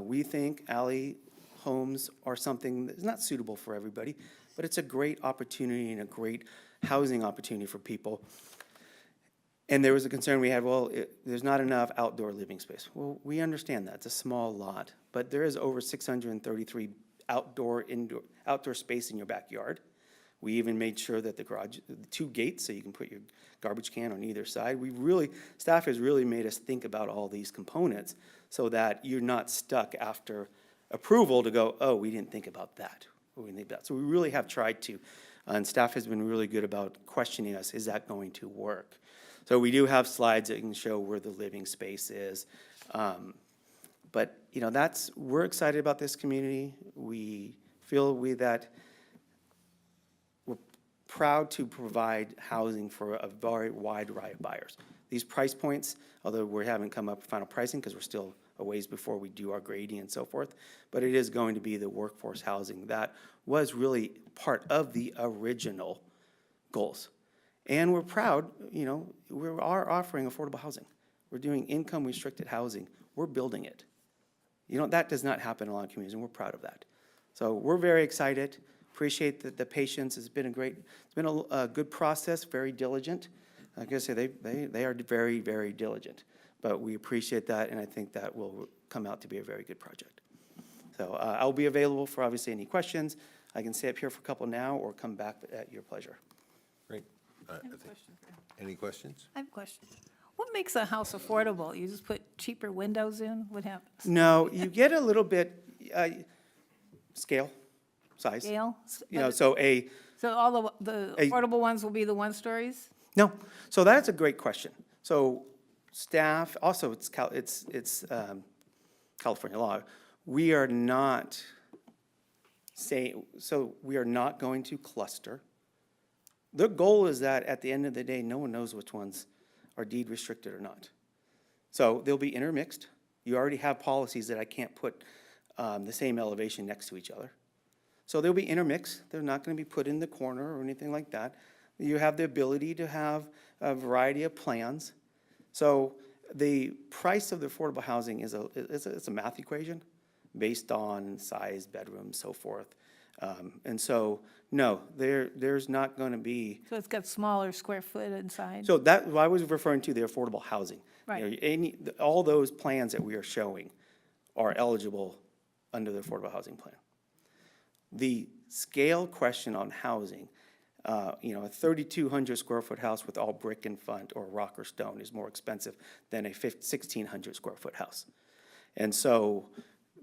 We think alley homes are something that's not suitable for everybody, but it's a great opportunity and a great housing opportunity for people. And there was a concern we had, there's not enough outdoor living space. Well, we understand that. It's a small lot, but there is over 633 outdoor space in your backyard. We even made sure that the garage, 2 gates, so you can put your garbage can on either side. Staff has really made us think about all these components so that you're not stuck after approval to go, oh, we didn't think about that. So we really have tried to, and staff has been really good about questioning us, is that going to work? So we do have slides that can show where the living space is. But, we're excited about this community. We feel that we're proud to provide housing for a very wide variety of buyers. These price points, although we haven't come up with final pricing because we're still a ways before we do our grading and so forth, but it is going to be the workforce housing that was really part of the original goals. And we're proud, we are offering affordable housing. We're doing income-restricted housing. We're building it. That does not happen in a lot of communities, and we're proud of that. So we're very excited, appreciate the patience. It's been a good process, very diligent. Like I say, they are very, very diligent. But we appreciate that, and I think that will come out to be a very good project. So I'll be available for, obviously, any questions. I can stay up here for a couple now or come back at your pleasure. Great. Any questions? I have a question. What makes a house affordable? You just put cheaper windows in? What happens? No, you get a little bit scale, size. Scale? So all the affordable ones will be the 1-stories? No, so that's a great question. So staff, also it's California law. We are not going to cluster. The goal is that at the end of the day, no one knows which ones are deed restricted or not. So they'll be intermixed. You already have policies that I can't put the same elevation next to each other. So they'll be intermixed. They're not going to be put in the corner or anything like that. You have the ability to have a variety of plans. So the price of the affordable housing is a math equation based on size, bedrooms, so forth. And so, no, there's not going to be. So it's got smaller square foot inside? So that, I was referring to the affordable housing. Right. All those plans that we are showing are eligible under the affordable housing plan. The scale question on housing, a 3,200 square foot house with all brick in front or rock or stone is more expensive than a 1,600 square foot house. And so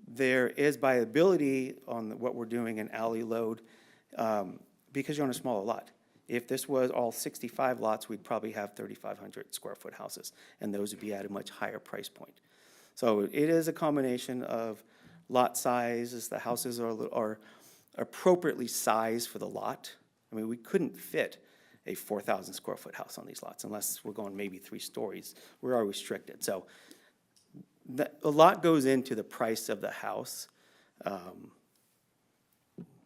there is viability on what we're doing in alley load because you're on a smaller lot. If this was all 65 lots, we'd probably have 3,500 square foot houses, and those would be at a much higher price point. So it is a combination of lot sizes. The houses are appropriately sized for the lot. I mean, we couldn't fit a 4,000 square foot house on these lots unless we're going maybe 3 stories. We are restricted. So a lot goes into the price of the house.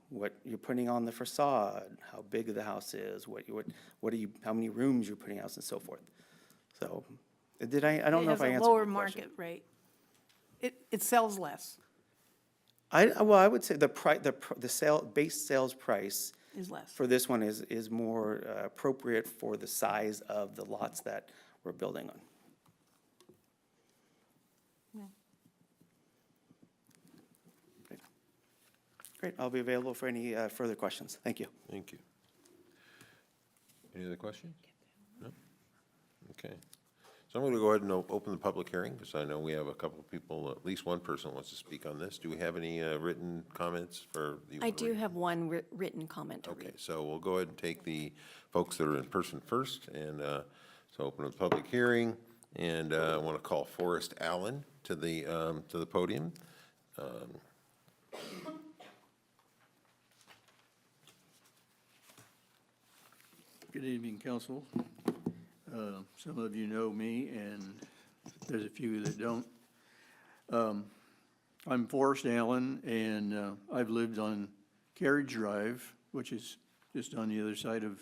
What you're putting on the facade, how big the house is, how many rooms you're putting out, and so forth. So, I don't know if I answered your question. It has a lower market rate. It sells less. I would say the base sales price Is less. for this one is more appropriate for the size of the lots that we're building on. Great, I'll be available for any further questions. Thank you. Thank you. Any other questions? No? Okay. So So I'm going to go ahead and open the public hearing, because I know we have a couple of people, at least one person wants to speak on this. Do we have any written comments for you? I do have one written comment to Okay, read. so we'll go ahead and take the folks that are in person first, and so open the public hearing, and I want to call Forrest Allen to the podium. Good evening, council. Some of you know me, and there's a few that don't. I'm Forrest Allen, and I've lived on Carriage Drive, which is just on the other side of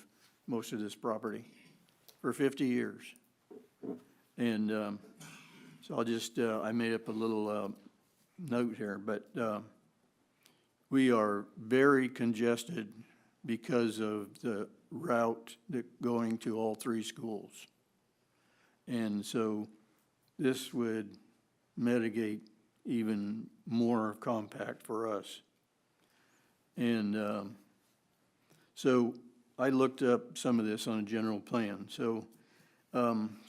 most of this property, for 50 years. And so I'll just, I made up a little note here, but we are very congested because of the route that going to all three schools. And so this would mitigate even more compact for us. And so I looked up some of this on a general plan. So I'm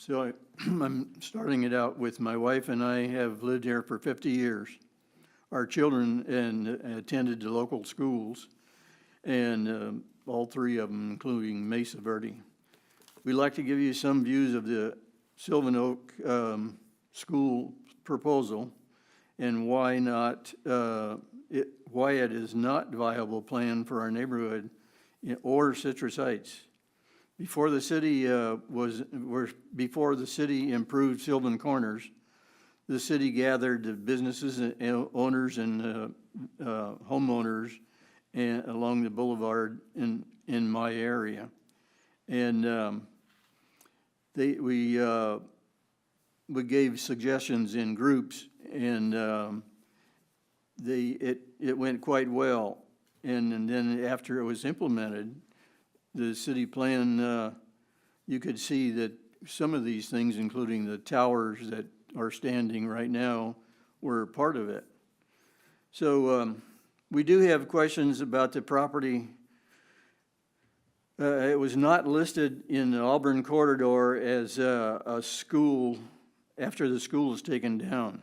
starting it out with my wife and I have lived here for 50 years. Our children attended the local schools, and all three of them, including Mesa Verde. We'd like to give you some views of the Sylvan Oak school proposal and why it is not a viable plan for our neighborhood or Citrus Heights. Before the city improved Sylvan Corners, the city gathered the businesses and owners and homeowners along the boulevard in my area. And we gave suggestions in groups, and it went quite well. And then after it was implemented, the city plan, you could see that some of these things, including the towers that are standing right now, were part of it. So we do have questions about the property. It was not listed in the Auburn corridor as a school after the school was taken down.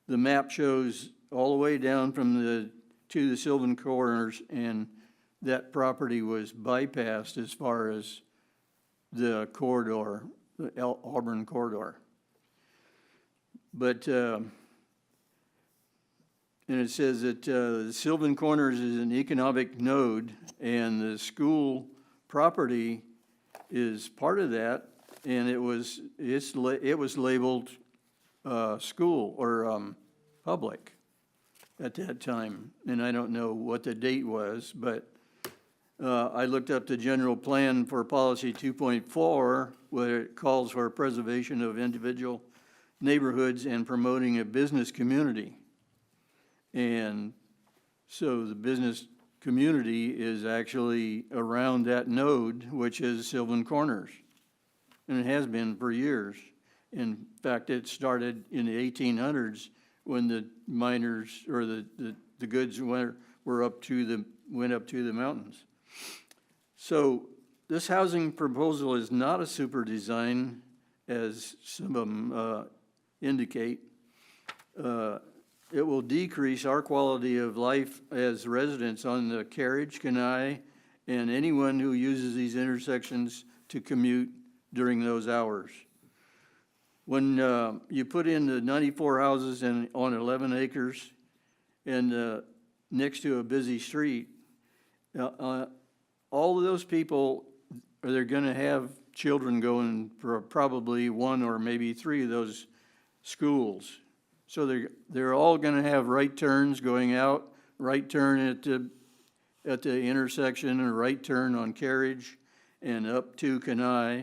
The map shows all the way down from to the Sylvan Corners, and that property was bypassed as far as the corridor, the Auburn corridor. But, and it says that Sylvan Corners is an economic node, and the school property is part of that, and it was labeled school or public at that time. And I don't know what the date was, but I looked up the general plan for policy 2.4, where it calls for preservation of individual neighborhoods and promoting a business community. And so the business community is actually around that node, which is Sylvan Corners. And it has been for years. In fact, it started in the 1800s when the miners or the goods went up to the mountains. So this housing proposal is not a super design, as some of them indicate. It will decrease our quality of life as residents on the Carriage, Kenai, and anyone who uses these intersections to commute during those hours. When you put in the 94 houses on 11 acres and next to a busy street, all of those people, they're going to have children going for probably one or maybe three of those schools. So they're all going to have right turns going out, right turn at the intersection, and a right turn on Carriage and up to Kenai.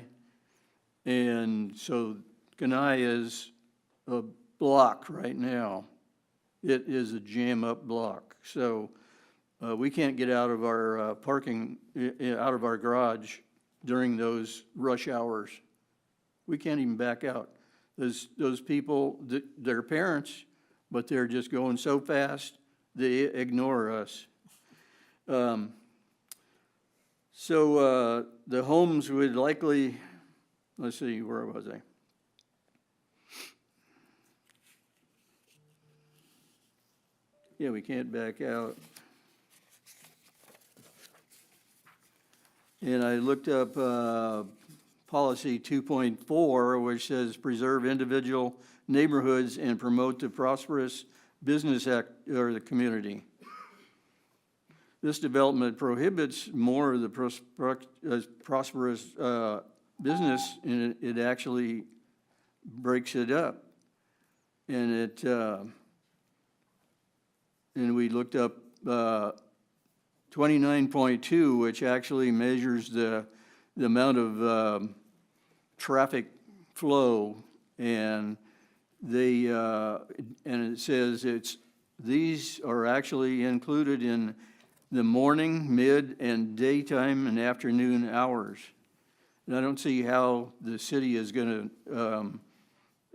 And so Kenai is a block right now. It is a jam-up block. So we can't get out of our parking, out of our garage during those rush hours. We can't even back out. Those people, they're parents, but they're just going so fast, they ignore us. So the homes would likely, let's see, where was I? yeah, we can't back out. And I looked up policy 2.4, which says preserve individual neighborhoods and promote the prosperous business or the community. This development prohibits more of the prosperous business, and it actually breaks it up. And and we looked up 29.2, which actually measures the amount of traffic flow, and it says these are actually included in the morning, mid, and daytime and afternoon hours. And I don't see how the city is going to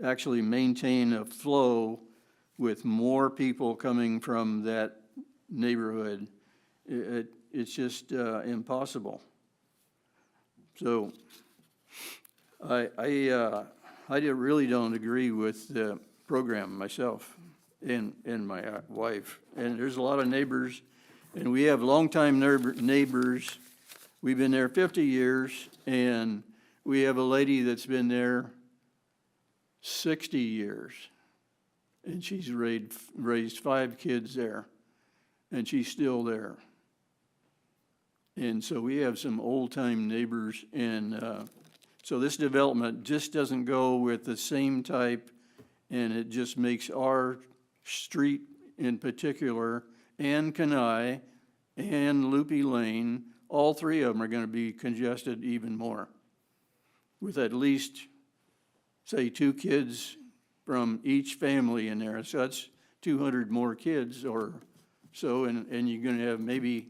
actually maintain a flow with more people coming from that neighborhood. It's just impossible. So I really don't agree with the program myself and my wife. And there's a lot of neighbors, and we have longtime neighbors. We've been there 50 years, and we have a lady that's been there 60 years. And she's raised 5 kids there, and she's still there. And so we have some old-time neighbors, and so this development just doesn't go with the same type, and it just makes our street in particular, and Kenai, and Loopy Lane, all 3 of them are going to be congested even more, with at least, say, 2 kids from each family in there. So that's 200 more kids or so, and you're going to have maybe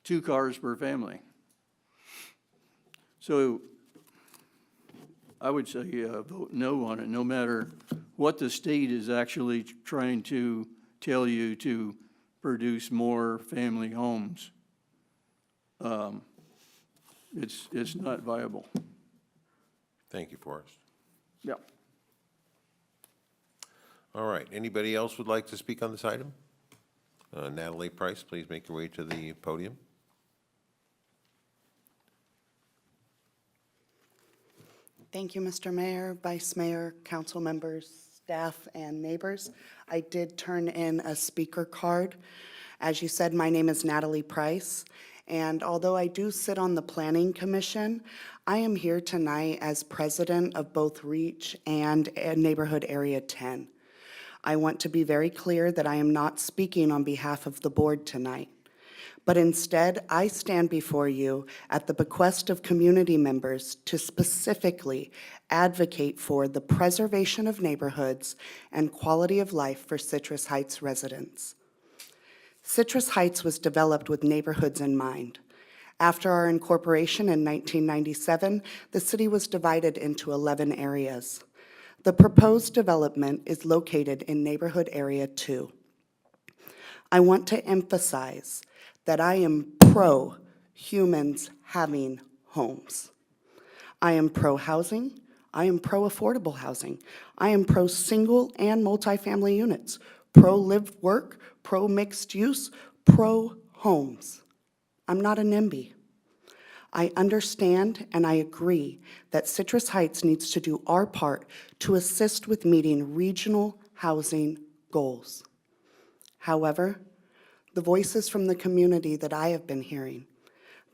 2 cars per family. So I would say vote no on it, no matter what the state is actually trying to tell you to produce more family homes. It's not viable. Thank you, Forrest. Yeah. All right, anybody else would like to speak on this item? Natalie Price, please make your way to the podium. Thank you, Mr. Mayor, Vice Mayor, council members, staff, and neighbors. I did turn in a speaker card. As you said, my name is Natalie Price, and although I do sit on the Planning Commission, I am here tonight as president of both REACH and Neighborhood Area 10. I want to be very clear that I am not speaking on behalf of the board tonight, but instead I stand before you at the bequest of community members to specifically advocate for the preservation of neighborhoods and quality of life for Citrus Heights residents. Citrus Heights was developed with neighborhoods in mind. After our incorporation in 1997, the city was divided into 11 areas. The proposed development is located in Neighborhood Area 2. I want to emphasize that I am pro-humans having homes. I am pro-housing. I am pro-affordable housing. I am pro-single and multifamily units, pro-live work, pro-mixed use, pro-homes. I'm not a NIMBY. I understand and I agree that Citrus Heights needs to do our part to assist with meeting regional housing goals. However, the voices from the community that I have been hearing,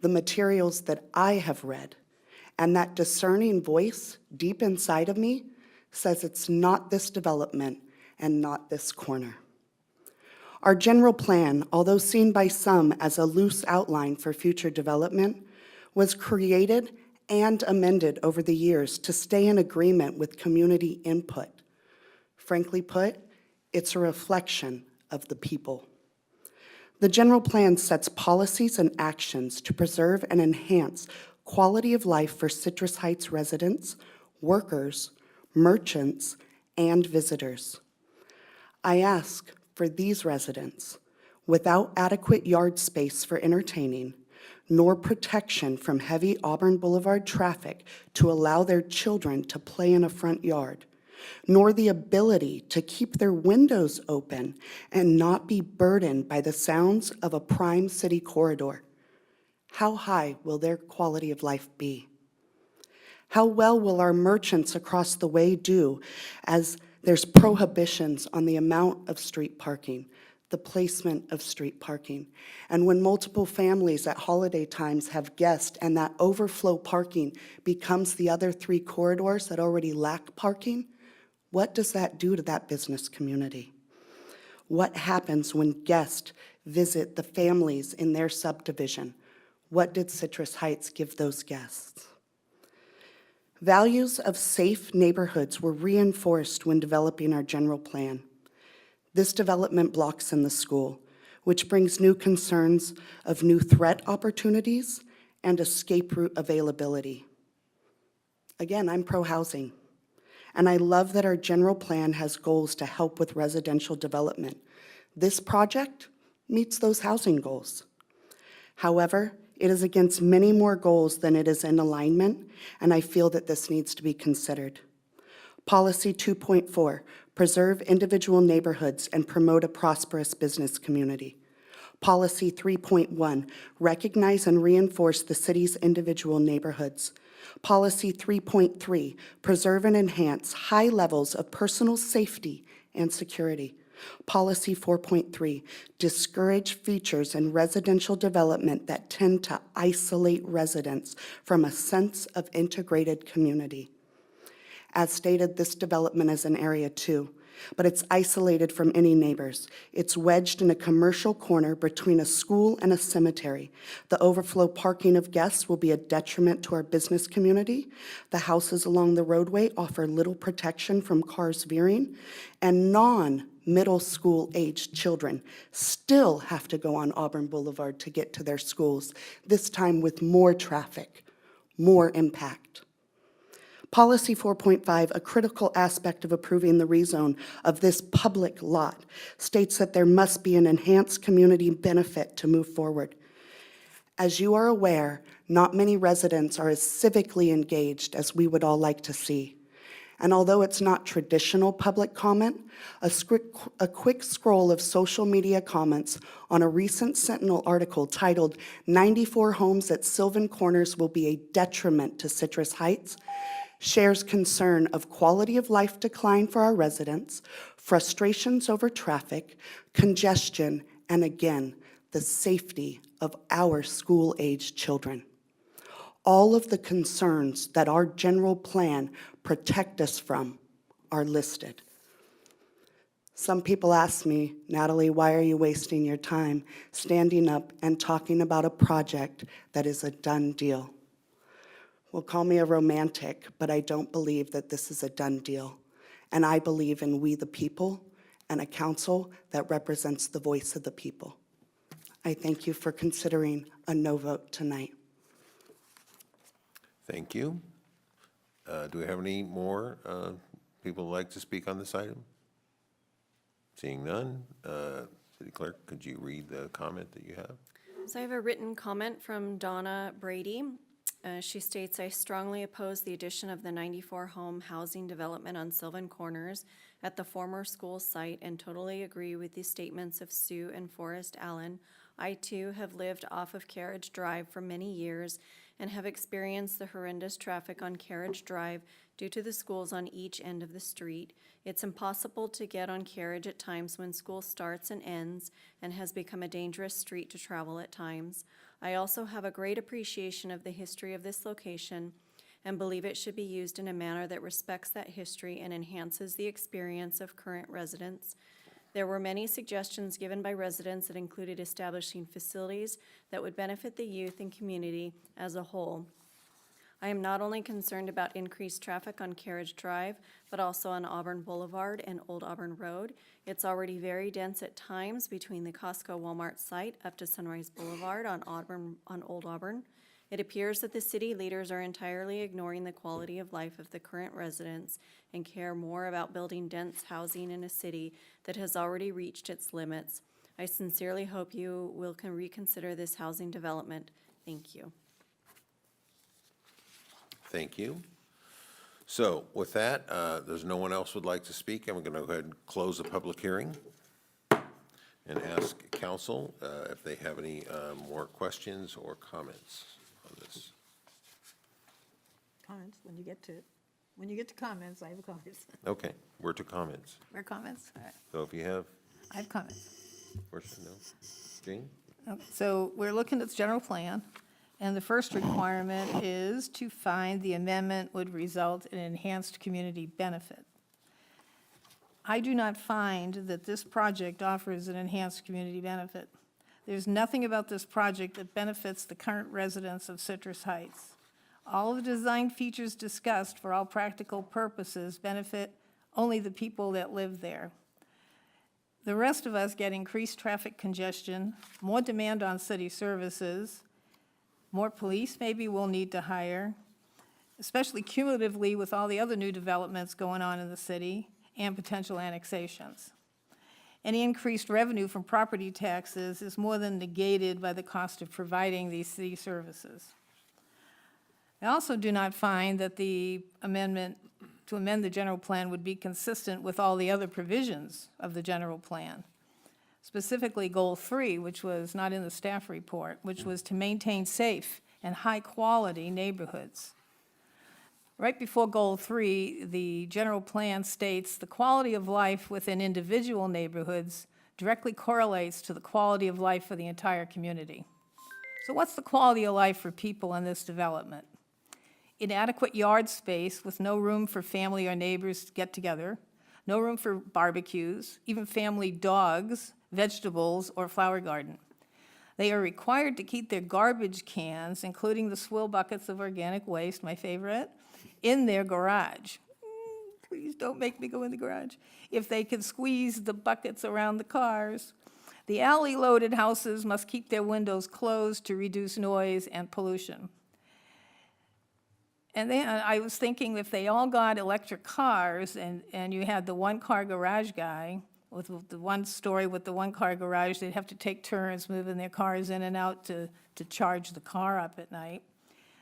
the materials that I have read, and that discerning voice deep inside of me says it's not this development and not this corner. Our general plan, although seen by some as a loose outline for future development, was created and amended over the years to stay in agreement with community input. Frankly put, it's a reflection of the people. The general plan sets policies and actions to preserve and enhance quality of life for Citrus Heights residents, workers, merchants, and visitors. I ask for these residents, without adequate yard space for entertaining, nor protection from heavy Auburn Boulevard traffic to allow their children to play in a front yard, nor the ability to keep their windows open and not be burdened by the sounds of a prime city corridor. How high will their quality of life be? How well will our merchants across the way do as there's prohibitions on the amount of street parking, the placement of street parking, and when multiple families at holiday times have guests and that overflow parking becomes the other 3 corridors that already lack parking? What does that do to that business community? What happens when guests visit the families in their subdivision? What did Citrus Heights give those guests? Values of safe neighborhoods were reinforced when developing our general plan. This development blocks in the school, which brings new concerns of new threat opportunities and escape route availability. Again, I'm pro-housing, and I love that our general plan has goals to help with residential development. This project meets those housing goals. However, it is against many more goals than it is in alignment, and I feel that this needs to be considered. Policy 2.4, preserve individual neighborhoods and promote a prosperous business community. Policy 3.1, recognize and reinforce the city's individual neighborhoods. Policy 3.3, preserve and enhance high levels of personal safety and security. Policy 4.3, discourage features in residential development that tend to isolate residents from a sense of integrated community. As stated, this development is in Area 2, but it's isolated from any neighbors. It's wedged in a commercial corner between a school and a cemetery. The overflow parking of guests will be a detriment to our business community. The houses along the roadway offer little protection from cars veering, and non-middle school aged children still have to go on Auburn Boulevard to get to their schools, this time with more traffic, more impact. Policy 4.5, a critical aspect of approving the rezone of this public lot, states that there must be an enhanced community benefit to move forward. As you are aware, not many residents are as civically engaged as we would all like to see. And although it's not traditional public comment, a quick scroll of social media comments on a recent Sentinel article titled 94 Homes at Sylvan Corners Will Be a Detriment to Citrus Heights shares concern of quality of life decline for our residents, frustrations over traffic, congestion, and again, the safety of our school-aged children. All of the concerns that our general plan protect us from are listed. Some people ask me, Natalie, why are you wasting your time standing up and talking about a project that is a done deal? Well, call me a romantic, but I don't believe that this is a done deal. And I believe in we the people and a council that represents the voice of the people. I thank you for considering a no vote tonight. Thank you. Do we have any more people who'd like to speak on this item? Seeing none, City Clerk, could you read the comment that you have? So I have a written comment from Donna Brady. She states, I strongly oppose the addition of the 94-home housing development on Sylvan Corners at the former school site and totally agree with the statements of Sue and Forrest Allen. I too have lived off of Carriage Drive for many years and have experienced the horrendous traffic on Carriage Drive due to the schools on each end of the street. It's impossible to get on Carriage at times when school starts and ends and has become a dangerous street to travel at times. I also have a great appreciation of the history of this location and believe it should be used in a manner that respects that history and enhances the experience of current residents. There were many suggestions given by residents that included establishing facilities that would benefit the youth and community as a whole. I am not only concerned about increased traffic on Carriage Drive, but also on Auburn Boulevard and Old Auburn Road. It's already very dense at times between the Costco Walmart site up to Sunrise Boulevard on Old Auburn. It appears that the city leaders are entirely ignoring the quality of life of the current residents and care more about building dense housing in a city that has already reached its limits. I sincerely hope you will reconsider this housing development. Thank you. Thank you. So with that, there's no one else would like to speak. I'm going to go ahead and close the public hearing and ask council if they have any more questions or comments on this. Comments, when you get to comments, I have comments. Okay, we're to comments. More comments? All right. So if you have, I have comments. question, no? Jane? Okay, so we're looking at the general plan, and the first requirement is to find the amendment would result in enhanced community benefit. I do not find that this project offers an enhanced community benefit. There's nothing about this project that benefits the current residents of Citrus Heights. All of the design features discussed for all practical purposes benefit only the people that live there. The rest of us get increased traffic congestion, more demand on city services, more police maybe we'll need to hire, especially cumulatively with all the other new developments going on in the city and potential annexations. Any increased revenue from property taxes is more than negated by the cost of providing these city services. I also do not find that the amendment to amend the general plan would be consistent with all the other provisions of the general plan. Specifically, Goal 3, which was not in the staff report, which was to maintain safe and high-quality neighborhoods. Right before Goal 3, the general plan states the quality of life within individual neighborhoods directly correlates to the quality of life for the entire community. So what's the quality of life for people in this development? Inadequate yard space with no room for family or neighbors to get together, no room for barbecues, even family dogs, vegetables, or flower garden. They are required to keep their garbage cans, including the swill buckets of organic waste, my favorite, in their garage. Please don't make me go in the garage. If they can squeeze the buckets around the cars. The alley-loaded houses must keep their windows closed to reduce noise and pollution. And then I was thinking if they all got electric cars and you had the one-car garage guy with the one story with the one-car garage, they'd have to take turns moving their cars in and out to charge the car up at night.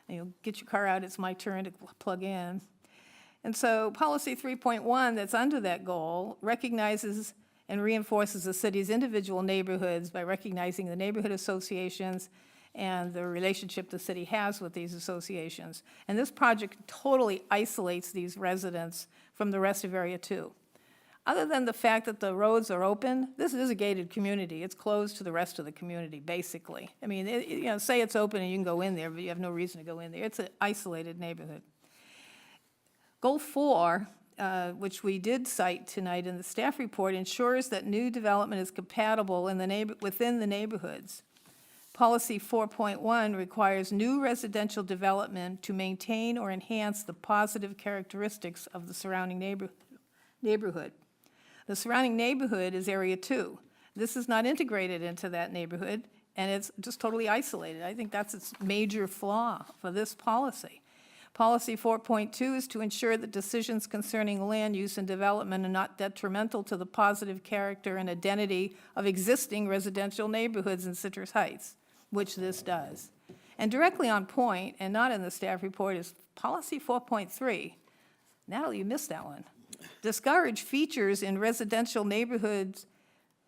And you'll get your car out, it's my turn to plug in. And so policy 3.1 that's under that goal recognizes and reinforces the city's individual neighborhoods by recognizing the neighborhood associations and the relationship the city has with these associations. And this project totally isolates these residents from the rest of Area 2. Other than the fact that the roads are open, this is a gated community. It's closed to the rest of the community, basically. I mean, say it's open and you can go in there, but you have no reason to go in there. It's an isolated neighborhood. Goal 4, which we did cite tonight in the staff report, ensures that new development is compatible within the neighborhoods. Policy 4.1 requires new residential development to maintain or enhance the positive characteristics of the surrounding neighborhood. The surrounding neighborhood is Area 2. This is not integrated into that neighborhood, and it's just totally isolated. I think that's its major flaw for this policy. Policy 4.2 is to ensure that decisions concerning land use and development are not detrimental to the positive character and identity of existing residential neighborhoods in Citrus Heights, which this does. And directly on point, and not in the staff report, is policy 4.3. Natalie, you missed that one. Discourage features in residential neighborhoods,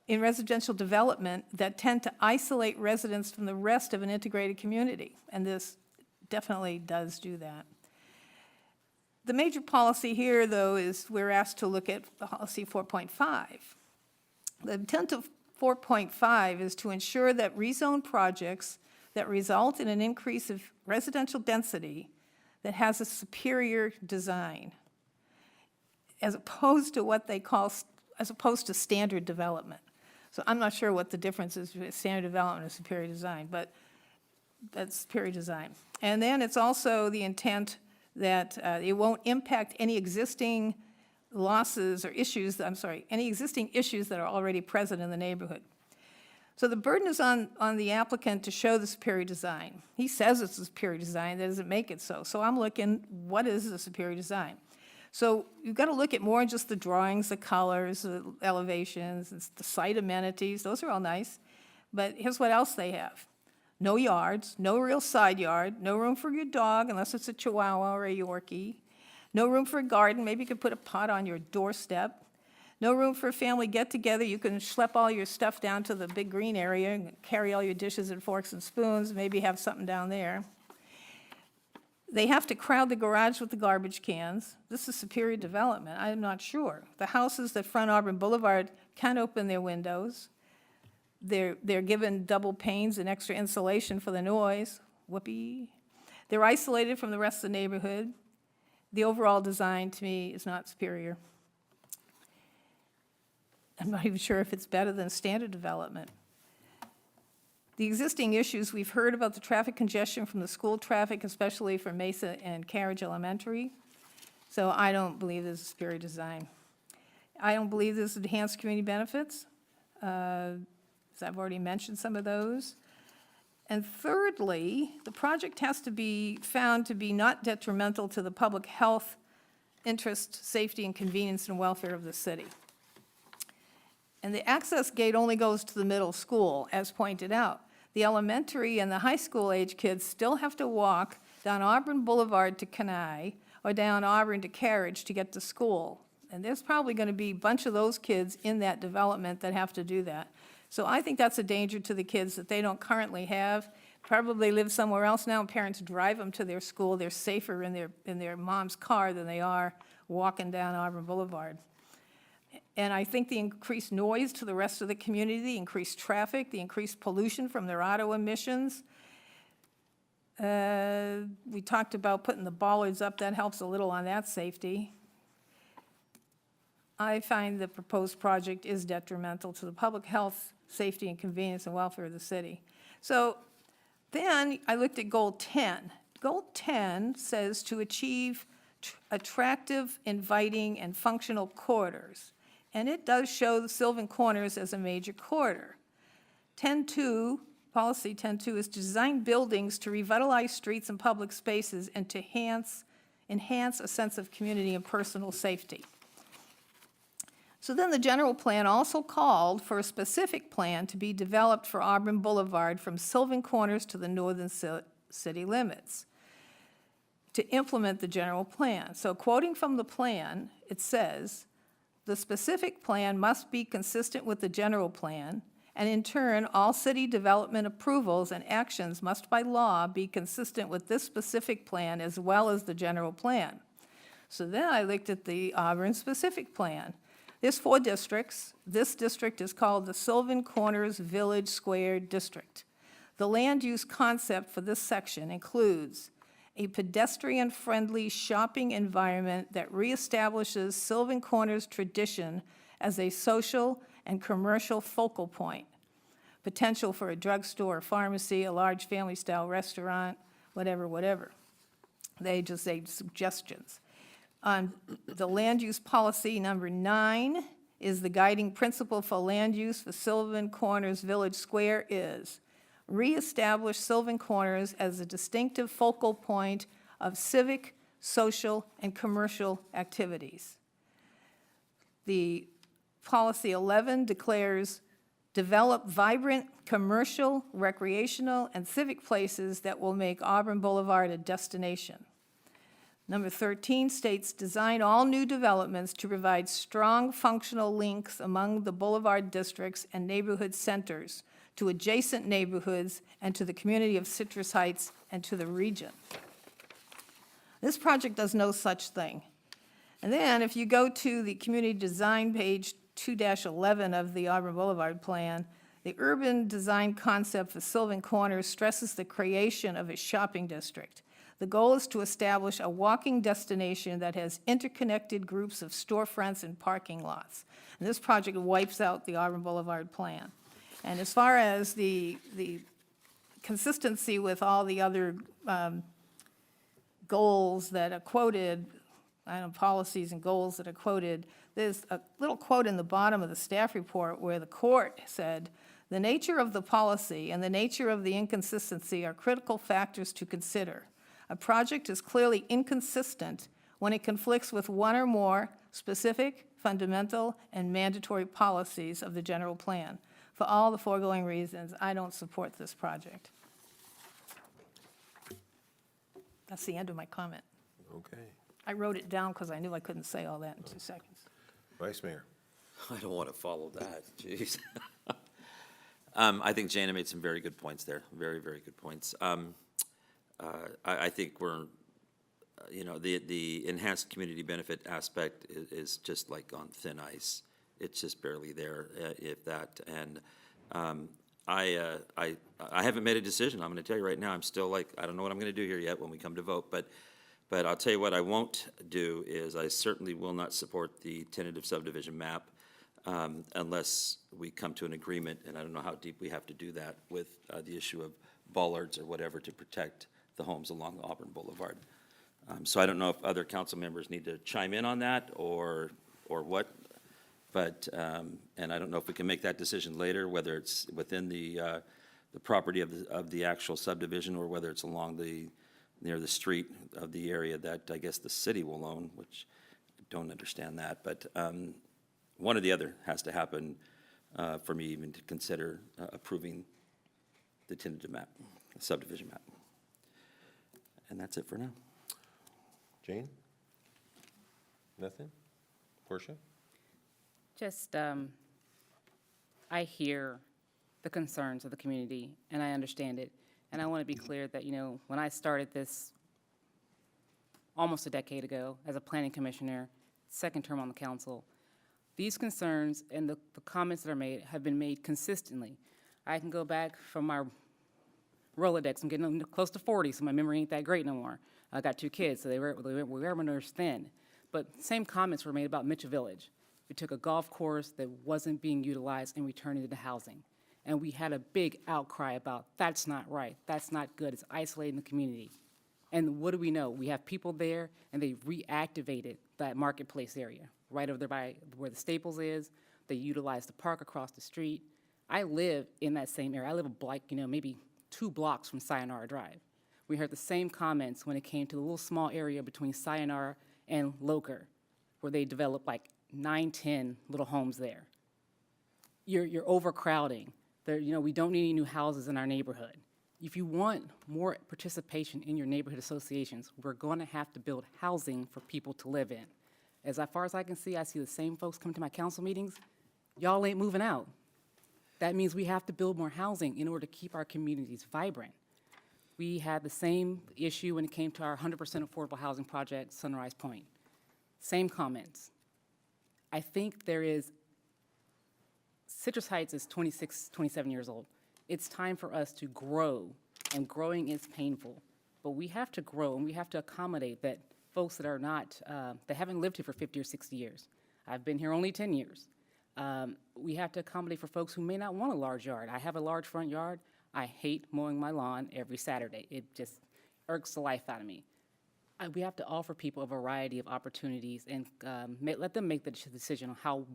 in residential development that tend to isolate residents from the rest of an integrated community. And this definitely does do that. The major policy here, though, is we're asked to look at policy 4.5. The intent of 4.5 is to ensure that rezone projects that result in an increase of residential density that has a superior design, as opposed to what they call, as opposed to standard development. So I'm not sure what the difference is between standard development and superior design, but that's superior design. And then it's also the intent that it won't impact any existing losses or issues, any existing issues that are already present in the neighborhood. So the burden is on the applicant to show the superior design. He says it's a superior design, that doesn't make it so. So I'm looking, what is the superior design? So you've got to look at more than just the drawings, the colors, the elevations, the site amenities, those are all nice. But here's what else they have. No yards, no real side yard, no room for your dog unless it's a Chihuahua or a Yorkie, No room for a garden, maybe you could put a pot on your doorstep. No room for a family get-together, you can schlep all your stuff down to the big green area and carry all your dishes and forks and spoons, maybe have something down there. They have to crowd the garage with the garbage cans. This is superior development, I'm not sure. The houses that front Auburn Boulevard can't open their windows. They're given double panes and extra insulation for the noise. Whoopee. They're isolated from the rest of the neighborhood. The overall design, to me, is not superior. I'm not even sure if it's better than standard development. The existing issues, we've heard about the traffic congestion from the school traffic, especially from Mesa and Carriage Elementary. So I don't believe this is superior design. I don't believe this enhanced community benefits. As I've already mentioned some of those. And thirdly, the project has to be found to be not detrimental to the public health, interest, safety, and convenience and welfare of the city. And the access gate only goes to the middle school, as pointed out. The elementary and the high school age kids still have to walk down Auburn Boulevard to Kenai or down Auburn to Carriage to get to school. And there's probably going to be a bunch of those kids in that development that have to do that. So I think that's a danger to the kids that they don't currently have. Probably live somewhere else now, and parents drive them to their school. They're safer in their mom's car than they are walking down Auburn Boulevard. And I think the increased noise to the rest of the community, the increased traffic, the increased pollution from their auto emissions. We talked about putting the bollards up. That helps a little on that safety. I find the proposed project is detrimental to the public health, safety, and convenience and welfare of the city. So then I looked at Goal 10. Goal 10 says to achieve attractive, inviting, and functional corridors. And it does show the Sylvan Corners as a major corridor. 10.2, policy 10.2 is to design buildings to revitalize streets and public spaces and to enhance a sense of community and personal safety. So then the general plan also called for a specific plan to be developed for Auburn Boulevard from Sylvan Corners to the northern city limits to implement the general plan. So quoting from the plan, it says, the specific plan must be consistent with the general plan, and in turn, all city development approvals and actions must by law be consistent with this specific plan as well as the general plan. So then I looked at the Auburn specific plan. There's 4 districts. This district is called the Sylvan Corners Village Square District. The land use concept for this section includes a pedestrian-friendly shopping environment that reestablishes Sylvan Corners' tradition as a social and commercial focal point. Potential for a drugstore, pharmacy, a large family-style restaurant, whatever. They just say suggestions. The land use policy number 9 is the guiding principle for land use for Sylvan Corners Village Square is reestablish Sylvan Corners as a distinctive focal point of civic, social, and commercial activities. The policy 11 declares develop vibrant commercial, recreational, and civic places that will make Auburn Boulevard a destination. Number 13 states design all new developments to provide strong functional links among the boulevard districts and neighborhood centers to adjacent neighborhoods and to the community of Citrus Heights and to the region. This project does no such thing. And then if you go to the community design page 2-11 of the Auburn Boulevard plan, the urban design concept for Sylvan Corners stresses the creation of a shopping district. The goal is to establish a walking destination that has interconnected groups of storefronts and parking lots. And this project wipes out the Auburn Boulevard plan. And as far as the consistency with all the other goals that are quoted, policies and goals that are quoted, there's a little quote in the bottom of the staff report where the court said, the nature of the policy and the nature of the inconsistency are critical factors to consider. A project is clearly inconsistent when it conflicts with one or more specific, fundamental, and mandatory policies of the general plan. For all the foregoing reasons, I don't support this project. That's the end of my comment. Okay. I wrote it down because I knew I couldn't say all that in 2 seconds. Vice Mayor. I don't want to follow that, jeez. I think Jana made some very good points there, very, very good points. I think we're, the enhanced community benefit aspect is just like on thin ice. It's just barely there, if that. And I haven't made a decision. I'm going to tell you right now, I'm still like, I don't know what I'm going to do here yet when we come to vote. But I'll tell you what I won't do is I certainly will not support the tentative subdivision map unless we come to an agreement, and I don't know how deep we have to do that with the issue of bollards or whatever to protect the homes along Auburn Boulevard. So I don't know if other council members need to chime in on that or what, but, and I don't know if we can make that decision later, whether it's within the property of the actual subdivision or whether it's along near the street of the area that I guess the city will own, which I don't understand that, but one or the other has to happen for me even to consider approving the tentative map, subdivision map. And that's it for now. Jane? Nothing? Portia? Just, I hear the concerns of the community, and I understand it. And I want to be clear that, when I started this almost a decade ago as a planning commissioner, second term on the council, these concerns and the comments that are made have been made consistently. I can go back from my Rolodex. I'm getting close to 40, so my memory ain't that great no more. I got 2 kids, so we were when they were thin. But same comments were made about Mitchell Village. We took a golf course that wasn't being utilized and we turned it into housing. And we had a big outcry about that's not right, that's not good, it's isolating the community. And what do we know? We have people there and they reactivated that marketplace area right over there by where the Staples is. They utilized the park across the street. I live in that same area. I live maybe 2 blocks from Sayonara Drive. We heard the same comments when it came to the little small area between Sayonara and Loker, where they developed like 9, 10 little homes there. You're overcrowding. We don't need any new houses in our neighborhood. If you want more participation in your neighborhood associations, we're going to have to build housing for people to live in. As far as I can see, I see the same folks come to my council meetings. Y'all ain't moving out. That means we have to build more housing in order to keep our communities vibrant. We had the same issue when it came to our 100% affordable housing project, Sunrise Point. Same comments. I think there is, Citrus Heights is 26, 27 years old. It's time for us to grow, and growing is painful. But we have to grow, and we have to accommodate that folks that are not, that haven't lived here for 50 or 60 years. I've been here only 10 years. We have to accommodate for folks who may not want a large yard. I have a large front yard. I hate mowing my lawn every Saturday. It just irks the life out of me. We have to offer people a variety of opportunities and let them make the decision on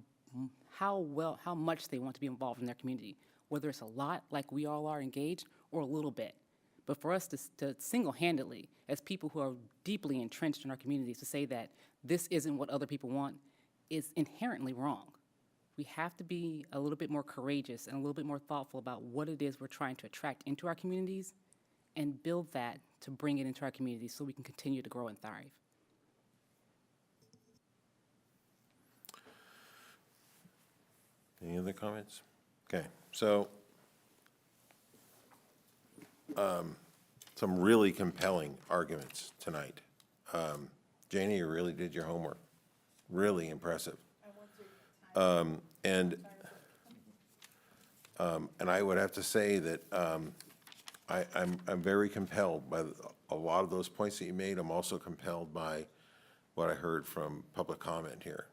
how much they want to be involved in their community, whether it's a lot, like we all are engaged, or a little bit. But for us to single-handedly, as people who are deeply entrenched in our communities, to say that this isn't what other people want is inherently wrong. We have to be a little bit more courageous and a little bit more thoughtful about what it is we're trying to attract into our communities and build that to bring it into our communities so we can continue to grow and thrive. Any other comments? Okay, so some really compelling arguments tonight. Janie, you really did your homework. Really impressive. And I would have to say that I'm very compelled by a lot of those points that you made. I'm also compelled by what I heard from public comment here.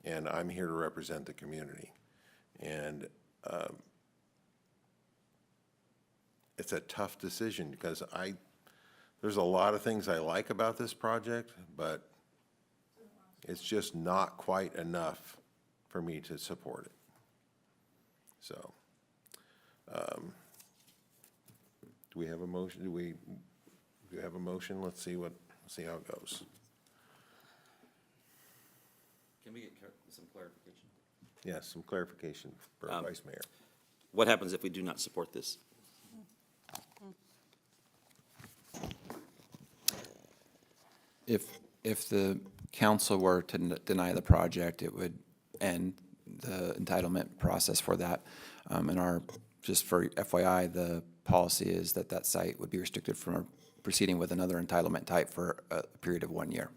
And I'm here to represent the community. And it's a tough decision because there's a lot of things I like about this project, but it's just not quite enough for me to support it. So, do we have a motion? Do we have a motion? Let's see how it goes. Can we get some clarification? Yes, some clarification for Vice Mayor. What happens if we do not support this? If the council were to deny the project, it would end the entitlement process for that. And just for FYI, the policy is that that site would be restricted from proceeding with another entitlement type for a period of 1 year.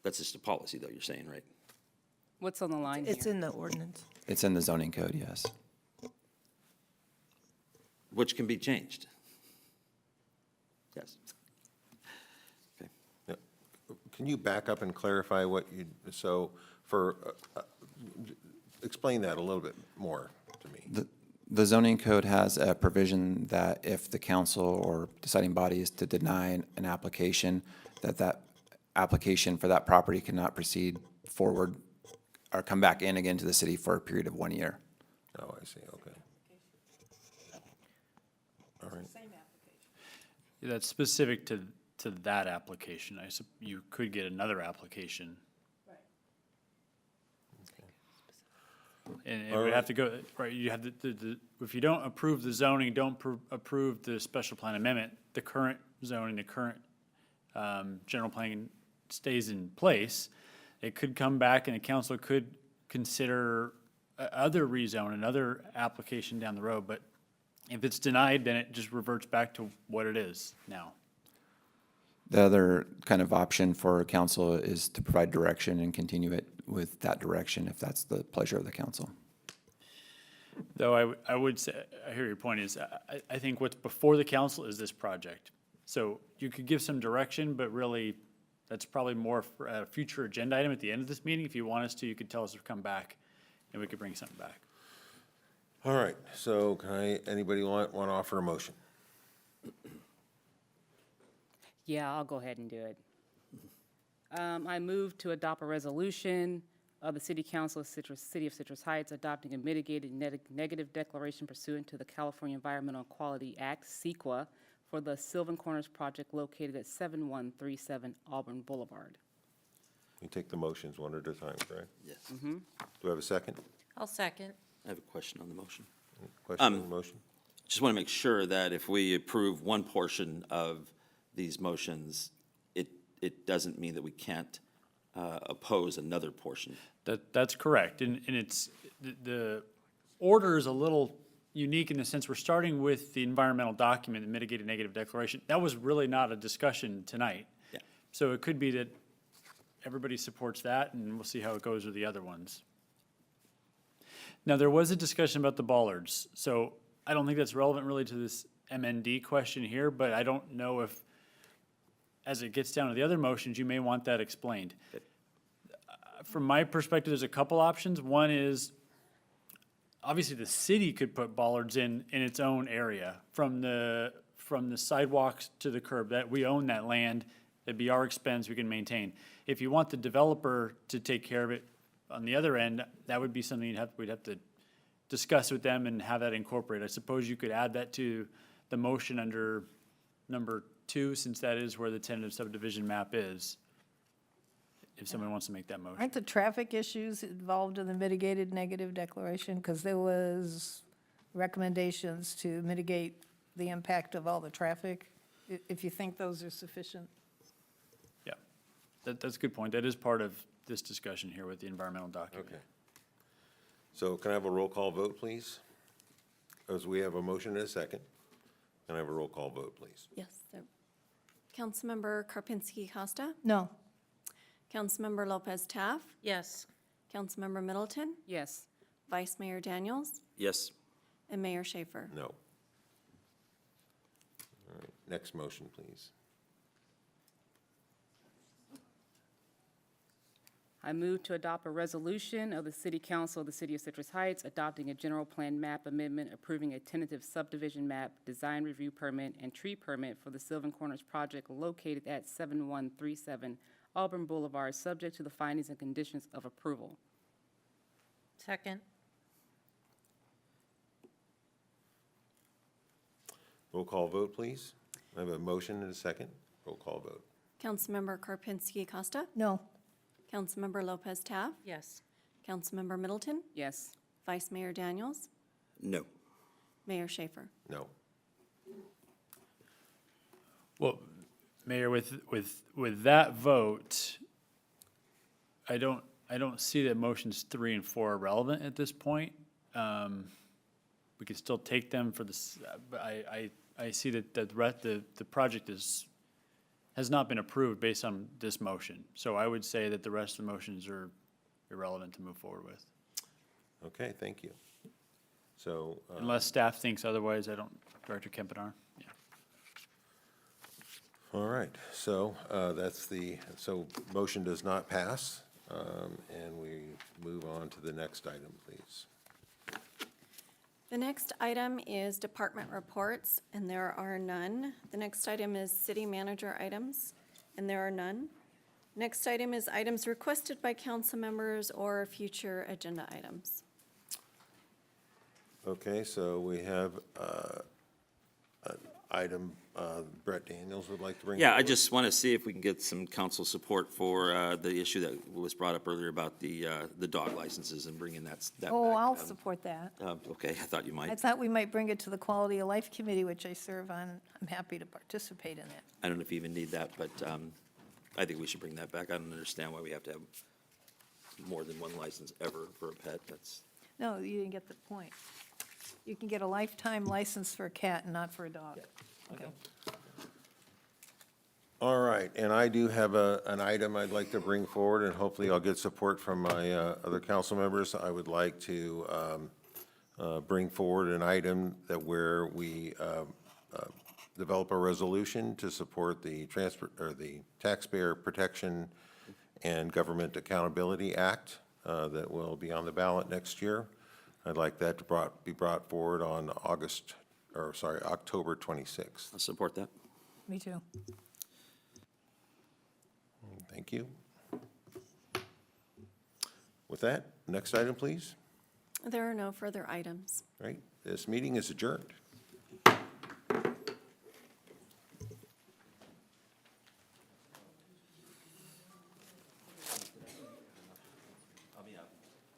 That's just a policy, though, you're saying, right? What's on the line It's here? in the ordinance. It's in the zoning code, yes. Which can be changed. Yes. Can you back up and clarify what you, so for, explain that a little bit more to me. The zoning code has a provision that if the council or deciding body is to deny an application, that application for that property cannot proceed forward or come back in again to the city for a period of 1 year. Oh, I see, okay. All right. Yeah, that's specific to that application. You could get another application. And it would have to go, right, you have if you don't approve the zoning, don't approve the special plan amendment, the current zoning, the current general plan stays in place. It could come back and the council could consider other rezone, another application down the road, but if it's denied, then it just reverts back to what it is now. The other kind of option for council is to provide direction and continue it with that direction if that's the pleasure of the council. Though I would say, I hear your point is, I think what's before the council is this project. So you could give some direction, but really, that's probably more for a future agenda item at the end of this meeting. If you want us to, you could tell us to come back, and we could bring something back. All right, so anybody want to offer a motion? Yeah, I'll go ahead and do it. I move to adopt a resolution of the City Council of City of Citrus Heights adopting a mitigated negative declaration pursuant to the California Environmental Quality Act, CEQA, for the Sylvan Corners project located at 7137 Auburn Boulevard. You take the motions one at a time, correct? Yes. Do I have a second? I'll second. I have a question on the motion. Question on the motion? Just want to make sure that if we approve one portion of these motions, it doesn't mean that we can't oppose another portion. That's correct, and it's, the order is a little unique in the sense we're starting with the environmental document, the mitigated negative declaration. That was really not a discussion tonight. Yeah. So it could be that everybody supports that, and we'll see how it goes with the other ones. Now, there was a discussion about the bollards, so I don't think that's relevant really to this MND question here, but I don't know if, as it gets down to the other motions, you may want that explained. From my perspective, there's a couple options. One is, obviously, the city could put bollards in its own area, from the sidewalks to the curb, that we own that land, it'd be our expense, we can maintain. If you want the developer to take care of it on the other end, that would be something we'd have to discuss with them and have that incorporated. I suppose you could add that to the motion under number 2, since that is where the tentative subdivision map is, if someone wants to make that motion. Aren't the traffic issues involved in the mitigated negative declaration? Because there was recommendations to mitigate the impact of all the traffic, if you think those are sufficient. Yeah, that's a good point. That is part of this discussion here with the environmental document. Okay. So can I have a roll call vote, please? As we have a motion and a second. Can I have a roll call vote, please? Yes. Councilmember Karpinski Costa? No. Councilmember Lopez Taff? Yes. Councilmember Middleton? Yes. Vice Mayor Daniels? Yes. And Mayor Schaefer? No. All right, next motion, please. I move to adopt a resolution of the City Council of the City of Citrus Heights adopting a general plan map amendment approving a tentative subdivision map, design review permit, and tree permit for the Sylvan Corners project located at 7137 Auburn Boulevard, subject to the findings and conditions of approval. Second. Roll call vote, please. I have a motion and a second. Roll call vote. Councilmember Karpinski Costa? No. Councilmember Lopez Taff? Yes. Councilmember Middleton? Yes. Vice Mayor Daniels? No. Mayor Schaefer. No. Well, Mayor, with that vote, I don't see that motions 3 and 4 are relevant at this point. We could still take them for this, but I see that the project has not been approved based on this motion. So I would say that the rest of the motions are irrelevant to move forward with. Okay, thank you. So, Unless staff thinks otherwise, Director Kempinar? Yeah. all right, so so motion does not pass, and we move on to the next item, please. The next item is department reports, and there are none. The next item is city manager items, and there are none. Next item is items requested by council members or future agenda items. Okay, so we have an item Brett Daniels would like to bring Yeah, I forward. just want to see if we can get some council support for the issue that was brought up earlier about the dog licenses and bringing that Oh, back. I'll support that. Okay, I thought you I might. thought we might bring it to the Quality of Life Committee, which I serve on. I'm happy to participate in it. I don't know if you even need that, but I think we should bring that back. I don't understand why we have to have more than one license ever for a pet. That's, No, you didn't get the point. You can get a lifetime license for a cat and not for a dog. Okay. All right, and I do have an item I'd like to bring forward, and hopefully I'll get support from my other council members. I would like to bring forward an item that where we develop a resolution to support the Taxpayer Protection and Government Accountability Act that will be on the ballot next year. I'd like that to be brought forward on October 26th. I'll support that. Me too. Thank you. With that, next item, please. There are no further items. Right, this meeting is adjourned.